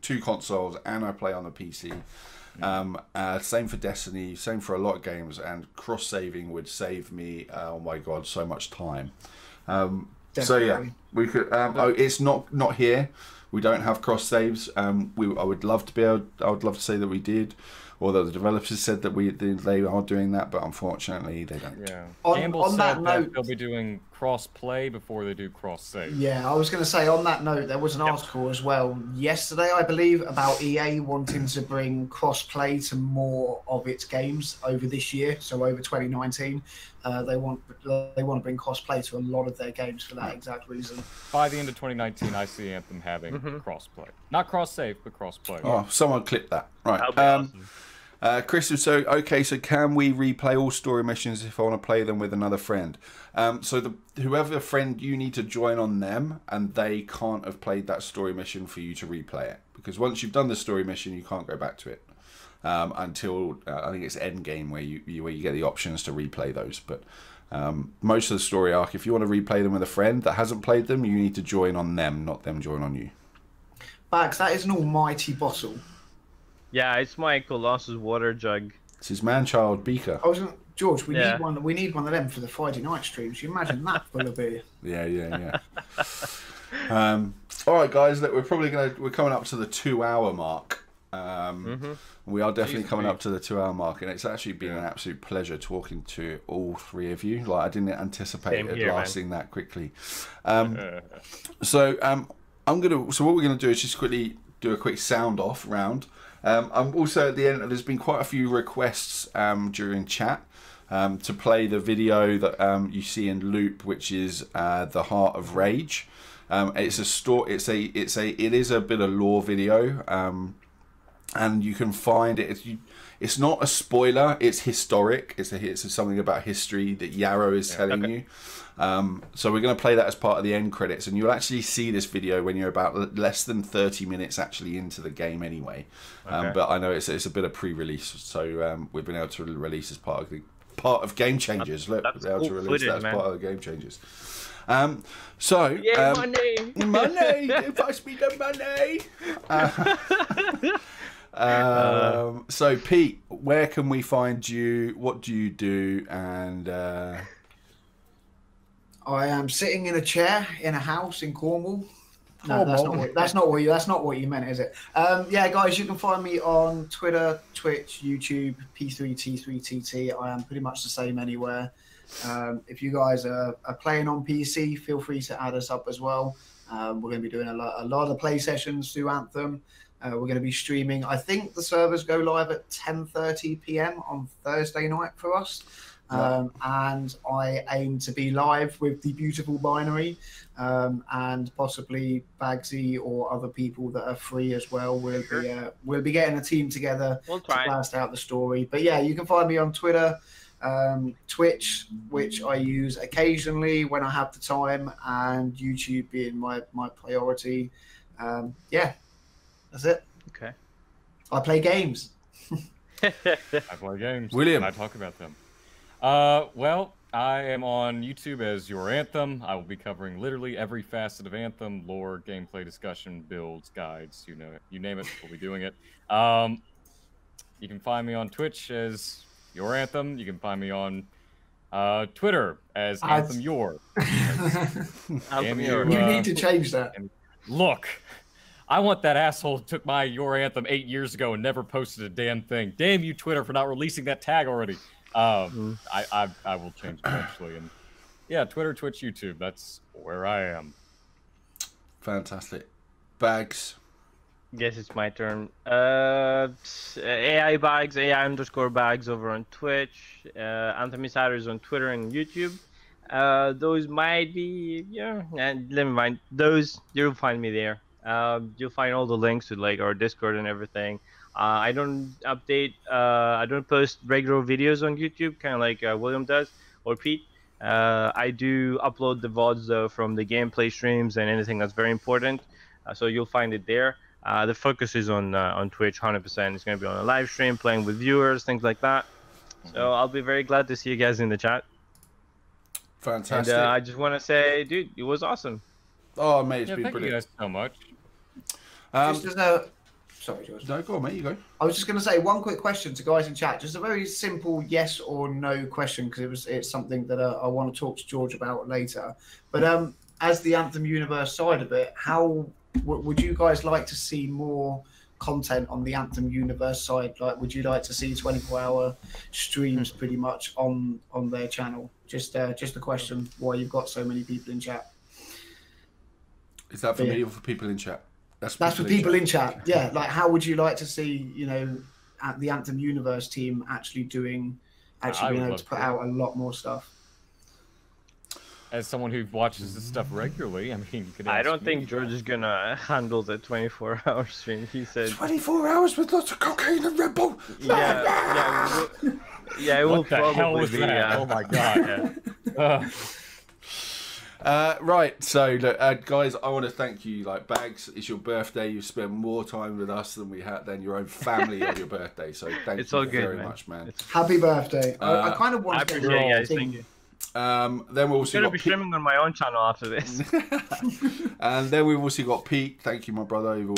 [SPEAKER 4] two consoles, and I play on the PC. Same for Destiny, same for a lot of games, and cross-saving would save me, oh my god, so much time. So yeah, we could. It's not here. We don't have cross-saves. I would love to be able. I would love to say that we did, or that the developers said that they are doing that, but unfortunately they don't.
[SPEAKER 6] Yeah. Campbell said that they'll be doing cross-play before they do cross-save.
[SPEAKER 5] Yeah, I was going to say, on that note, there was an article as well yesterday, I believe, about EA wanting to bring cross-play to more of its games over this year, so over 2019. They want to bring cross-play to a lot of their games for that exact reason.
[SPEAKER 6] By the end of 2019, I see Anthem having cross-play. Not cross-save, but cross-play.
[SPEAKER 4] Oh, someone clip that. Right. Chris, so can we replay all story missions if I want to play them with another friend? So whoever friend, you need to join on them, and they can't have played that story mission for you to replay it, because once you've done the story mission, you can't go back to it until I think it's end game where you get the options to replay those. But most of the story arc, if you want to replay them with a friend that hasn't played them, you need to join on them, not them join on you.
[SPEAKER 5] Bags, that is an almighty bottle.
[SPEAKER 7] Yeah, it's my Colossus water jug.
[SPEAKER 4] It's his man-child beaker.
[SPEAKER 5] George, we need one. We need one of them for the Friday night streams. You imagine that full of beer.
[SPEAKER 4] Yeah. All right, guys. Look, we're coming up to the 2-hour mark. We are definitely coming up to the 2-hour mark, and it's actually been an absolute pleasure talking to all three of you. Like, I didn't anticipate it lasting that quickly. So what we're gonna do is just quickly do a quick sound off round. I'm also at the end. There's been quite a few requests during chat to play the video that you see in loop, which is the Heart of Rage. It's a story. It is a bit of lore video, and you can find it. It's not a spoiler. It's historic. It's something about history that Yarrow is telling you. So we're going to play that as part of the end credits, and you'll actually see this video when you're about less than 30 minutes actually into the game anyway. But I know it's a bit of pre-release, so we've been able to release as part of Game Changers. Look, we've been able to release that as part of the Game Changers. Money! Pass me the money! So Pete, where can we find you? What do you do? And
[SPEAKER 5] I am sitting in a chair in a house in Cornwall. No, that's not what you meant, is it? Yeah, guys, you can find me on Twitter, Twitch, YouTube, P3T3TT. I am pretty much the same anywhere. If you guys are playing on PC, feel free to add us up as well. We're going to be doing a lot of play sessions through Anthem. We're going to be streaming. I think the servers go live at 10:30 p.m. on Thursday night for us. And I aim to be live with the beautiful Binary, and possibly Bagsy or other people that are free as well. We'll be getting a team together to blast out the story. But yeah, you can find me on Twitter, Twitch, which I use occasionally when I have the time, and YouTube being my priority. Yeah, that's it.
[SPEAKER 7] Okay.
[SPEAKER 5] I play games.
[SPEAKER 6] I play games.
[SPEAKER 4] William,
[SPEAKER 6] I talk about them. Well, I am on YouTube as Your Anthem. I will be covering literally every facet of Anthem: lore, gameplay, discussion, builds, guides, you know it, you name it, we'll be doing it. You can find me on Twitch as Your Anthem. You can find me on Twitter as Anthem Your.
[SPEAKER 5] You need to change that.
[SPEAKER 6] Look, I want that asshole who took my Your Anthem 8 years ago and never posted a damn thing. Damn you, Twitter, for not releasing that tag already. I will change eventually, and yeah, Twitter, Twitch, YouTube, that's where I am.
[SPEAKER 4] Fantastic. Bags.
[SPEAKER 7] Guess it's my turn. AI Bags, AI_Bags over on Twitch. Anthem Insiders on Twitter and YouTube. Those might be, and never mind. Those, you'll find me there. You'll find all the links to like our Discord and everything. I don't update, I don't post regular videos on YouTube, kind of like William does, or Pete. I do upload the VODs though from the gameplay streams and anything that's very important. So you'll find it there. The focus is on Twitch, 100%. It's going to be on a live stream, playing with viewers, things like that. So I'll be very glad to see you guys in the chat.
[SPEAKER 4] Fantastic.
[SPEAKER 7] And I just want to say, dude, it was awesome.
[SPEAKER 4] Oh, mate, it's been
[SPEAKER 6] thank
[SPEAKER 4] brilliant.
[SPEAKER 6] you guys so much.
[SPEAKER 5] Sorry, George.
[SPEAKER 4] No, go on, mate. You go.
[SPEAKER 5] I was just going to say one quick question to guys in chat. Just a very simple yes or no question, because it's something that I want to talk to George about later. But as the Anthem universe side of it, how would you guys like to see more content on the Anthem universe side? Like, would you like to see 24-hour streams pretty much on their channel? Just a question. Why you've got so many people in chat?
[SPEAKER 4] Is that for me or for people in chat?
[SPEAKER 5] That's for people in chat. Yeah, like how would you like to see, at the Anthem Universe team actually being able to put out a lot more stuff?
[SPEAKER 6] As someone who watches this stuff regularly, I mean, you could
[SPEAKER 7] I don't think George is gonna handle the 24-hour stream. He said
[SPEAKER 4] 24 hours with lots of cocaine and Red Bull.
[SPEAKER 7] Yeah, it will probably be.
[SPEAKER 6] Oh my god.
[SPEAKER 4] Right, so look, guys, I want to thank you. Like, Bags, it's your birthday. You spent more time with us than we had than your own family on your birthday. So thank you very much, man.
[SPEAKER 5] Happy birthday! I kind of want to
[SPEAKER 7] get guys. Thank you.
[SPEAKER 4] Then we've also
[SPEAKER 7] I'm gonna be streaming on my own channel after this.
[SPEAKER 4] And then we've also got Pete. Thank you, my brother. You're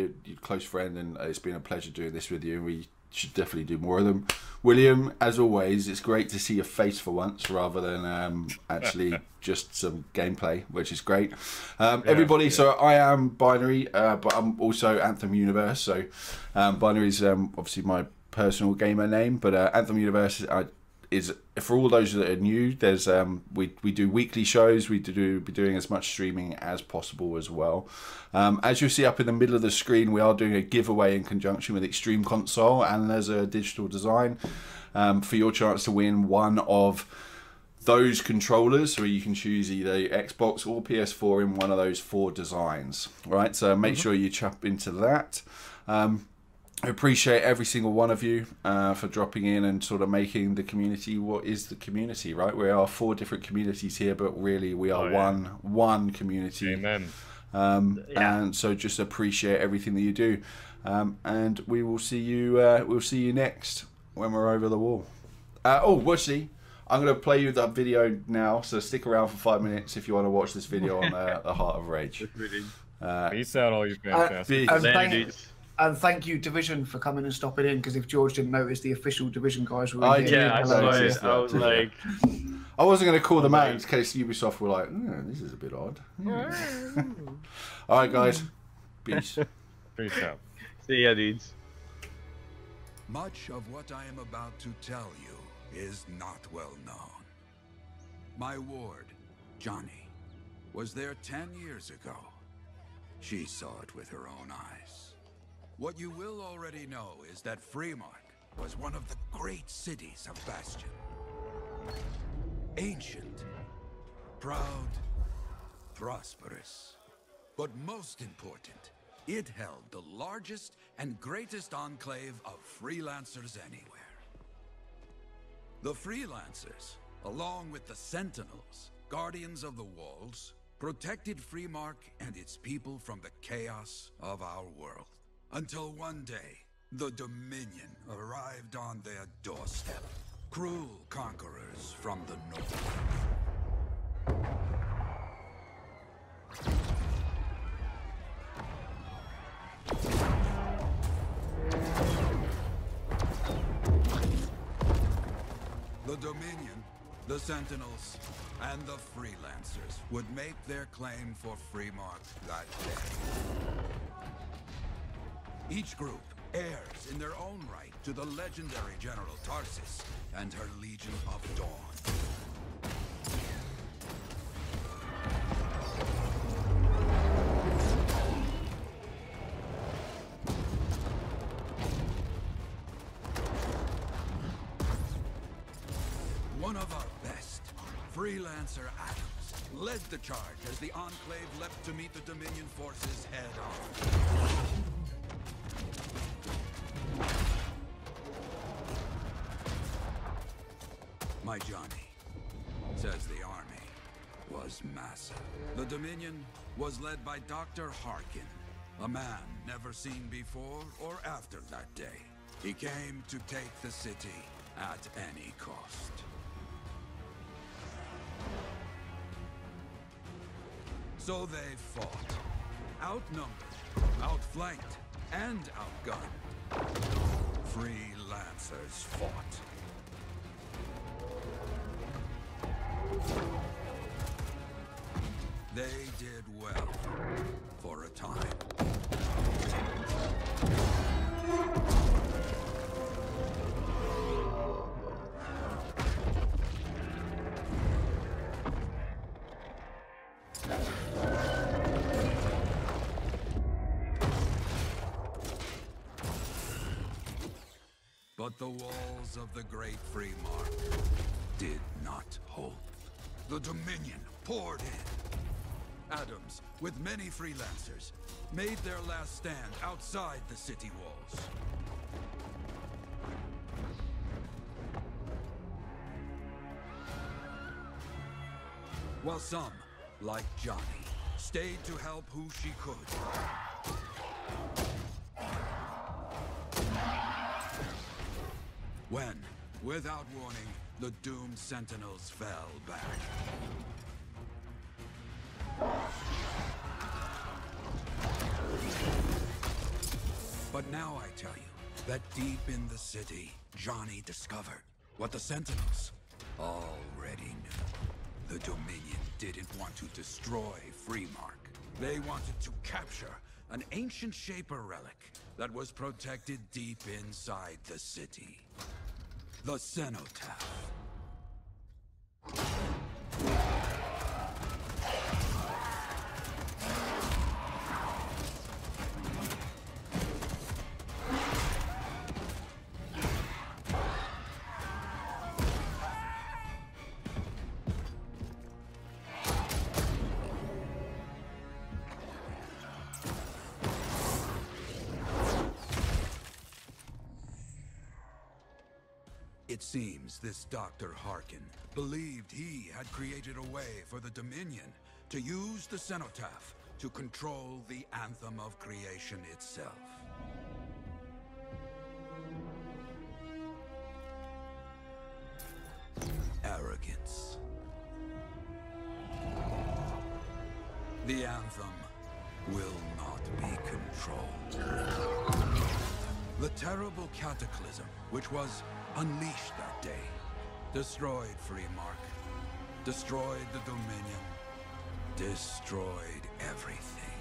[SPEAKER 4] a close friend, and it's been a pleasure doing this with you. And we should definitely do more of them. William, as always, it's great to see your face for once rather than actually just some gameplay, which is great. Everybody, so I am Binary, but I'm also Anthem Universe. So Binary is obviously my personal gamer name, but Anthem Universe is for all those that are new. There's we do weekly shows. We be doing as much streaming as possible as well. As you see up in the middle of the screen, we are doing a giveaway in conjunction with Extreme Console and there's a digital design for your chance to win one of those controllers. So you can choose either Xbox or PS4 in one of those 4 designs. Right, so make sure you chop into that. I appreciate every single one of you for dropping in and sort of making the community what is the community, right? We are 4 different communities here, but really we are one community.
[SPEAKER 6] Amen.
[SPEAKER 4] And so just appreciate everything that you do, and we will see you. We'll see you next when we're over the wall. Actually, I'm going to play you that video now. So stick around for 5 minutes if you want to watch this video on the Heart of Rage.
[SPEAKER 6] Peace out, all you fantastic.
[SPEAKER 5] And thank you, Division, for coming and stopping in. Because if George didn't notice, the official Division guys were in here.
[SPEAKER 7] Yeah, I saw it. I was like,
[SPEAKER 4] I wasn't going to call them out in case Ubisoft were like, this is a bit odd. All right, guys. Peace.
[SPEAKER 6] Peace out.
[SPEAKER 7] see ya, dudes.
[SPEAKER 8] Much of what I am about to tell you is not well known. My ward, Johnny, was there 10 years ago. She saw it with her own eyes. What you will already know is that Freemark was one of the great cities of Bastion. Ancient, proud, prosperous. But most important, it held the largest and greatest enclave of freelancers anywhere. The freelancers, along with the Sentinels, guardians of the walls, protected Freemark and its people from the chaos of our world. Until one day, the Dominion arrived on their doorstep. Cruel conquerors from the north. The Dominion, the Sentinels, and the Freelancers would make their claim for Freemark that day. Each group heirs in their own right to the legendary General Tarsis and her Legion of Dawn. One of our best, Freelancer Adams, led the charge as the Enclave leapt to meet the Dominion forces head-on. My Johnny says the army was massive. The Dominion was led by Dr. Harkin, a man never seen before or after that day. He came to take the city at any cost. So they fought, outnumbered, outflanked, and outgunned. Freelancers fought. They did well for a time. But the walls of the Great Freemark did not hold. The Dominion poured in. Adams, with many freelancers, made their last stand outside the city walls. While some, like Johnny, stayed to help who she could. When, without warning, the doomed Sentinels fell back. But now I tell you, that deep in the city, Johnny discovered what the Sentinels already knew. The Dominion didn't want to destroy Freemark. They wanted to capture an ancient Shaper relic that was protected deep inside the city. The Cenotaph. It seems this Dr. Harkin believed he had created a way for the Dominion to use the Cenotaph to control the Anthem of Creation itself. Arrogance. The Anthem will not be controlled. The terrible cataclysm, which was unleashed that day, destroyed Freemark, destroyed the Dominion, destroyed everything.